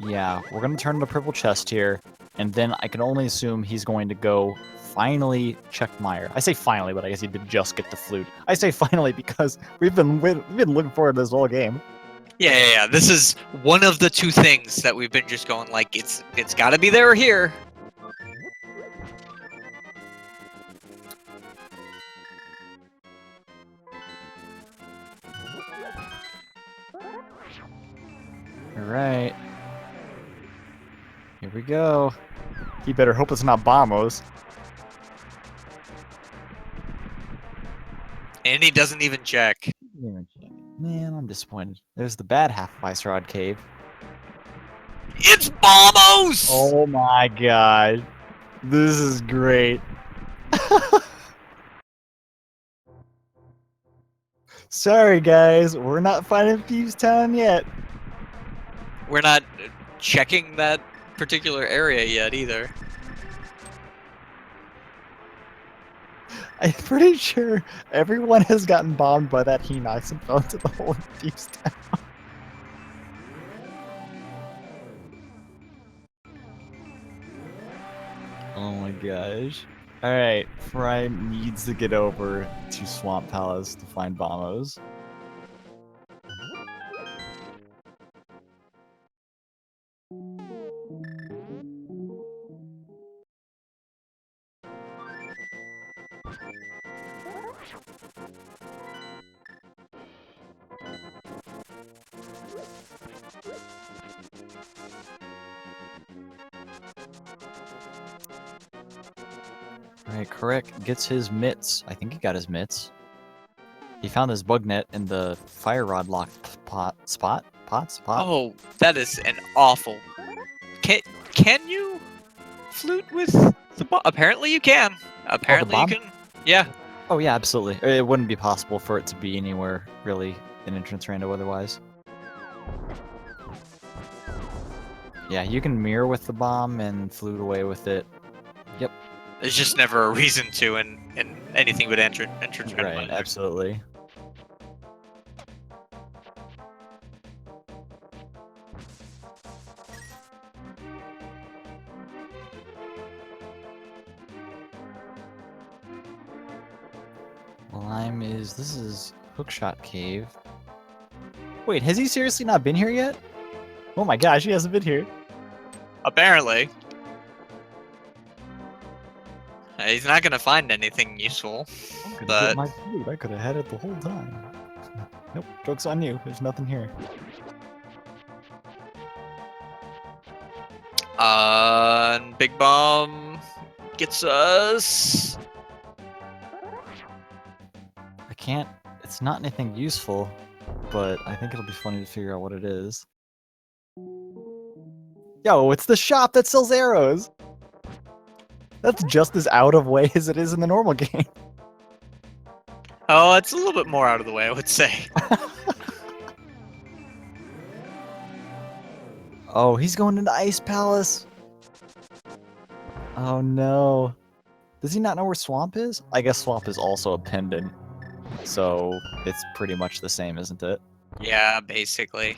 yeah, we're gonna turn the purple chest here, and then I can only assume he's going to go finally check Meyer. I say finally, but I guess he did just get the flute. I say finally because we've been looking forward to this whole game. Yeah. This is one of the 2 things that we've been just going like it's got to be there or here. All right. Here we go. He better hope it's not Bombos. And he doesn't even check. Man, I'm disappointed. There's the bad half of Ice Rod Cave. It's Bombos! Oh my god. This is great. Sorry guys, we're not finding Thieves Town yet. We're not checking that particular area yet either. I'm pretty sure everyone has gotten bombed by that Hinox and fell into the hole in Thieves' Town. Oh my gosh. Alright, Furaime needs to get over to Swamp Palace to find Bombos. Alright, Kohrek gets his mitts. I think he got his mitts. He found his bug net in the fire rod locked spot. Oh, that is an awful. Can you flute with the bomb? Apparently you can. Apparently you bomb? can. Yeah. Oh yeah, absolutely. It wouldn't be possible for it to be anywhere really in Entrance Rando otherwise. Yeah, you can mirror with the bomb and flute away with it. Yep. There's just never a reason to in anything but entrance Right, randomizer. absolutely. This is Hookshot Cave. Wait, has he seriously not been here yet? Oh my gosh, he hasn't been here. Apparently. He's not gonna find anything useful. I'm gonna But get my food. I could have had it the whole time. Nope, joke's on you. There's nothing here. Big Bomb gets us. I can't. It's not anything useful, but I think it'll be funny to figure out what it is. Yo, it's the shop that sells arrows! That's just as out of way as it is in the normal game. Oh, it's a little bit more out of the way, I would say. Oh, he's going into Ice Palace! Oh no. Does he not know where Swamp is? I guess Swamp is also a pendant. So, it's pretty much the same, isn't it? Yeah, basically.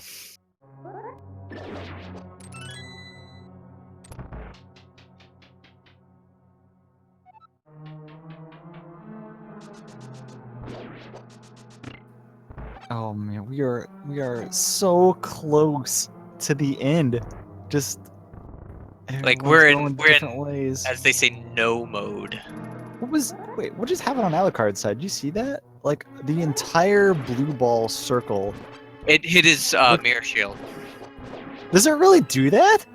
Oh man, we are so close to the end. Just Like everyone's we're going different in, ways. as they say, no mode. What just happened on Alucard's side? Did you see that? Like the entire blue ball circle. It hit his mirror shield. Does it really do that?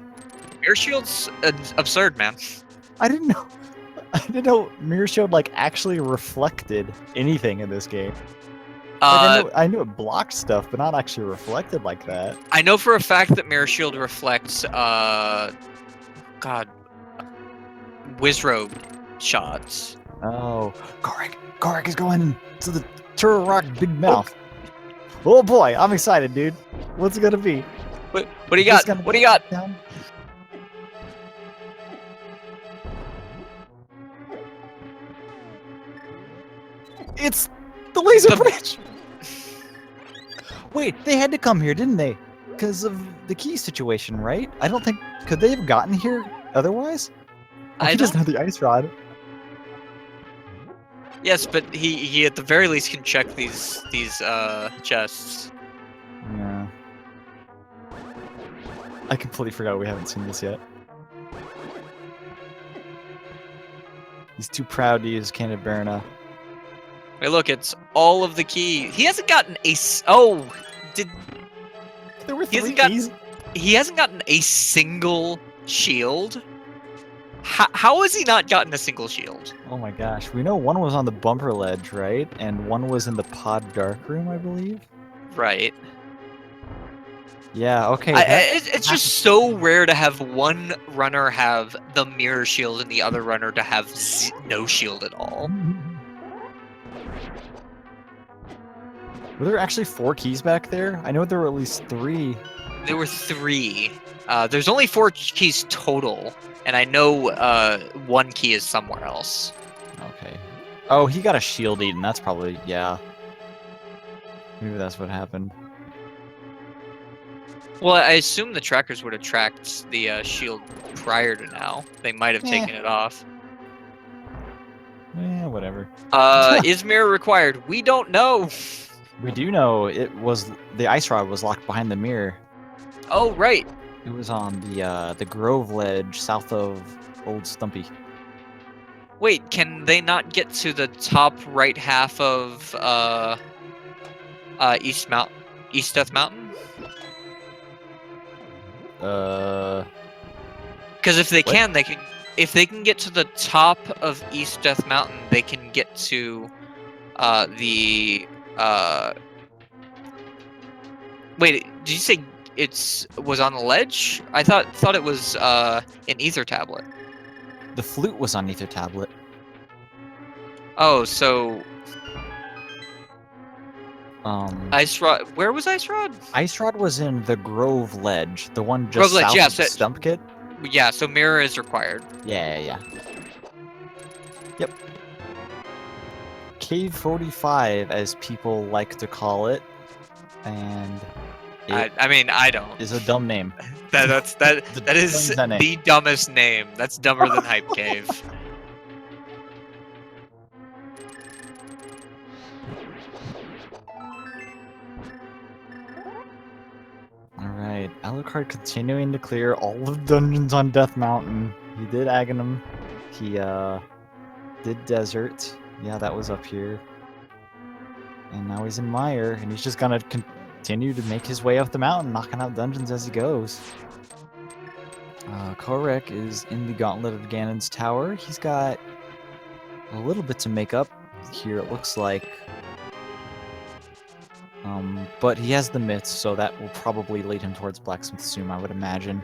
Mirror shield's absurd, man. I didn't know. I didn't know Mirror Shield like actually reflected anything in this game. Like, I knew it blocked stuff, but not actually reflected like that. I know for a fact that Mirror Shield reflects Wizrobe shots. Oh, Kohrek is going to the Turtle Rock Big Mouth. Oh boy, I'm excited, dude. What's it gonna be? What do you got? What do you got? Down? It's the laser bridge! Wait, they had to come here, didn't they? Because of the key situation, right? I don't think... Could they have gotten here otherwise? Oh, he doesn't have the ice rod. Yes, but he at the very least can check these chests. Yeah. I completely forgot we haven't seen this yet. He's too proud to use Candid Barona. Wait, look, it's all of the key. He hasn't gotten a. Oh, did there were he 3 hasn't keys? He hasn't gotten a single shield. How has he not gotten a single shield? Oh my gosh, we know one was on the bumper ledge, right? And one was in the pod dark room, I believe. Right. Yeah. Okay. It's just so rare to have one runner have the mirror shield and the other runner to have no shield at all. Were there actually 4 keys back there? I know there were at least 3. There were 3. There's only 4 keys total, and I know 1 key is somewhere else. Okay. Oh, he got a shield eaten. That's probably, yeah. Maybe that's what happened. Well, I assume the trackers would have tracked the shield prior to now. They might have taken it off. Whatever. Is mirror required? We don't know. We do know it was the ice rod was locked behind the mirror. Oh, right. It was on the Grove Ledge south of Old Stumpy. Wait, can they not get to the top right half of East Death Mountain? Because if they What? can, they can. If they can get to the top of East Death Mountain, they can get to the. Wait, did you say was on the ledge? I thought it was an ether tablet. The flute was on Ether Tablet. Oh, so Ice Rod. Where was Ice Rod? Ice Rod was in the Grove Ledge, the one just Grove Ledge, south yeah, of the Stump Kit. Yeah, so mirror is required. Yeah. Yep. Cave 45, as people like to call it, and I mean, I don't. is a dumb name. That is the dumbest name. That's dumber than Hype Cave. Alright, Alucard continuing to clear all of the dungeons on Death Mountain. He did Aghanim. He did Desert. Yeah, that was up here. And now he's in Mire, and he's just gonna continue to make his way up the mountain, knocking out dungeons as he goes. Kohrek is in the Gauntlet of Ganon's Tower. He's got a little bit to make up here, it looks like. But he has the myths, so that will probably lead him towards Blacksmith Zoom, I would imagine.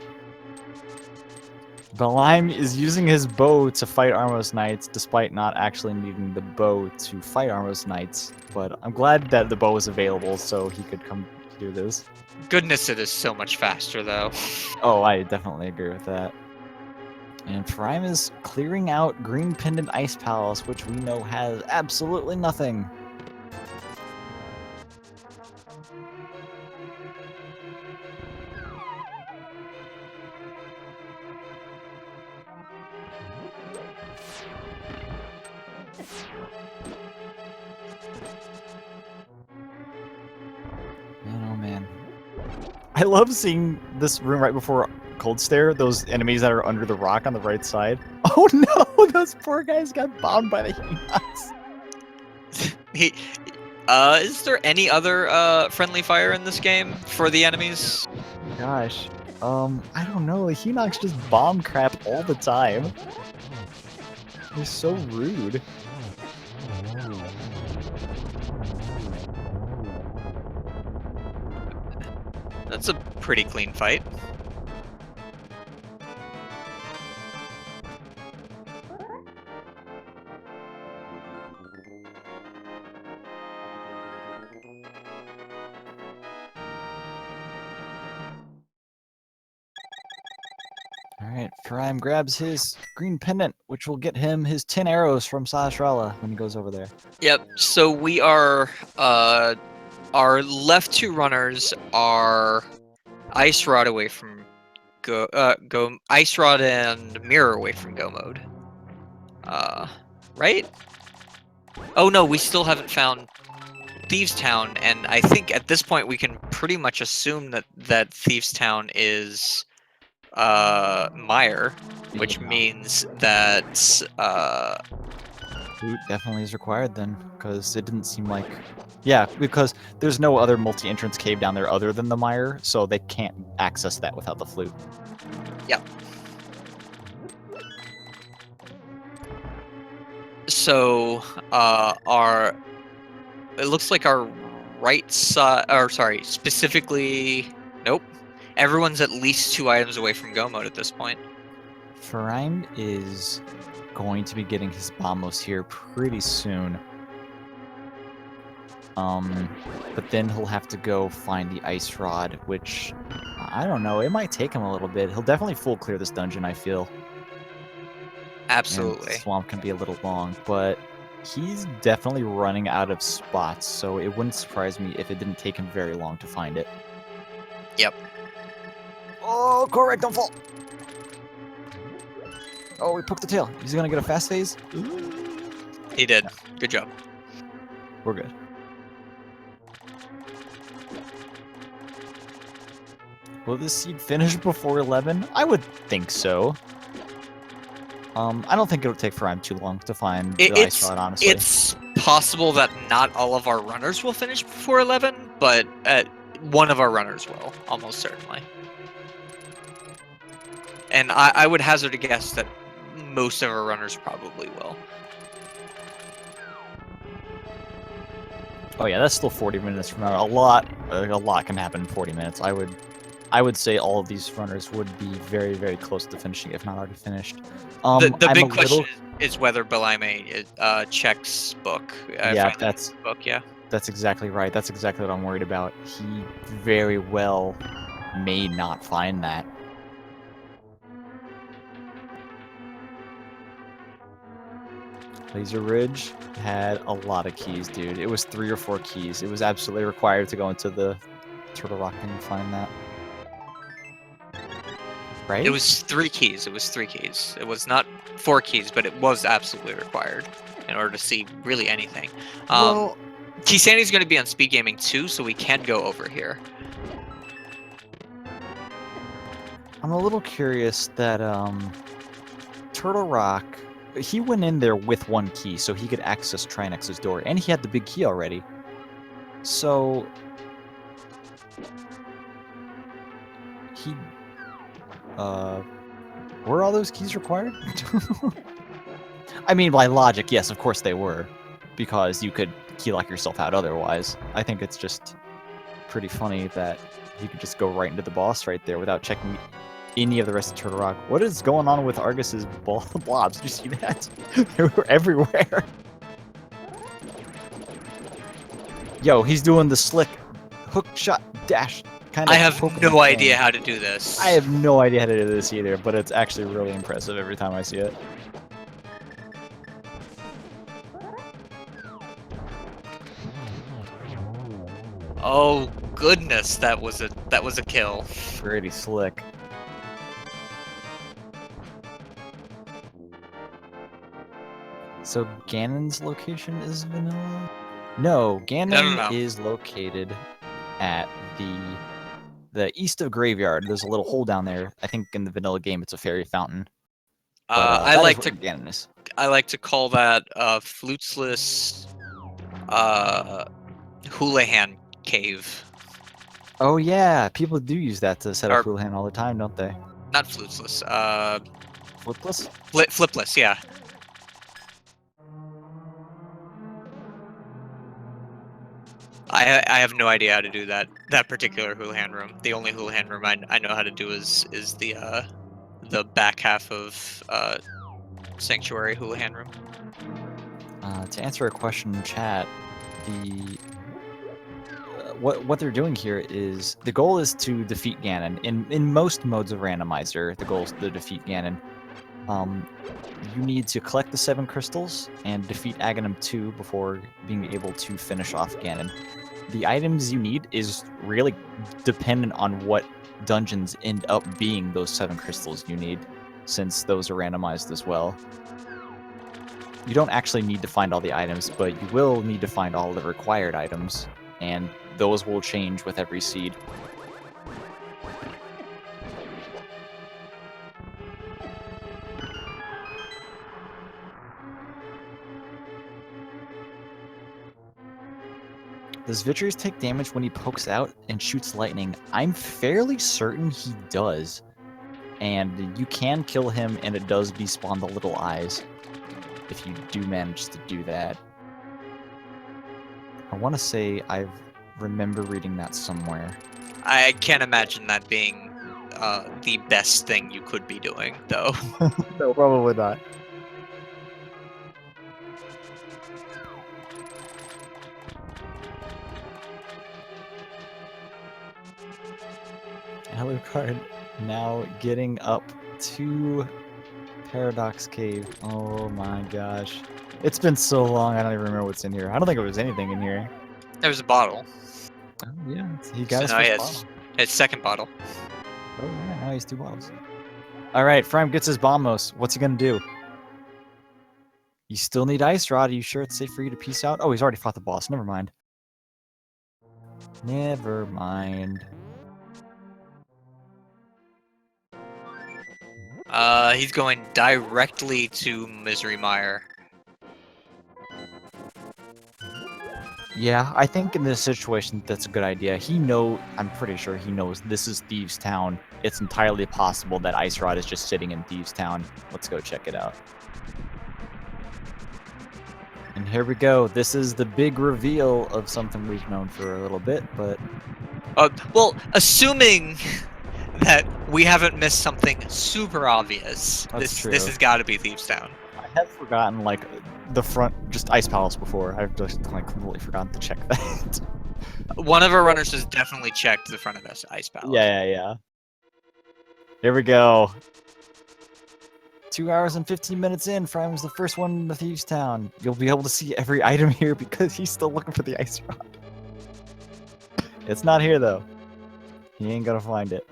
Baliame is using his bow to fight Armos Knights, despite not actually needing the bow to fight Armos Knights. But I'm glad that the bow was available, so he could come do this. Goodness, it is so much faster, though. Oh, I definitely agree with that. And Furaime is clearing out Green Pendant Ice Palace, which we know has absolutely nothing. Man, oh man. I love seeing this room right before Cold Stare, those enemies that are under the rock on the right side. Oh no, those poor guys got bombed by the Hinox. Is there any other friendly fire in this game for the enemies? Gosh, I don't know. The Hinox just bomb crap all the time. They're so rude. That's a pretty clean fight. Alright, Furaime grabs his green pendant, which will get him his 10 arrows from Sahasrara when he goes over there. Yep, so we are, our left two runners are Ice Rod away from Ice Rod and Mirror away from Go mode. Right? Oh no, we still haven't found Thieves Town, and I think at this point we can pretty much assume that Thieves Town is Mire, which means that Loot definitely is required then, because it didn't seem like... Yeah, because there's no other multi-entrance cave down there other than the Mire, so they can't access that without the flute. Yep. So, it looks like our right side, or sorry, specifically, nope. Everyone's at least 2 items away from Go mode at this point. Furaime is going to be getting his Bombos here pretty soon. But then he'll have to go find the Ice Rod, which, I don't know, it might take him a little bit. He'll definitely full clear this dungeon, I feel. Absolutely. And Swamp can be a little long, but He's definitely running out of spots, so it wouldn't surprise me if it didn't take him very long to find it. Yep. Oh, Kohrek, don't fall! Oh, he poked the tail. He's gonna get a fast phase? He did. Good job. We're good. Will this seed finish before 11? I would think so. I don't think it'll take Furaime too long to find the ice shot, honestly. It's possible that not all of our runners will finish before 11, but one of our runners will, almost certainly. And I would hazard a guess that most of our runners probably will. Oh yeah, that's still 40 minutes from now. A lot can happen in 40 minutes. I would say all of these runners would be very, very close to finishing, if not already finished. The big question is whether baliame checks book. Yeah, that's book. Yeah, that's exactly right. That's exactly what I'm worried about. He very well may not find that. Laser Ridge had a lot of keys, dude. It was 3 or 4 keys. It was absolutely required to go into the Turtle Rock and find that. Right? it was 3 keys. It was 3 keys. It was not 4 keys, but it was absolutely required in order to see really anything. Well, Key Sandy's going to be on speed gaming too, so we can go over here. I'm a little curious that Turtle Rock, he went in there with 1 key, so he could access Trinex's door, and he had the big key already. So he, were all those keys required? I mean, by logic, yes, of course they were, because you could key lock yourself out otherwise. I think it's just pretty funny that you could just go right into the boss right there without checking any of the rest of Turtle Rock. What is going on with Argus's blobs? Did you see that? They were everywhere. Yo, he's doing the slick hook shot dash kind of. I have no idea how to do this. I have no idea how to do this either, but it's actually really impressive every time I see it. Oh goodness, that was a kill. Pretty slick. So Ganon's location is vanilla? No, Ganon is located at the east of Graveyard. There's a little hole down there. I think in the vanilla game it's a fairy fountain. But, I like to call that flutesless Houlihan cave. Oh yeah, people do use that to set up Houlihan all the time, don't they? Not flutesless. Flipless? Flipless, yeah. I have no idea how to do that particular Houlihan room. The only Houlihan room I know how to do is the back half of Sanctuary Houlihan room. To answer a question in chat, what they're doing here is the goal is to defeat Ganon. In most modes of Randomizer, the goal is to defeat Ganon. You need to collect the 7 crystals and defeat Aghanim 2 before being able to finish off Ganon. The items you need is really dependent on what dungeons end up being those 7 crystals you need, since those are randomized as well. You don't actually need to find all the items, but you will need to find all the required items, and those will change with every seed. Does Vitreous take damage when he pokes out and shoots lightning? I'm fairly certain he does. And you can kill him, and it does despawn the little eyes, if you do manage to do that. I want to say I remember reading that somewhere. I can't imagine that being the best thing you could be doing, though. No, probably not. Alucard now getting up to Paradox Cave. Oh my gosh. It's been so long, I don't even remember what's in here. I don't think there was anything in here. There's a bottle. Oh, yeah, he got So his now he first has bottle. his second bottle. Oh, yeah, now he has 2 bottles. Alright, Furaime gets his bombos. What's he gonna do? You still need Ice Rod. Are you sure it's safe for you to peace out? Oh, he's already fought the boss. Never mind. Never mind. He's going directly to Misery Mire. Yeah, I think in this situation, that's a good idea. I'm pretty sure he knows this is Thieves Town. It's entirely possible that Ice Rod is just sitting in Thieves Town. Let's go check it out. And here we go. This is the big reveal of something we've known for a little bit, but... Well, assuming that we haven't missed something super obvious, That's true. this has got to be Thieves Town. I have forgotten, like, the front, just Ice Palace before. I've just, like, completely forgotten to check that. One of our runners has definitely checked the front of this Ice Palace. Yeah. Here we go. 2 hours and 15 minutes in, Furaime was the first one in the Thieves Town. You'll be able to see every item here because he's still looking for the Ice Rod. It's not here, though. He ain't gonna find it.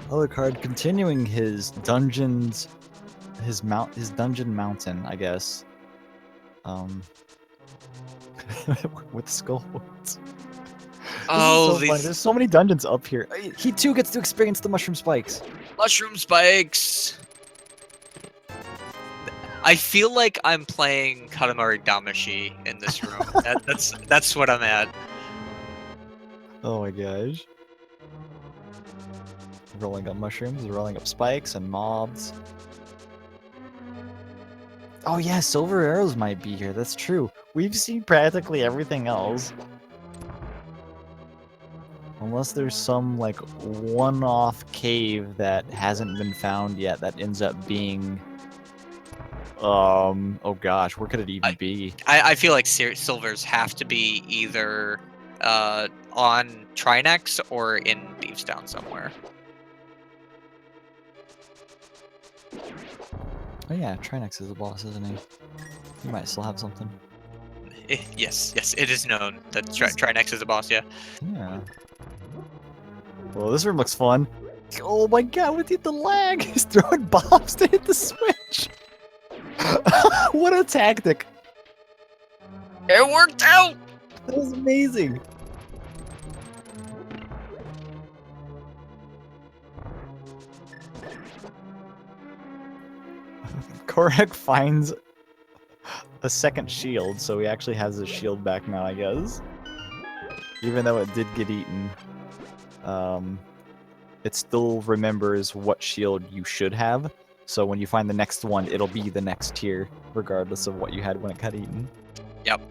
Alucard continuing his dungeons, his dungeon mountain, I guess. With skulls. Oh, So funny. There's so many dungeons up here. He too gets to experience the mushroom spikes. mushroom spikes! I feel like I'm playing Katamari Damacy in this room. That's what I'm at. Oh my gosh. Rolling up mushrooms, rolling up spikes and mobs. Oh yeah, silver arrows might be here. That's true. We've seen practically everything else. Unless there's some, like, one-off cave that hasn't been found yet that ends up being... oh gosh, where could it even be? I feel like silvers have to be either on Trinex or in Thieves Town somewhere. Oh yeah, Trinex is the boss, isn't he? He might still have something. Yes, it is known that Trinex is the boss, yeah. Yeah. Well, this room looks fun. Oh my god, with the lag! He's throwing bombs to hit the switch! What a tactic! It worked out! That was amazing! Kohrek finds a second shield, so he actually has his shield back now, I guess. Even though it did get eaten. It still remembers what shield you should have. So when you find the next one, it'll be the next tier, regardless of what you had when it got eaten. Yep.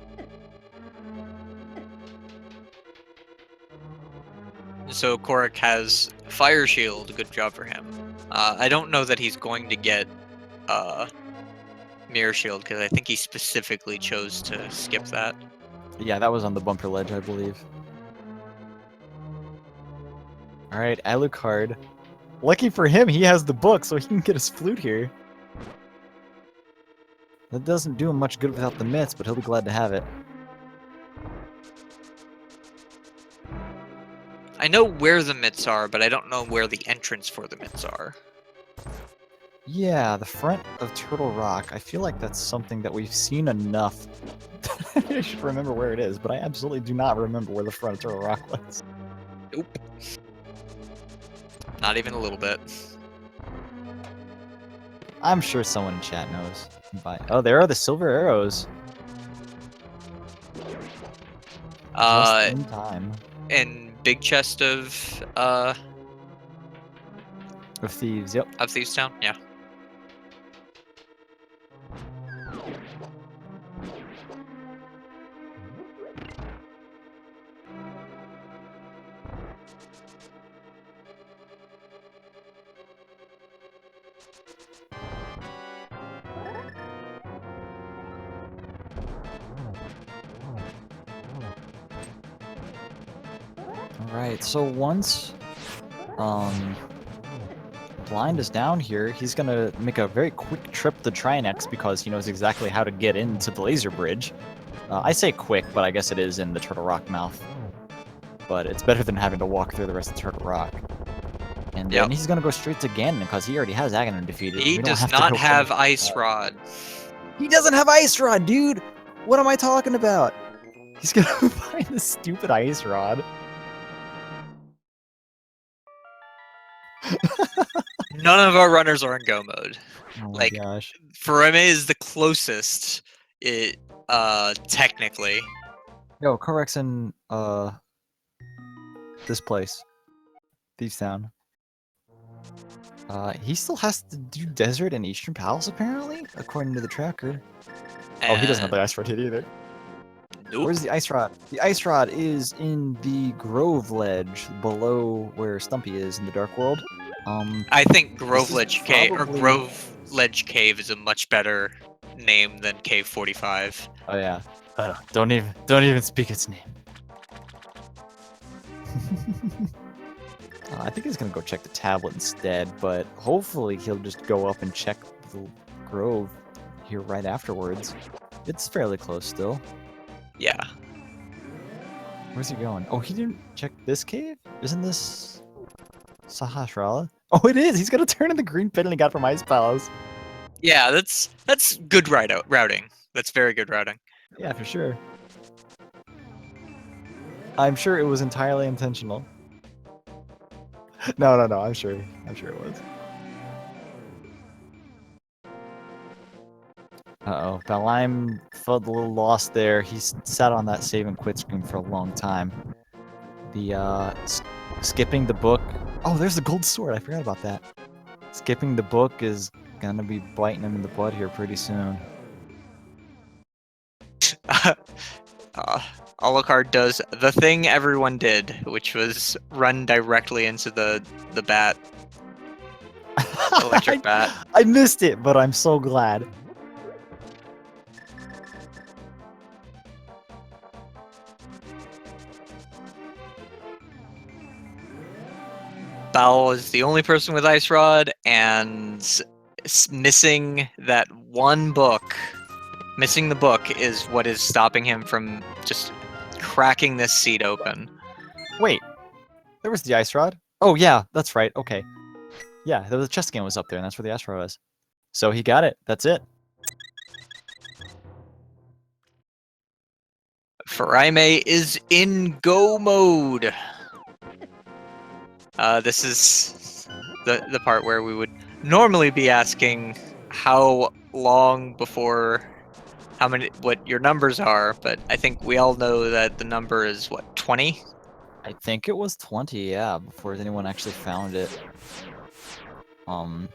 So Kohrek has Fire Shield, good job for him. I don't know that he's going to get Mirror Shield, because I think he specifically chose to skip that. Yeah, that was on the bumper ledge, I believe. Alright, Alucard. Lucky for him, he has the book, so he can get his flute here. That doesn't do him much good without the mitts, but he'll be glad to have it. I know where the mitts are, but I don't know where the entrance for the mitts are. Yeah, the front of Turtle Rock. I feel like that's something that we've seen enough. I should remember where it is, but I absolutely do not remember where the front of Turtle Rock was. Nope. Not even a little bit. I'm sure someone in chat knows. Oh, there are the silver arrows. Just in time. And big chest of thieves, yep. Of Thieves Town, yeah. Right. So once Blind is down here, he's gonna make a very quick trip to Trinex because he knows exactly how to get into the laser bridge. I say quick, but I guess it is in the Turtle Rock mouth. But it's better than having to walk through the rest of Turtle Rock. And then he's gonna go straight to Ganon because he already has Ganon defeated. He does not have Ice Rod. He doesn't have Ice Rod, dude! What am I talking about? He's gonna find this stupid Ice Rod. None of our runners are in go mode. Oh my Like, gosh. Furaime is the closest, technically. Yo, Kohrek's in, this place. Thieves Town. He still has to do Desert and Eastern Palace, apparently? According to the tracker. Oh, he doesn't have the Ice Rod hit either. Nope. Where's the Ice Rod? The Ice Rod is in the Grove Ledge, below where Stumpy is in the Dark World. I think Grove Ledge Cave, or probably- Grove Ledge Cave is a much better name than Cave 45. Oh yeah. Don't even speak its name. I think he's gonna go check the tablet instead, but hopefully he'll just go up and check the Grove here right afterwards. It's fairly close still. Yeah. Where's he going? Oh, he didn't check this cave? Isn't this Sahasrara? Oh, it is! He's gonna turn in the green pit he got from Ice Palace. Yeah, that's good routing. That's very good routing. Yeah, for sure. I'm sure it was entirely intentional. No, I'm sure it was. Uh-oh, Baliame felt a little lost there. He sat on that save and quit screen for a long time. The, skipping the book. Oh, there's the gold sword. I forgot about that. Skipping the book is gonna be biting him in the butt here pretty soon. Alucard does the thing everyone did, which was run directly into the bat. Electric bat. I missed it, but I'm so glad. Bal is the only person with Ice Rod, and missing that one book. Missing the book is what is stopping him from just cracking this seat open. Wait, there was the Ice Rod? Oh yeah, that's right, okay. Yeah, the chest game was up there, and that's where the Ice Rod was. So he got it, that's it. Furaime is in go mode. This is the part where we would normally be asking how long before, what your numbers are, but I think we all know that the number is what, 20? I think it was 20, yeah, before anyone actually found it.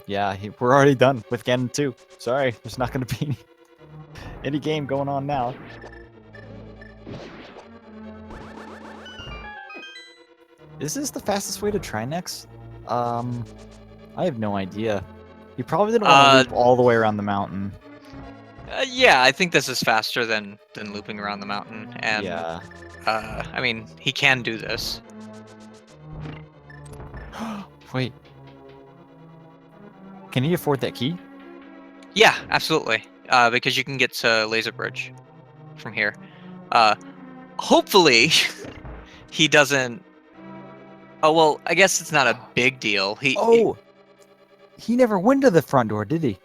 Yeah, we're already done with Ganon 2. Sorry, there's not gonna be any game going on now. Is this the fastest way to Trinex? I have no idea. He probably didn't want to loop all the way around the mountain. Yeah, I think this is faster than looping around the mountain, and yeah. I mean, he can do this. Wait. Can he afford that key? Yeah, absolutely. Because you can get to Laser Bridge from here. Hopefully, he doesn't. Oh well, I guess it's not a big deal. He never went to the front door, did he?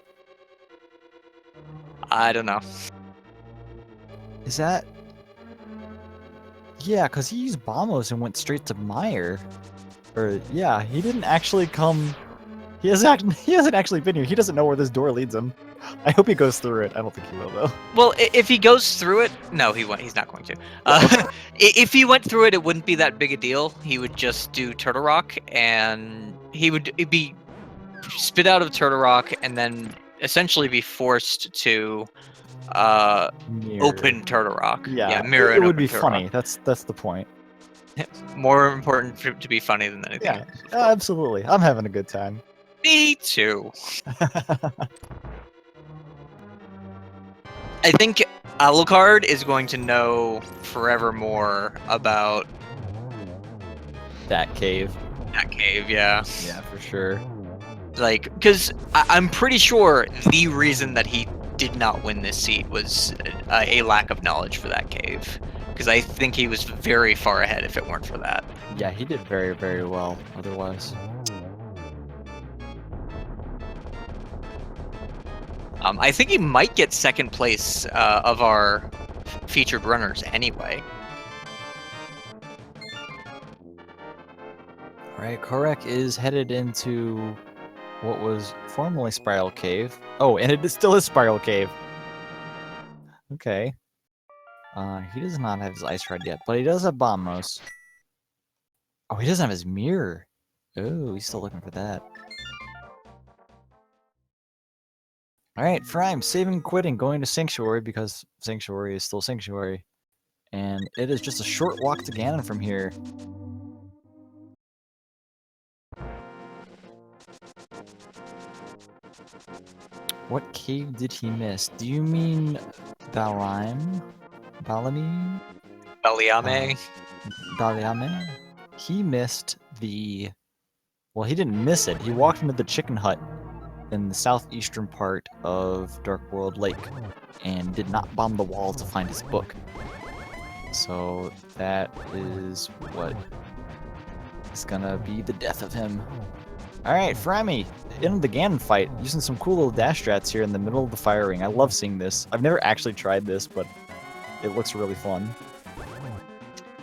I don't know. Is that? Yeah, because he used Bombos and went straight to Meyer. Or yeah, he didn't actually come. He hasn't actually been here. He doesn't know where this door leads him. I hope he goes through it. I don't think he will though. Well, if he goes through it, no, he won't. He's not going to. If he went through it, it wouldn't be that big a deal. He would just do Turtle Rock, and it'd be spit out of Turtle Rock, and then essentially be forced to open Turtle Rock. Yeah, mirror. It would be Turtle funny. Rock. That's the point. More important to be funny than anything. Yeah, absolutely. I'm having a good time. Me too. I think Alucard is going to know forever more about that cave. That cave, yeah. Yeah, for sure. Like, because I'm pretty sure the reason that he did not win this seat was a lack of knowledge for that cave. Because I think he was very far ahead if it weren't for that. Yeah, he did very, very well otherwise. I think he might get second place of our featured runners anyway. Alright, Kohrek is headed into what was formerly Spiral Cave. Oh, and it still is Spiral Cave. Okay. He does not have his ice rod yet, but he does have Bombos. Oh, he doesn't have his mirror. Oh, he's still looking for that. Alright, Furaime, saving and quitting, going to Sanctuary because Sanctuary is still Sanctuary. And it is just a short walk to Ganon from here. What cave did he miss? Do you mean Baliame? Baliame? Baliame. Baliame? He missed the... Well, he didn't miss it. He walked into the chicken hut in the southeastern part of Dark World Lake and did not bomb the wall to find his book. So that is what is gonna be the death of him. Alright, Furaime, in the Ganon fight, using some cool little dash strats here in the middle of the fire ring. I love seeing this. I've never actually tried this, but it looks really fun.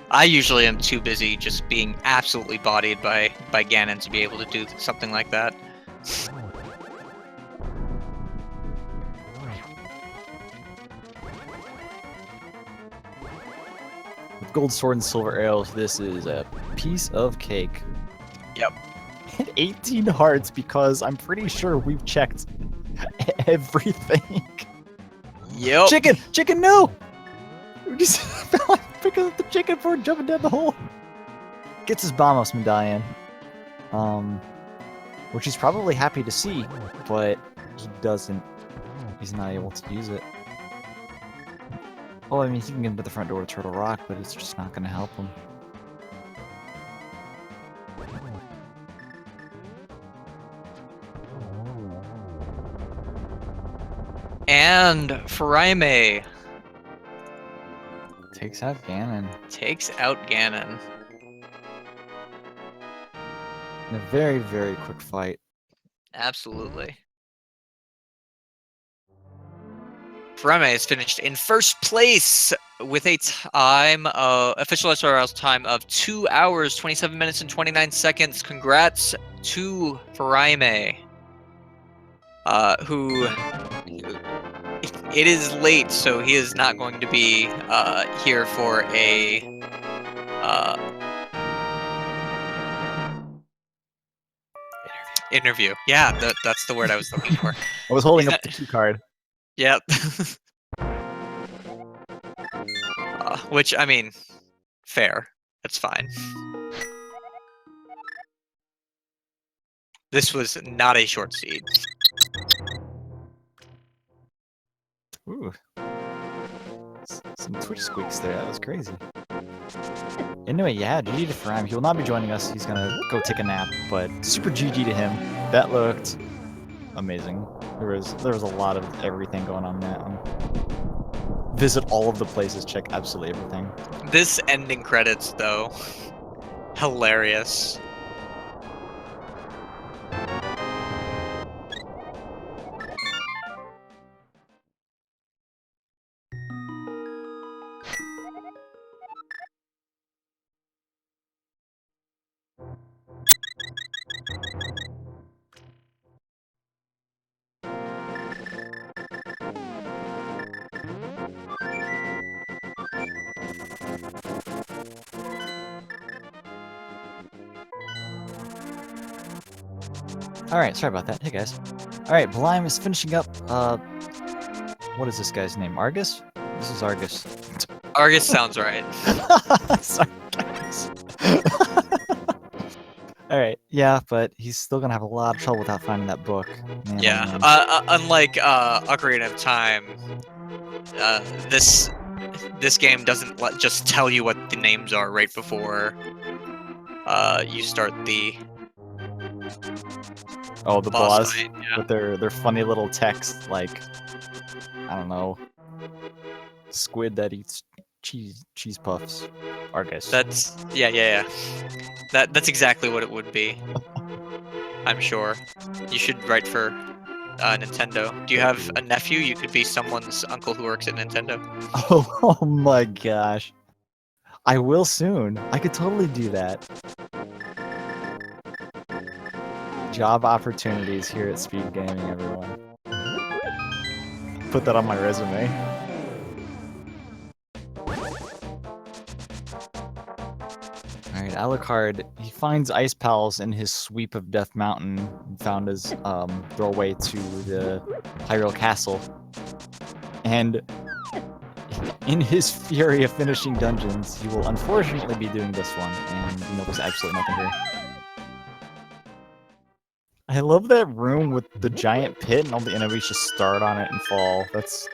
I usually am too busy just being absolutely bodied by Ganon to be able to do something like that. With gold sword and silver arrows, this is a piece of cake. Yep. And 18 hearts because I'm pretty sure we've checked everything. Yep. Chicken! Chicken, no! We just fell picking up the chicken before jumping down the hole. Gets his Bombos medallion. Which he's probably happy to see, but he doesn't. He's not able to use it. Well, I mean, he can get into the front door of Turtle Rock, but it's just not going to help him. And Furaime Takes out Ganon. takes out Ganon. In a very, very quick fight. Absolutely. Furaime is finished in first place with a time, official SRL's time of 2 hours, 27 minutes, and 29 seconds. Congrats to Furaime, who... It is late, so he is not going to be here for a interview. Yeah, that's the word I was looking for. I was holding up the key card. Yep. Which, I mean, fair. That's fine. This was not a short seed. Ooh. Some Twitch squeaks there. That was crazy. Anyway, yeah, GG to Furaime. He will not be joining us. He's gonna go take a nap, but super GG to him. That looked amazing. There was a lot of everything going on in that one. Visit all of the places, check absolutely everything. This ending credits, though, hilarious. Alright, sorry about that. Hey guys. Alright, Baliame is finishing up, what is this guy's name? Argus? This is Argus. Argus sounds right. Sorry, guys. Alright, yeah, but he's still gonna have a lot of trouble without finding that book. Man, Yeah, oh, man. unlike Ocarina of Time, this game doesn't just tell you what the names are right before you start the Oh, the boss boss fight. Yeah. with their funny little text, like, I don't know, squid that eats cheese puffs. Argus. That's yeah. That's exactly what it would be. I'm sure. You should write for Nintendo. Do you have a nephew? You could be someone's uncle who works at Nintendo. Oh my gosh. I will soon. I could totally do that. Job opportunities here at Speed Gaming, everyone. Put that on my resume. Alright, Alucard, he finds ice pals in his sweep of Death Mountain and found his doorway to the Hyrule Castle. And in his fury of finishing dungeons, he will unfortunately be doing this one, and there's absolutely nothing here. I love that room with the giant pit and all the enemies just start on it and fall. That's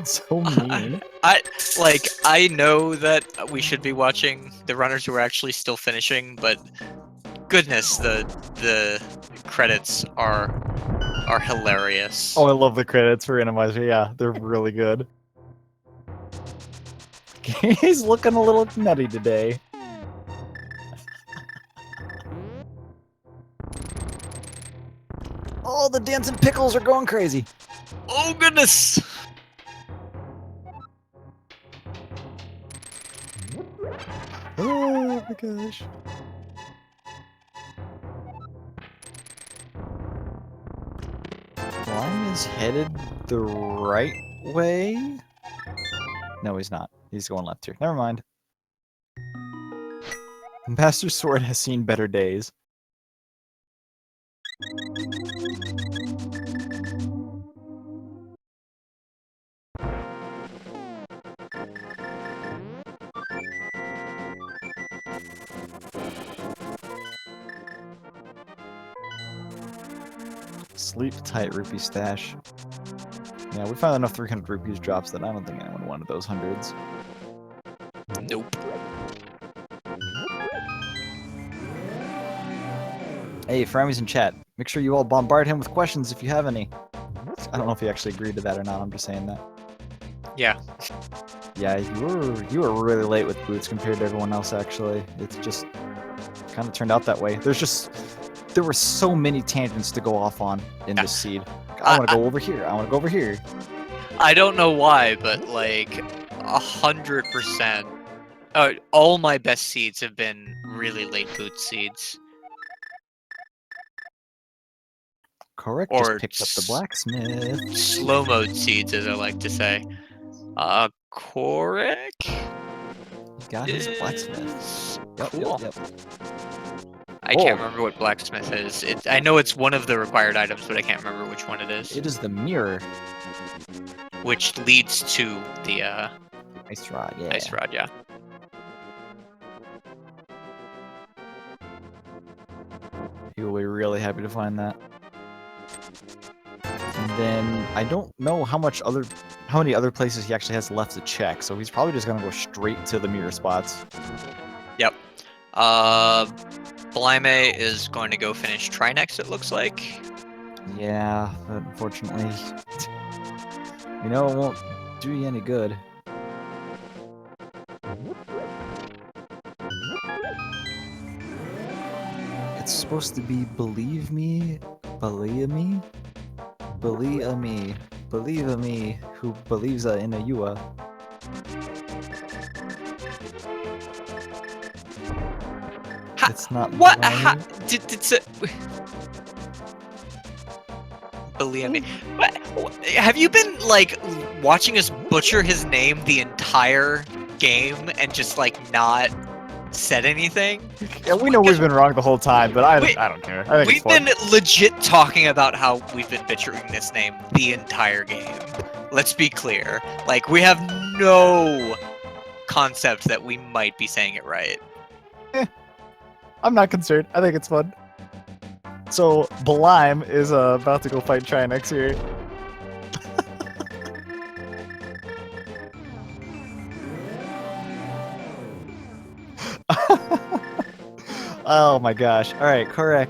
so mean. I know that we should be watching the runners who are actually still finishing, but goodness, the credits are hilarious. Oh, I love the credits for Randomizer. Yeah, they're really good. He's looking a little nutty today. Oh, the dancing pickles are going crazy. Oh goodness! Oh my gosh. Baliame is headed the right way? No, he's not. He's going left here. Never mind. Master Sword has seen better days. Sleep tight rupee stash. Yeah, we found enough 300 rupees drops that I don't think anyone wanted those hundreds. Nope. Hey, Furaime's in chat. Make sure you all bombard him with questions if you have any. I don't know if he actually agreed to that or not. I'm just saying that. Yeah. Yeah, you were really late with boots compared to everyone else. Actually, it's just kind of turned out that way. There were so many tangents to go off on in this seed. I want to go over here. I want to go over here. I don't know why, but like 100%. All my best seeds have been really late boot seeds. Kohrek Or just picked up the blacksmith. Slow mode seeds, as I like to say. Kohrek? He got his blacksmith. Yep, Cool. Yep. I can't remember what blacksmith is. I know it's one of the required items, but I can't remember which one it is. It is the mirror. Which leads to the Ice rod, yeah. ice rod, yeah. He will be really happy to find that. And then I don't know how many other places he actually has left to check, so he's probably just gonna go straight to the mirror spots. Yep. Baliame is going to go finish Trinex, it looks like. Yeah, but unfortunately, it won't do you any good. It's supposed to be baliame, who believes in a Yua. It's not what? Baliame. What? Have you been like watching us butcher his name the entire game and just like not said anything? Yeah, we know we've been wrong the whole time, but I don't care. I think we've been legit talking about how we've been butchering this name the entire game. Let's be clear. Like, we have no concept that we might be saying it right. I'm not concerned. I think it's fun. So, Baliame is about to go fight Trinex here. Oh my gosh. Alright, Kohrek.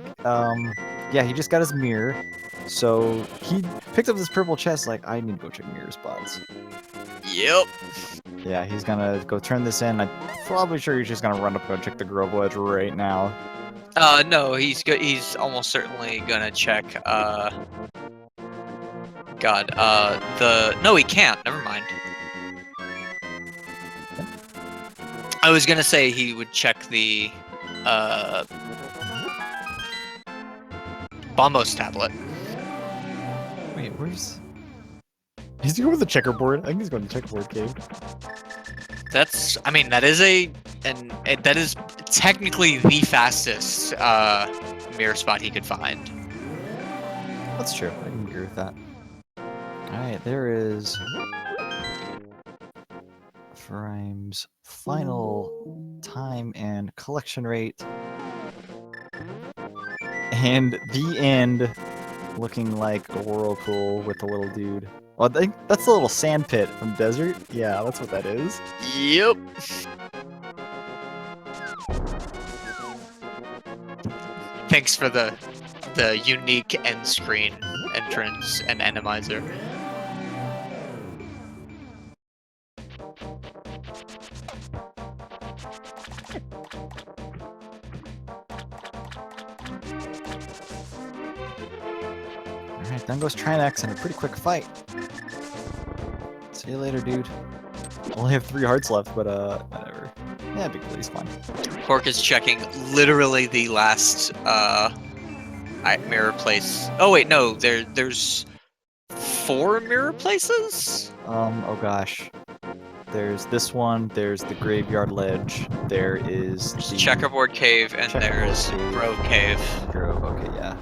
Yeah, he just got his mirror. So he picked up this purple chest like, I need to go check mirror spots. Yep. Yeah, he's gonna go turn this in. I'm probably sure he's just gonna run up and go check the Grove Ledge right now. No, he's almost certainly gonna check, no, he can't, never mind. I was gonna say he would check the, Bombos tablet. Wait, where's... He's going with the checkerboard. I think he's going to checkerboard cave. That is technically the fastest, mirror spot he could find. That's true. I can agree with that. Alright, there is... Furaime's final time and collection rate. And the end, looking like a whirlpool with the little dude. Oh, I think that's the little sand pit from Desert. Yeah, that's what that is. Yep. Thanks for the unique end screen entrance and enemizer. Alright, then goes Trinex in a pretty quick fight. See you later, dude. Only have 3 hearts left, but whatever. Yeah, big please, fine. Kohrek is checking literally the last mirror place. Oh wait, no, there's 4 mirror places? Oh gosh. There's this one, there's the Graveyard Ledge, there is the... Checkerboard Cave, and there's Grove Cave. Grove, okay, yeah.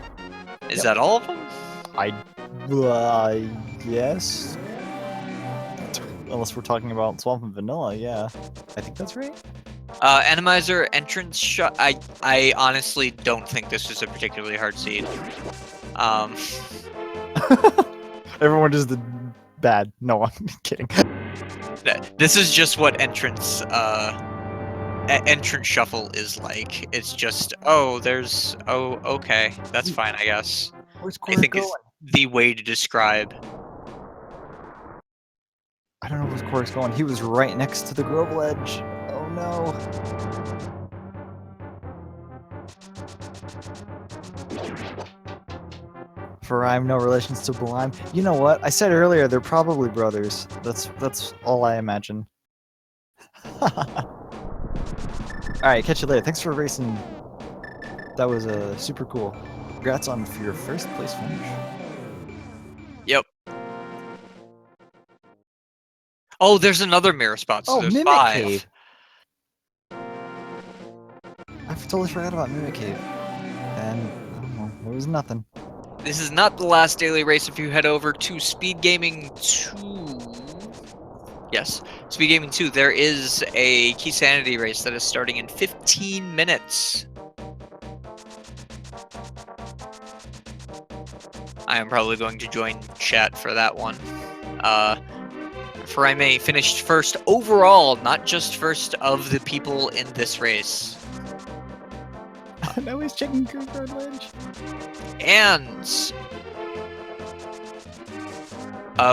Is that all of them? Yes. Unless we're talking about Swamp and Vanilla, yeah. I think that's right. Enemizer, entrance shot. I honestly don't think this is a particularly hard seed. Everyone just did bad. No, I'm kidding. This is just what entrance shuffle is like. It's just, okay, that's fine, I guess. Where's I Kohrek think going? it's the way to describe. I don't know where Kohrek's going. He was right next to the Grove Ledge. Oh no. Furaime, no relations to baliame. You know what? I said earlier they're probably brothers. That's all I imagine. Alright, catch you later. Thanks for racing. That was super cool. Congrats on your first place finish. Yep. Oh, there's another mirror spot, so there's Mimic 5. Cave. I totally forgot about Mimic Cave. And, I don't know, there was nothing. This is not the last daily race. If you head over to Speed Gaming 2... Yes, Speed Gaming 2, there is a Key Sanity race that is starting in 15 minutes. I am probably going to join chat for that one. Furaime finished first overall, not just first of the people in this race. Now he's checking Graveyard Ledge. And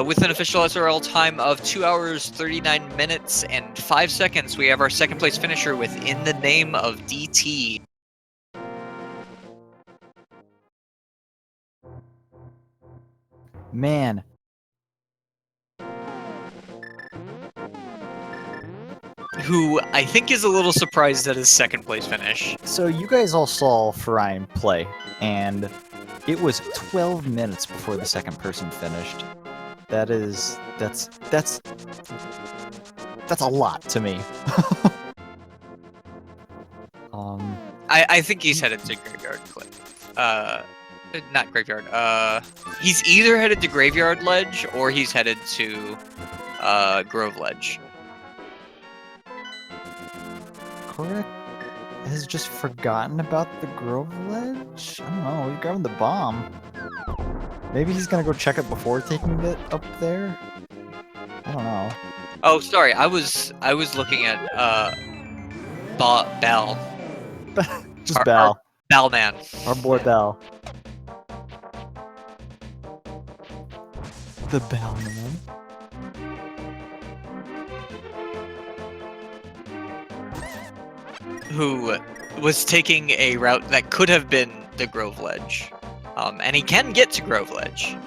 with an official SRL time of 2 hours, 39 minutes, and 5 seconds, we have our second place finisher within the name of DT. Man. Who I think is a little surprised at his second place finish. So you guys all saw Furaime play, and it was 12 minutes before the second person finished. That's a lot to me. I think he's headed to Graveyard Cliff. Not Graveyard. He's either headed to Graveyard Ledge or he's headed to Grove Ledge. Kohrek has just forgotten about the Grove Ledge? I don't know, he's grabbing the bomb. Maybe he's gonna go check it before taking it up there? I don't know. Oh, sorry, I was looking at Bell. Just Bal. Bal man. Our boy Bal. The Bal man. Who was taking a route that could have been the Grove Ledge. And he can get to Grove Ledge.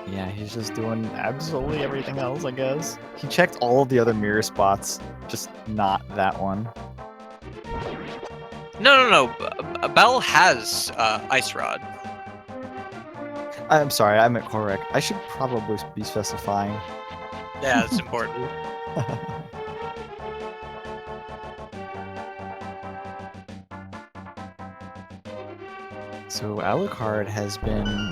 Yeah, he's just doing absolutely everything else, I guess. He checked all of the other mirror spots, just not that one. No. Bal has Ice Rod. I'm sorry, I meant Kohrek. I should probably be specifying. Yeah, that's important. So Alucard has been...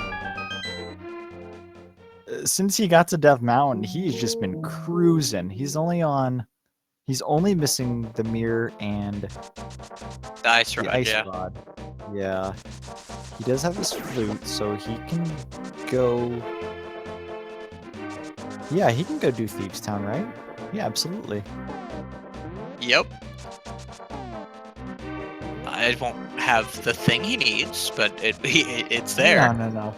Since he got to Death Mountain, he's just been cruising. He's only missing the mirror and The Ice Rod, the ice yeah. rod. Yeah. He does have his flute, so he can go... Yeah, he can go do Thieves Town, right? Yeah, absolutely. Yep. I won't have the thing he needs, but it's there. No.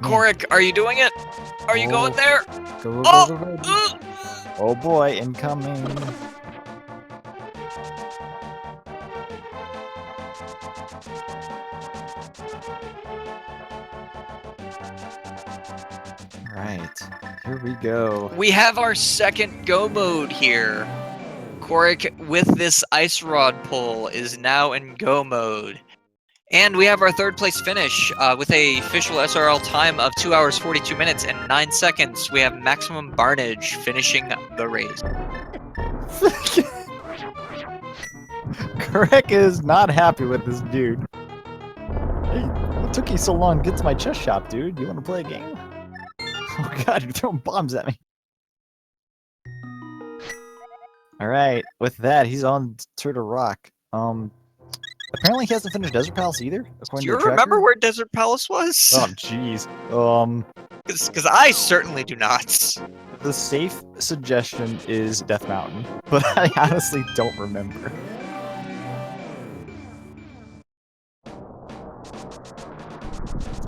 Kohrek, are you doing it? Are you going there? Go. Oh! Oh boy, incoming. Alright, here we go. We have our second go mode here. Kohrek, with this Ice Rod pull, is now in go mode. And we have our third place finish with a official SRL time of 2 hours, 42 minutes, and 9 seconds. We have Maximum Barnage finishing the race. Kohrek is not happy with this dude. Hey, what took you so long to get to my chess shop, dude? You want to play a game? Oh god, you're throwing bombs at me. Alright, with that, he's on Turtle Rock. Apparently he hasn't finished Desert Palace either, Do according you to the remember tracker. where Desert Palace was? Oh, jeez. Because I certainly do not. The safe suggestion is Death Mountain, but I honestly don't remember.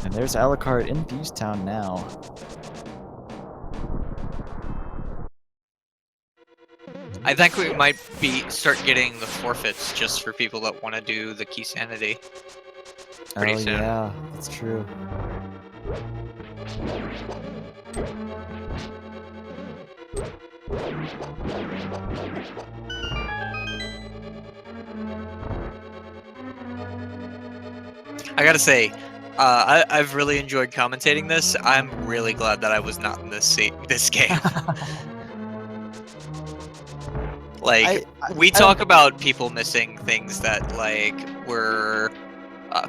And there's Alucard in Thieves Town now. I think we might start getting the forfeits just for people that want to do the Key Sanity. Pretty soon. Yeah, that's true. I gotta say, I've really enjoyed commentating this. I'm really glad that I was not in this game. Like, we talk about people missing things that, like, were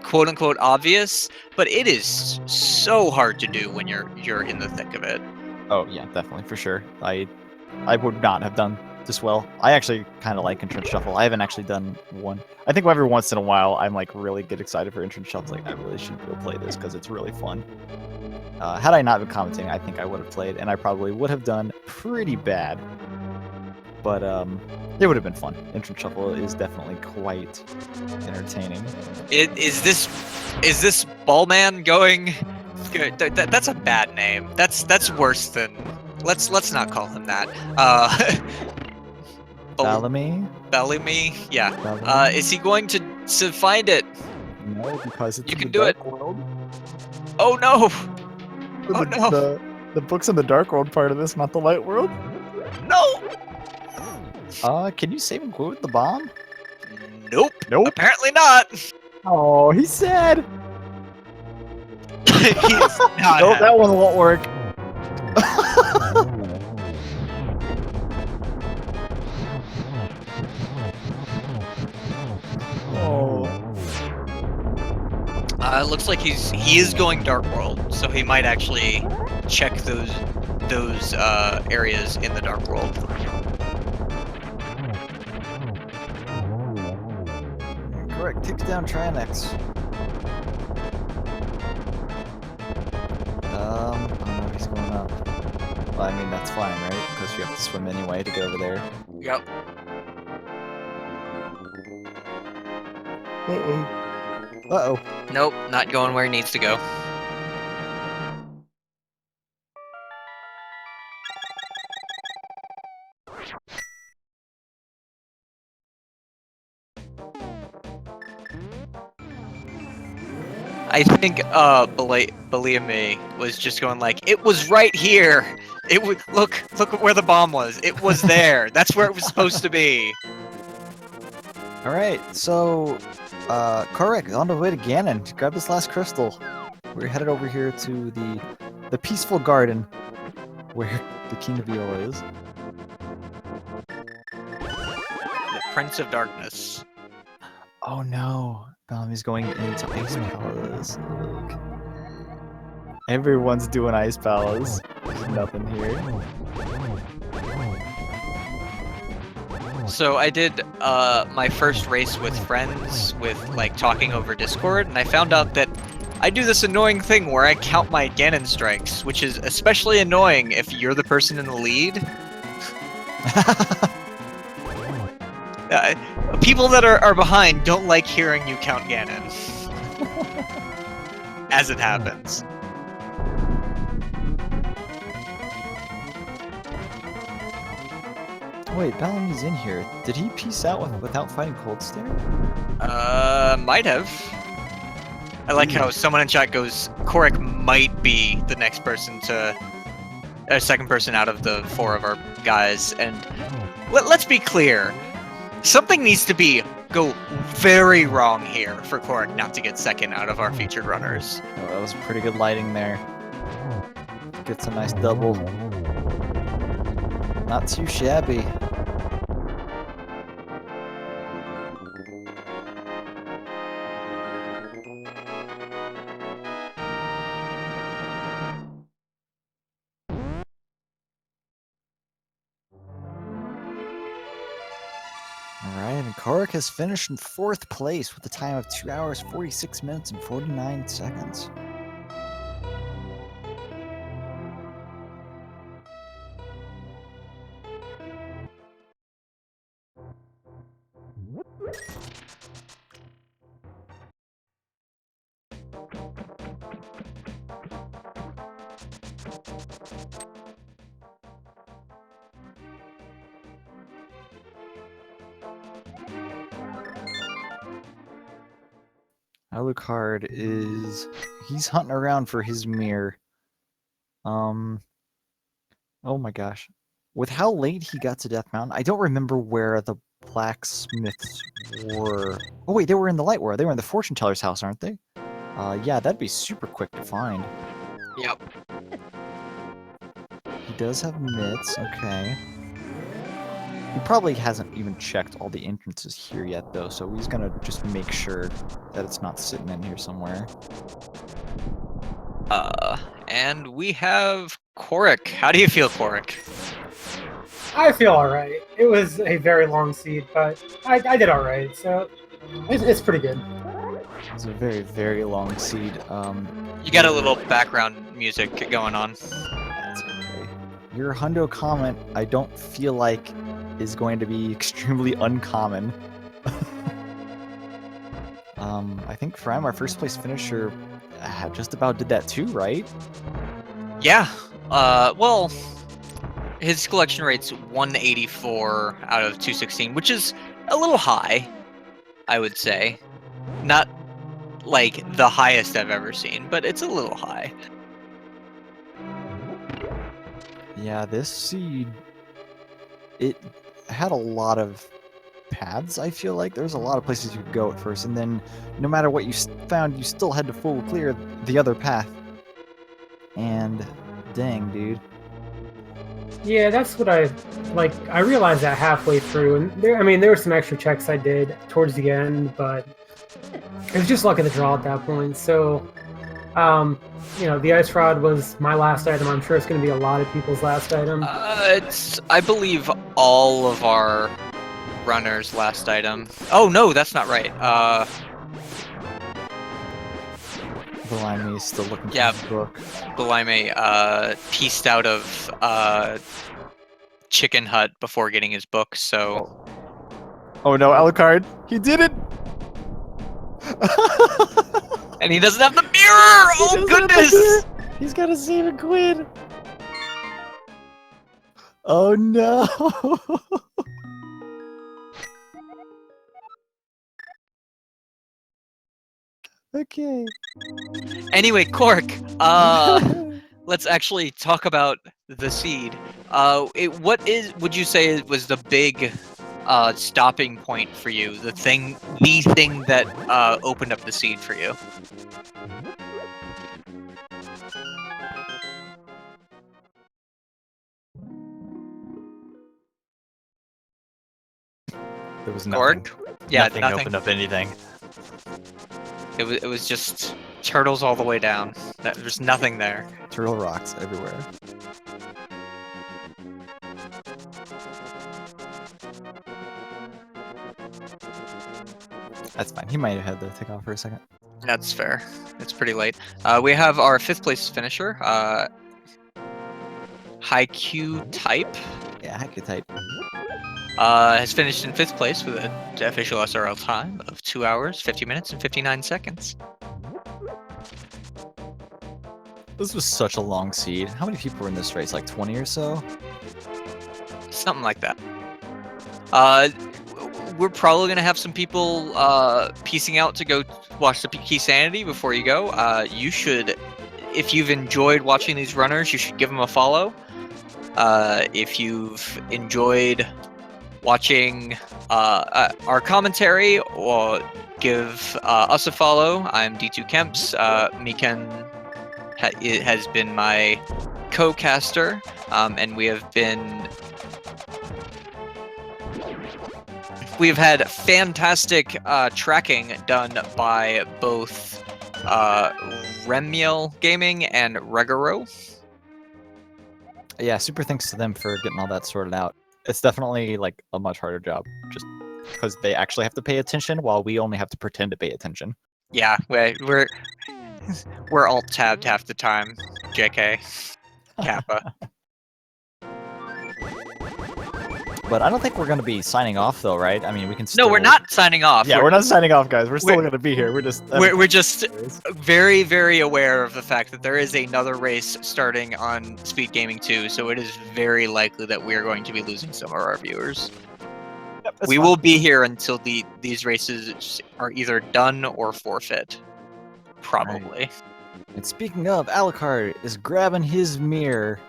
quote-unquote obvious, but it is so hard to do when you're in the thick of it. Oh yeah, definitely, for sure. I would not have done this well. I actually kind of like Entrance Shuffle. I haven't actually done one. I think every once in a while I'm like really get excited for Entrance Shuffle. Like I really should go play this because it's really fun. Had I not been commenting, I think I would have played, and I probably would have done pretty bad. But it would have been fun. Entrance Shuffle is definitely quite entertaining. Is this Ballman going? That's a bad name. That's worse than. Let's not call him that. Baliame? Yeah. Baliame? Is he going to find it? No, because it's You in can the do it. Dark World. Oh no! Oh no! The book's in the Dark World part of this, not the Light World. No! Can you save and quote the bomb? Nope. Nope. Apparently not. Oh, he's sad. He's not. Nope, that one won't work. Oh. It looks like he is going Dark World, so he might actually check those areas in the Dark World. Correct. Takes down Trinex. Oh no, he's going up. Well, I mean, that's fine, right? Because you have to swim anyway to get over there. Yep. Uh-oh. Uh-oh. Nope, not going where he needs to go. I think baliame was just going like, it was right here. It was look where the bomb was. It was there. That's where it was supposed to be. All right, so Kohrek, on the way to Ganon. Grab this last crystal. We're headed over here to the peaceful garden where the King of Eel is. The Prince of Darkness. Oh no, Bellamy's going into Ice Palace. Look. Everyone's doing Ice Palace. There's nothing here. So I did my first race with friends with like talking over Discord, and I found out that I do this annoying thing where I count my Ganon strikes, which is especially annoying if you're the person in the lead. People that are behind don't like hearing you count Ganon. As it happens. Wait, Bellamy's in here. Did he peace out without fighting Cold Stare? Might have. I like how someone in chat goes, Kohrek might be the next person to... second person out of the 4 of our guys, and let's be clear. Something needs to go very wrong here for Kohrek not to get second out of our featured runners. Oh, that was pretty good lighting there. Gets a nice double. Not too shabby. Alright, and Kohrek has finished in 4th place with a time of 2 hours, 46 minutes, and 49 seconds. Alucard he's hunting around for his mirror. Oh my gosh. With how late he got to Death Mountain, I don't remember where the blacksmiths were. Oh wait, they were in the Light World. They were in the fortune teller's house, aren't they? Yeah, that'd be super quick to find. Yep. He does have mitts, okay. He probably hasn't even checked all the entrances here yet, though, so he's gonna just make sure that it's not sitting in here somewhere. And we have Kohrek. How do you feel, Kohrek? I feel alright. It was a very long seed, but I did alright, so it's pretty good. It's a very, very long seed. You got a little background music going on. That's okay. Your hundo comment, I don't feel like is going to be extremely uncommon. I think Furaime, our first place finisher, just about did that too, right? Yeah. Well, his collection rate's 184 out of 216, which is a little high, I would say. Not like the highest I've ever seen, but it's a little high. Yeah, this seed, it had a lot of paths, I feel like. There's a lot of places you could go at first, and then no matter what you found, you still had to full clear the other path. And dang, dude. Yeah, that's what I realized that halfway through, and there were some extra checks I did towards the end, but it was just luck of the draw at that point. So, the ice rod was my last item. I'm sure it's going to be a lot of people's last item. It's, I believe, all of our runners' last item. Oh no, that's not right. Baliame still looking for Yeah. his book. Baliame pieced out of Chicken Hut before getting his book, so... Oh no, Alucard! He did it! And he doesn't have the mirror! Oh goodness! He's gotta save a quid! Oh no! Okay. Anyway, Kohrek, let's actually talk about the seed. What would you say was the big stopping point for you? The thing that opened up the seed for you? There was nothing. Kohrek? Yeah, nothing opened up anything. It was just turtles all the way down. There's nothing there. Turtle rocks everywhere. That's fine. He might have had to take off for a second. That's fair. It's pretty late. We have our 5th place finisher, Haikyuu Type. Yeah, Haikyuu Type. Has finished in 5th place with an official SRL time of 2 hours, 50 minutes, and 59 seconds. This was such a long seed. How many people were in this race? Like 20 or so? Something like that. We're probably going to have some people piecing out to go watch the Key Sanity before you go. You should, if you've enjoyed watching these runners, you should give them a follow. If you've enjoyed watching our commentary, or give us a follow. I'm D2 Kemps. Miken has been my co-caster, and we have had fantastic tracking done by both Remiel Gaming and Regaro. Yeah, super thanks to them for getting all that sorted out. It's definitely like a much harder job, just because they actually have to pay attention while we only have to pretend to pay attention. Yeah, we're alt-tabbed half the time, JK. Kappa. But I don't think we're going to be signing off, though, right? I mean, we can still... No, we're not signing off. Yeah, we're not signing off, guys. We're still going to be here. We're just... We're just very, very aware of the fact that there is another race starting on Speed Gaming 2, so it is very likely that we're going to be losing some of our viewers. Yep, we will be here until these races are either done or forfeit. Probably. Right. And speaking of, Alucard is grabbing his mirror.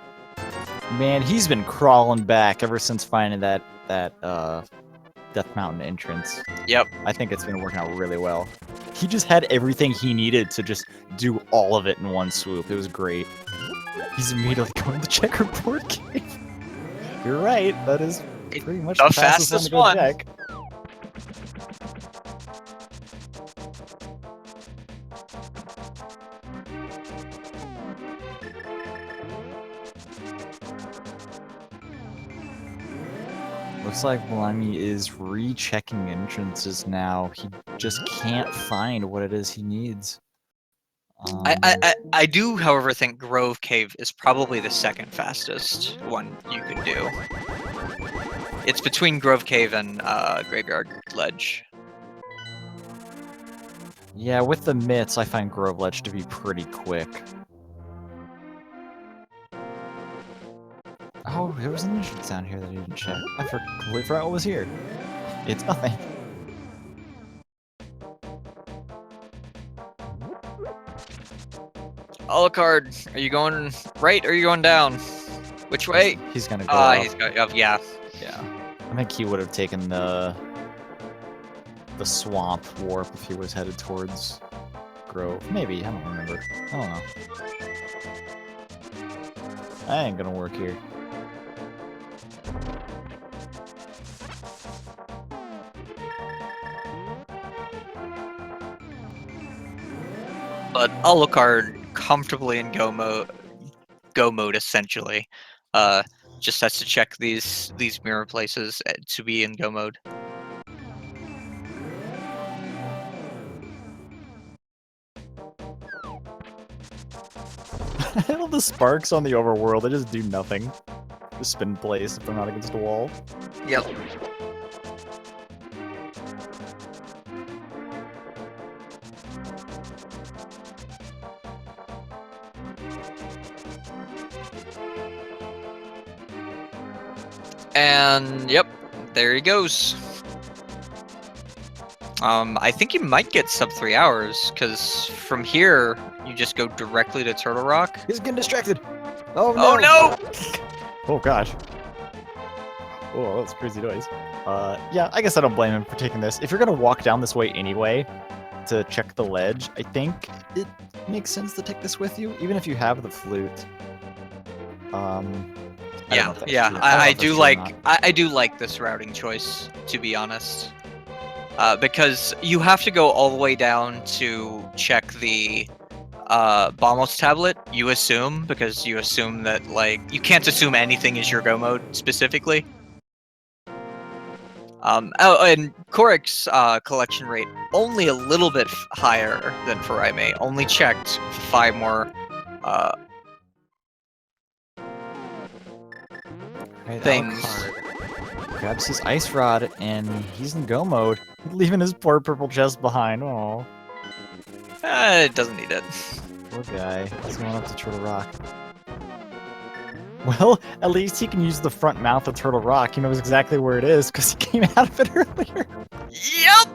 Man, he's been crawling back ever since finding that Death Mountain entrance. Yep. I think it's been working out really well. He just had everything he needed to just do all of it in one swoop. It was great. He's immediately going to checkerboard cave. You're right. That is pretty much the fastest one to go check. Looks like baliame is rechecking entrances now. He just can't find what it is he needs. I do, however, think Grove Cave is probably the second fastest one you could do. It's between Grove Cave and Graveyard Ledge. Yeah, with the mitts, I find Grove Ledge to be pretty quick. Oh, there was an entrance down here that I didn't check. I completely forgot what was here. It's nothing. Alucard, are you going right or are you going down? Which way? He's gonna go up. He's going up, yeah. Yeah. I think he would have taken the swamp warp if he was headed towards Grove. Maybe, I don't remember. I don't know. That ain't gonna work here. But Alucard comfortably in go mode essentially. Just has to check these mirror places to be in go mode. All the sparks on the overworld, they just do nothing. Just spin in place if they're not against a wall. Yep. And yep, there he goes. I think you might get sub 3 hours, because from here, you just go directly to Turtle Rock. He's getting distracted! Oh no! Oh no! Oh gosh. Oh, that was a crazy noise. Yeah, I guess I don't blame him for taking this. If you're gonna walk down this way anyway, to check the ledge, I think it makes sense to take this with you, even if you have the flute. I do like this routing choice, to be honest. Because you have to go all the way down to check the Bombos tablet, you assume, because you assume that, like, you can't assume anything is your go mode specifically. Oh, and Kohrek's collection rate only a little bit higher than Furaime, only checked 5 more things. Alucard grabs his ice rod and he's in go mode, leaving his poor purple chest behind. Oh, It doesn't need it. poor guy. He's going up to Turtle Rock. Well, at least he can use the front mouth of Turtle Rock. He knows exactly where it is because he came out of it earlier. Yep.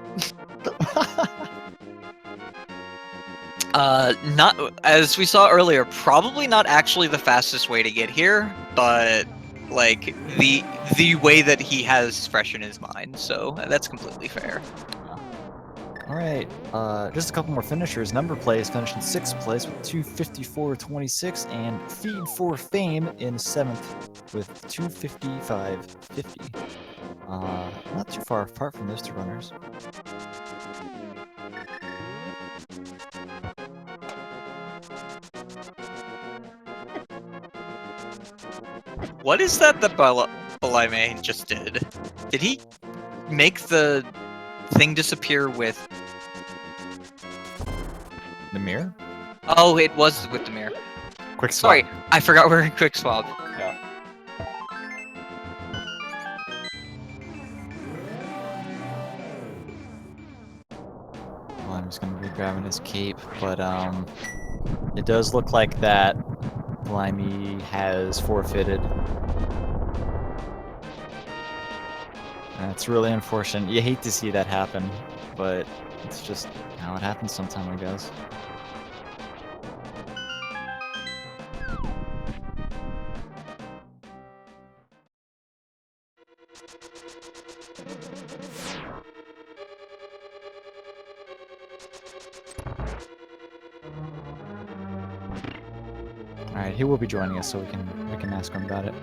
Not as we saw earlier. Probably not actually the fastest way to get here, but like the way that he has fresh in his mind. So that's completely fair. All right, just a couple more finishers. Number Plays finished in 6th place with 254.26, and Feed for Fame in 7th with 255.50. Not too far apart from those two runners. What is that baliame just did? Did he make the thing disappear with The mirror? Oh, it was with the mirror. Quick swap. Sorry, I forgot we're in quick swap. Yeah. Well, I'm just gonna be grabbing his cape, but it does look like that Blimey has forfeited. That's really unfortunate. You hate to see that happen, but it's just how it happens sometime, I guess. Alright, he will be joining us, so we can ask him about it.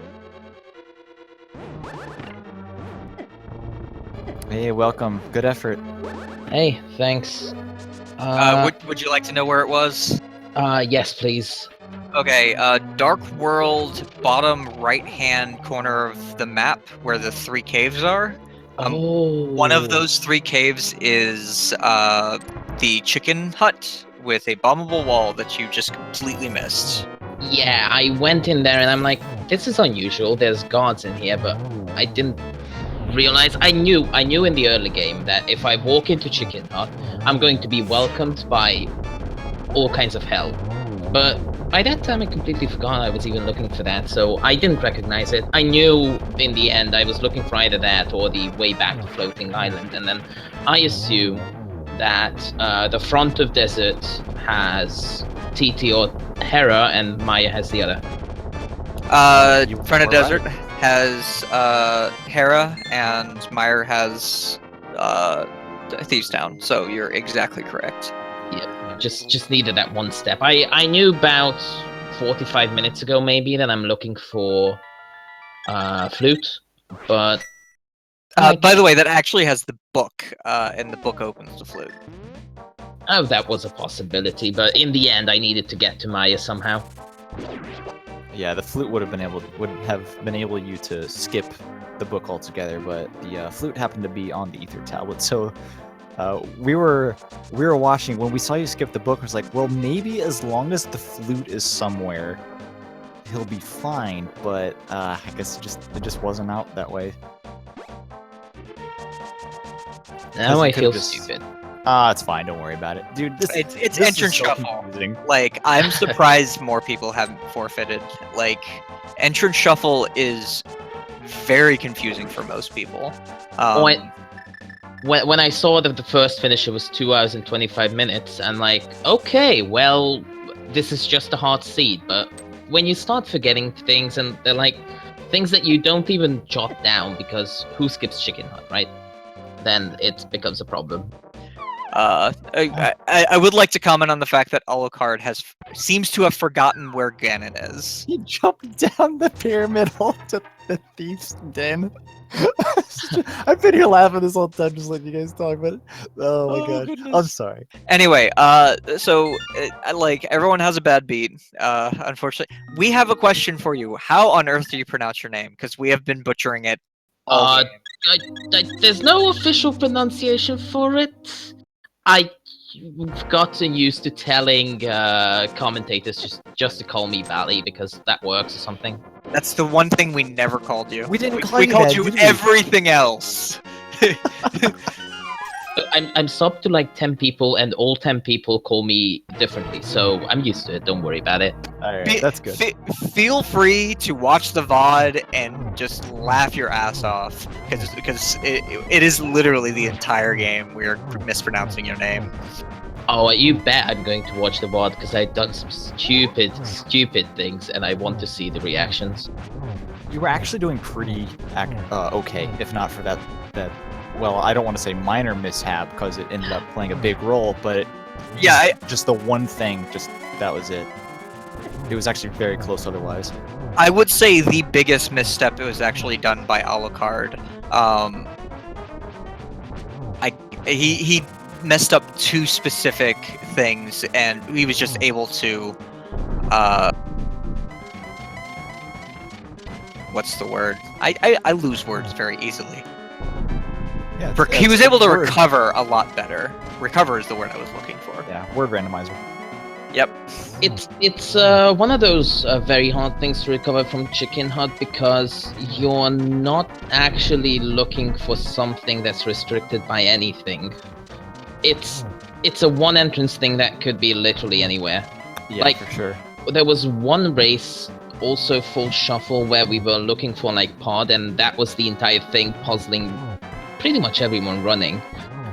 Hey, welcome. Good effort. Hey, thanks. Would you like to know where it was? Yes, please. Okay, Dark World, bottom right-hand corner of the map, where the 3 caves are. One of those 3 caves is the chicken hut with a bombable wall that you just completely missed. Yeah, I went in there and I'm like, this is unusual. There's guards in here, but I didn't realize. I knew in the early game that if I walk into Chicken Hut, I'm going to be welcomed by all kinds of hell. But by that time, I completely forgot I was even looking for that, so I didn't recognize it. I knew in the end I was looking for either that or the way back to Floating Island, and then I assume that the front of Desert has TT or Hera, and Maya has the other. Front of Desert has Hera, and Meyer has Thieves Town, so you're exactly correct. Yep, just needed that one step. I knew about 45 minutes ago maybe that I'm looking for Flute, but by the way, that actually has the book, and the book opens the flute. oh, that was a possibility, but in the end I needed to get to Maya somehow. Yeah, the flute would have been able you to skip the book altogether, but the flute happened to be on the ether tablet, so We were watching when we saw you skip the book. I was like, well, maybe as long as the flute is somewhere, he'll be fine. But I guess it just wasn't out that way. Now I feel just- stupid. It's fine. Don't worry about it, dude. It's this entrance is so shuffle. confusing. Like, I'm surprised more people haven't forfeited. Like, entrance shuffle is very confusing for most people. When I saw that the first finisher was 2 hours and 25 minutes, I'm like, okay, well, this is just a hard seed. But when you start forgetting things, and they're like things that you don't even jot down because who skips Chicken Hunt, right? Then it becomes a problem. I would like to comment on the fact that Alucard seems to have forgotten where Ganon is. He jumped down the pyramid hole to the thief's den. I've been here laughing this whole time, just letting you guys talk about it. Oh my god, goodness. I'm sorry. Anyway, so like everyone has a bad beat. Unfortunately, we have a question for you. How on earth do you pronounce your name? Because we have been butchering it. all game. There's no official pronunciation for it. I've gotten used to telling commentators just to call me Bally because that works or something. That's the one thing we never called you. We didn't call We you called that, you did we? everything else. I'm subbed to like 10 people, and all 10 people call me differently, so I'm used to it. Don't worry about it. All right, that's good. Feel free to watch the VOD and just laugh your ass off because it is literally the entire game we are mispronouncing your name. Oh, you bet I'm going to watch the VOD because I've done some stupid things, and I want to see the reactions. You were actually doing pretty okay, if not for that. Well, I don't want to say minor mishap because it ended up playing a big role, but Yeah, just the one thing, that was it. It was actually very close otherwise. I would say the biggest misstep was actually done by Alucard. He messed up two specific things, and he was just able to what's the word? I lose words very easily. Yeah, He was able to word. recover a lot better. Recover is the word I was looking for. Yeah, word randomizer. Yep. It's one of those very hard things to recover from Chicken Hunt because you're not actually looking for something that's restricted by anything. It's a one entrance thing that could be literally anywhere. Yeah, Like- for sure. There was one race, also full shuffle, where we were looking for like pod, and that was the entire thing, puzzling pretty much everyone running.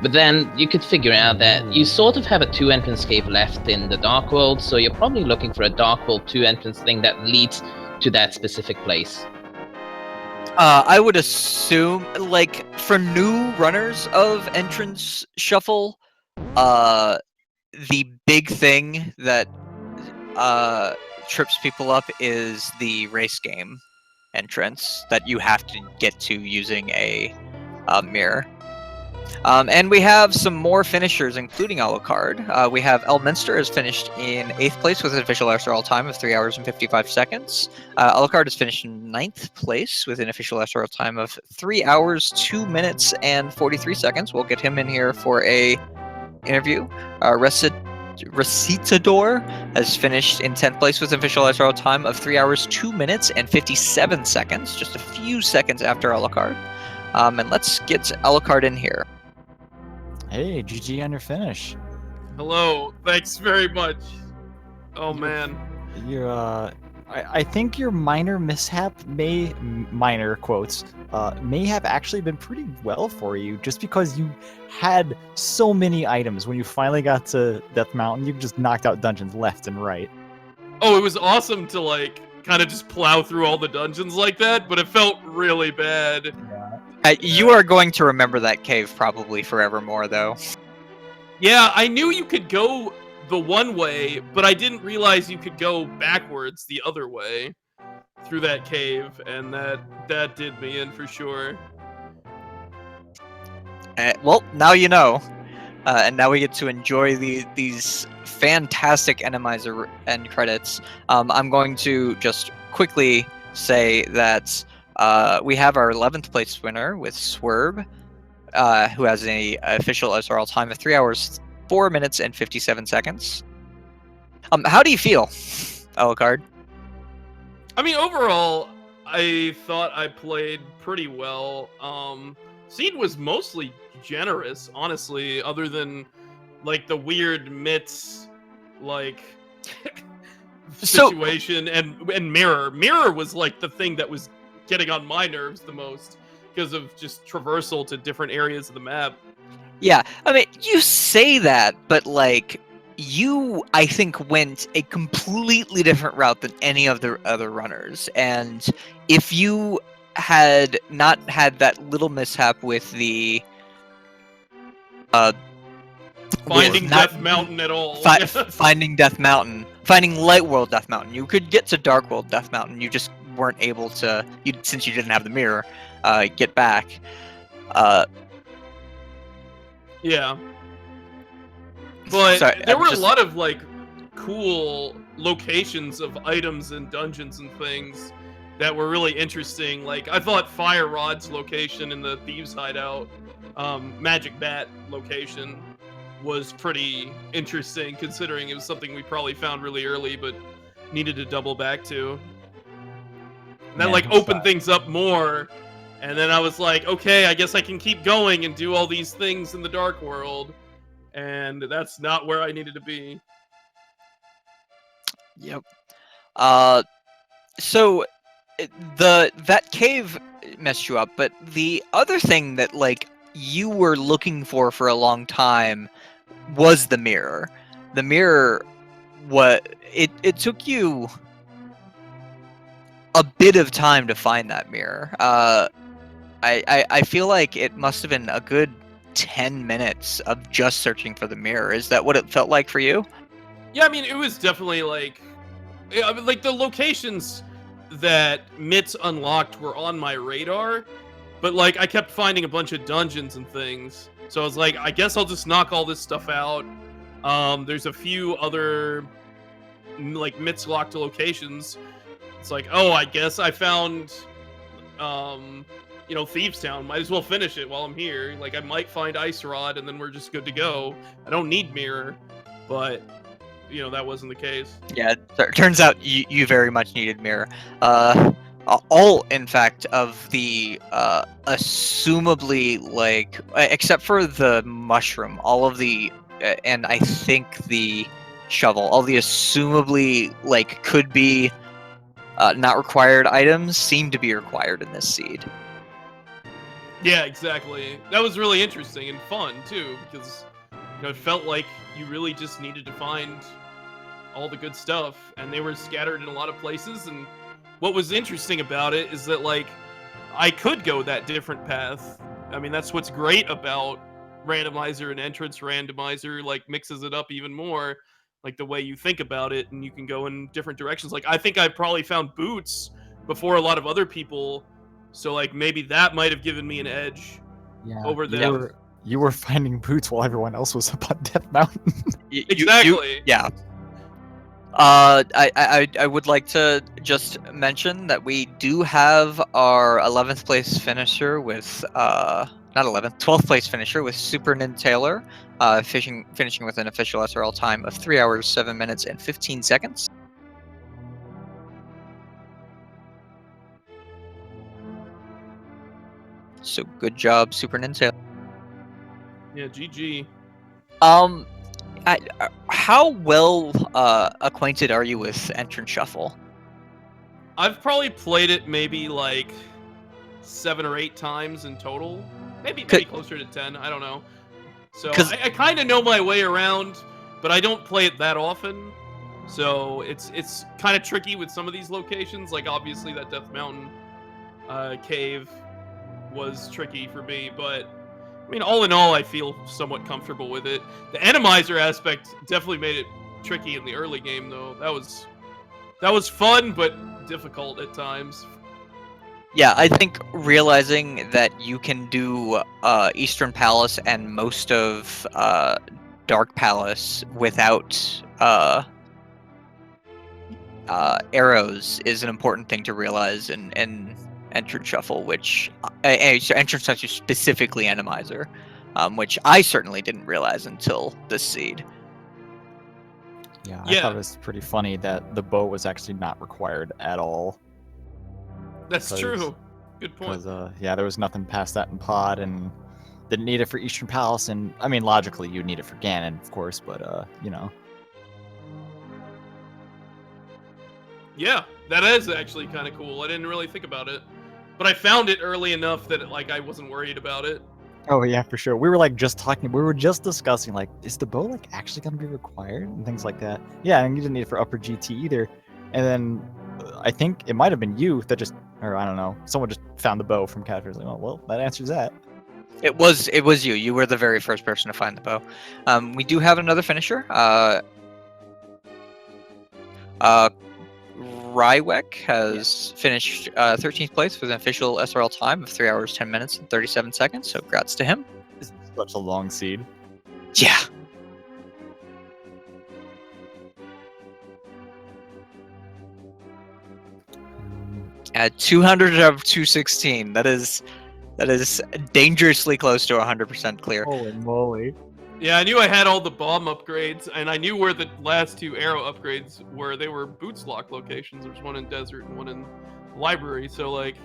But then you could figure out that you sort of have a 2 entrance cave left in the Dark World, so you're probably looking for a Dark World 2 entrance thing that leads to that specific place. I would assume, like, for new runners of Entrance Shuffle, the big thing that trips people up is the race game entrance that you have to get to using a mirror. And we have some more finishers, including Alucard. We have Elminster has finished in 8th place with an official SRL time of 3 hours and 55 seconds. Alucard has finished in 9th place with an official SRL time of 3 hours, 2 minutes, and 43 seconds. We'll get him in here for a interview. Recitador has finished in 10th place with an official SRL time of 3 hours, 2 minutes, and 57 seconds, just a few seconds after Alucard. And let's get Alucard in here. Hey, GG on your finish. Hello, thanks very much. Oh man. You're, I think your minor mishap minor quotes, may have actually been pretty well for you, just because you had so many items. When you finally got to Death Mountain, you just knocked out dungeons left and right. Oh, it was awesome to like kind of just plow through all the dungeons like that, but it felt really bad. You are going to remember that cave probably forevermore, though. Yeah, I knew you could go the one way, but I didn't realize you could go backwards the other way through that cave, and that did me in for sure. Well, now you know. And now we get to enjoy these fantastic Enemizer end credits. I'm going to just quickly say that we have our 11th place winner with Swerve, who has a official SRL time of 3 hours, 4 minutes, and 57 seconds. How do you feel, Alucard? I mean, overall, I thought I played pretty well. Seed was mostly generous, honestly, other than like the weird mitts, like situation, and mirror. Mirror was like the thing that was getting on my nerves the most because of just traversal to different areas of the map. Yeah, I mean, you say that, but like, you, I think, went a completely different route than any of the other runners. And if you had not had that little mishap with the Finding not- Death Mountain at all. finding Death Mountain, finding Light World Death Mountain, you could get to Dark World Death Mountain. You just weren't able to, since you didn't have the mirror, get back. Yeah. But Sorry, there I'm were just- a lot of like cool locations of items and dungeons and things that were really interesting. Like I thought Fire Rod's location in the Thieves' Hideout, Magic Bat location, was pretty interesting considering it was something we probably found really early but needed to double back to. And that Yeah, like that's opened things up more. And then I was like, okay, I guess I can keep going and do all these things in the Dark World. And that's not where I needed to be. Yep. So that cave messed you up, but the other thing that like you were looking for a long time was the mirror. The mirror, it took you a bit of time to find that mirror. I feel like it must have been a good 10 minutes of just searching for the mirror. Is that what it felt like for you? Yeah, I mean, it was definitely like, I mean, like the locations that Mitts unlocked were on my radar, but like I kept finding a bunch of dungeons and things. So I was like, I guess I'll just knock all this stuff out. There's a few other like Mitts locked locations. It's like, oh, I guess I found, Thieves Town. Might as well finish it while I'm here. Like I might find Ice Rod, and then we're just good to go. I don't need Mirror, but that wasn't the case. Yeah, it turns out you very much needed mirror. All, in fact, of the assumably, like, except for the mushroom, all of the, and I think the shovel, all the assumably, like, could be not required items seem to be required in this seed. Yeah, exactly. That was really interesting and fun, too, because, it felt like you really just needed to find all the good stuff, and they were scattered in a lot of places. And what was interesting about it is that, like, I could go that different path. I mean, that's what's great about Randomizer and Entrance Randomizer, like, mixes it up even more, like, the way you think about it, and you can go in different directions. Like, I think I probably found boots before a lot of other people, so, like, maybe that might have given me an edge over them. You were finding boots while everyone else was up on Death Mountain. Exactly. Yeah. I would like to just mention that we do have our 11th place finisher with not 11th, 12th place finisher with Super Nin Taylor, finishing with an official SRL time of 3 hours, 7 minutes, and 15 seconds. So good job, Super Nin Taylor. Yeah, GG. How well acquainted are you with Entrance Shuffle? I've probably played it maybe like 7 or 8 times in total. Maybe closer to 10. I don't know. So I kind of know my way around, but I don't play it that often. So it's kind of tricky with some of these locations. Like obviously that Death Mountain cave was tricky for me, but I mean, all in all, I feel somewhat comfortable with it. The Enemizer aspect definitely made it tricky in the early game, though. That was fun, but difficult at times. Yeah, I think realizing that you can do Eastern Palace and most of Dark Palace without arrows is an important thing to realize, and Entrance Shuffle, which Entrance Shuffle specifically Enemizer, which I certainly didn't realize until this seed. Yeah, I Yeah. thought it was pretty funny that the bow was actually not required at all. That's 'Cause- true. Good point. Because yeah, there was nothing past that in Pod, and didn't need it for Eastern Palace, and I mean logically you'd need it for Ganon, of course, but you know. Yeah, that is actually kind of cool. I didn't really think about it, but I found it early enough that like I wasn't worried about it. Oh yeah, for sure. We were like just talking. We were just discussing like, is the bow like actually gonna be required and things like that. Yeah, and you didn't need it for upper GT either. And then I think it might have been you that just, or I don't know, someone just found the bow from Catherine. Like, oh well, that answers that. It was you. You were the very first person to find the bow. We do have another finisher. Rywek has finished 13th place with an official SRL time of 3 hours, 10 minutes, and 37 seconds. So congrats to him. This is such a long seed. Yeah. At 200 out of 216, that is dangerously close to 100% clear. Holy moly. Yeah, I knew I had all the bomb upgrades, and I knew where the last 2 arrow upgrades were. They were boots lock locations. There's one in desert and one in library. So like,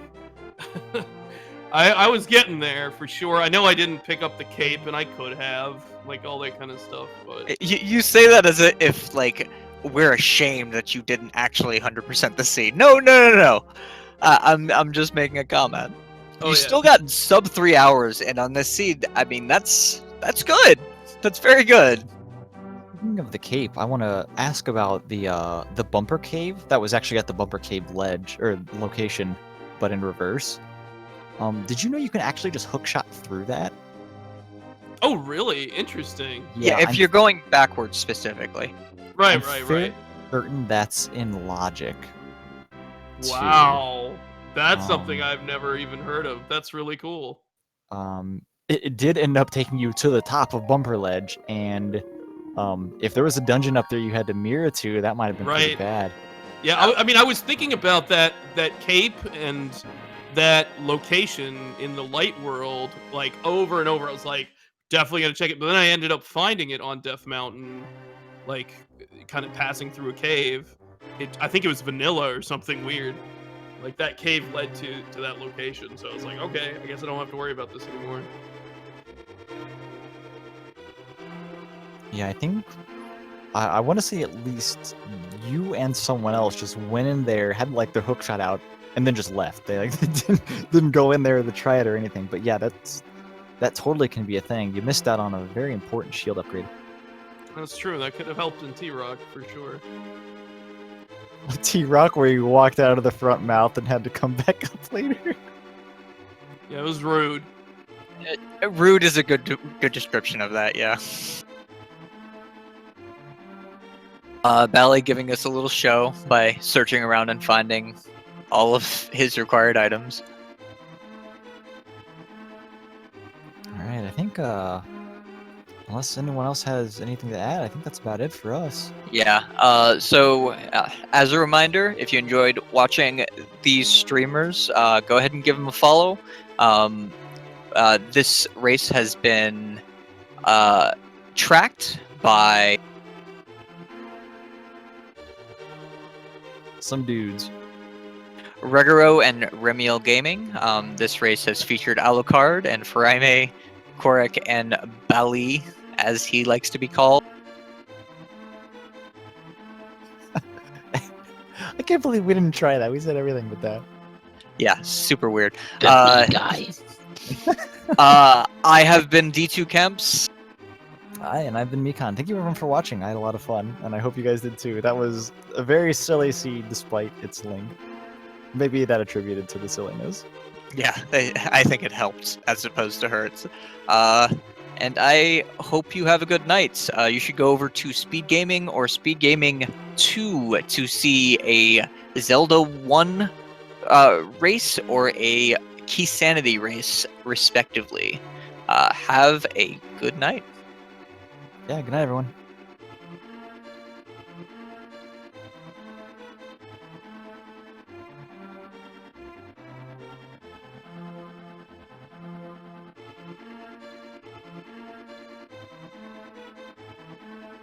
I was getting there for sure. I know I didn't pick up the cape, and I could have, like all that kind of stuff. But You say that as if like we're ashamed that you didn't actually 100% the seed. No. I'm just making a comment. Oh, You yeah. still got sub 3 hours, and on this seed, I mean that's good. That's very good. Speaking of the cape, I want to ask about the bumper cave that was actually at the bumper cave ledge or location, but in reverse. Did you know you can actually just hookshot through that? Oh, really? Interesting. Yeah, if I'm you're going backwards specifically. Right, I'm right, fairly right. certain that's in logic. too. Wow. That's something Um, I've never even heard of. That's really cool. It did end up taking you to the top of Bumper Ledge, and if there was a dungeon up there you had to mirror to, that might have been pretty Right. bad. Yeah, I mean, I was thinking about that cape and that location in the light world, like over and over. I was like, definitely gonna check it. But then I ended up finding it on Death Mountain, like kind of passing through a cave. I think it was vanilla or something weird. Like that cave led to that location. So I was like, okay, I guess I don't have to worry about this anymore. Yeah, I think I want to say at least you and someone else just went in there, had like their hook shot out, and then just left. They like didn't go in there to try it or anything. But yeah, that totally can be a thing. You missed out on a very important shield upgrade. That's true. That could have helped in T-Rock for sure. T-Rock, where you walked out of the front mouth and had to come back up later. Yeah, it was rude. Rude is a good description of that, yeah. Bally giving us a little show by searching around and finding all of his required items. Alright, I think unless anyone else has anything to add, I think that's about it for us. Yeah, so as a reminder, if you enjoyed watching these streamers, go ahead and give them a follow. This race has been tracked by Some dudes. Regaro and Remiel Gaming. This race has featured Alucard and Furaime, Kohrek, and Bali, as he likes to be called. I can't believe we didn't try that. We said everything but that. Yeah, super weird. Good guy. I have been D2 Camps. Hi, and I've been Mikon. Thank you everyone for watching. I had a lot of fun, and I hope you guys did too. That was a very silly seed despite its link. Maybe that attributed to the silliness. Yeah, I think it helped as opposed to hurts. And I hope you have a good night. You should go over to Speed Gaming or Speed Gaming 2 to see a Zelda 1 race or a Key Sanity race, respectively. Have a good night. Yeah, good night everyone.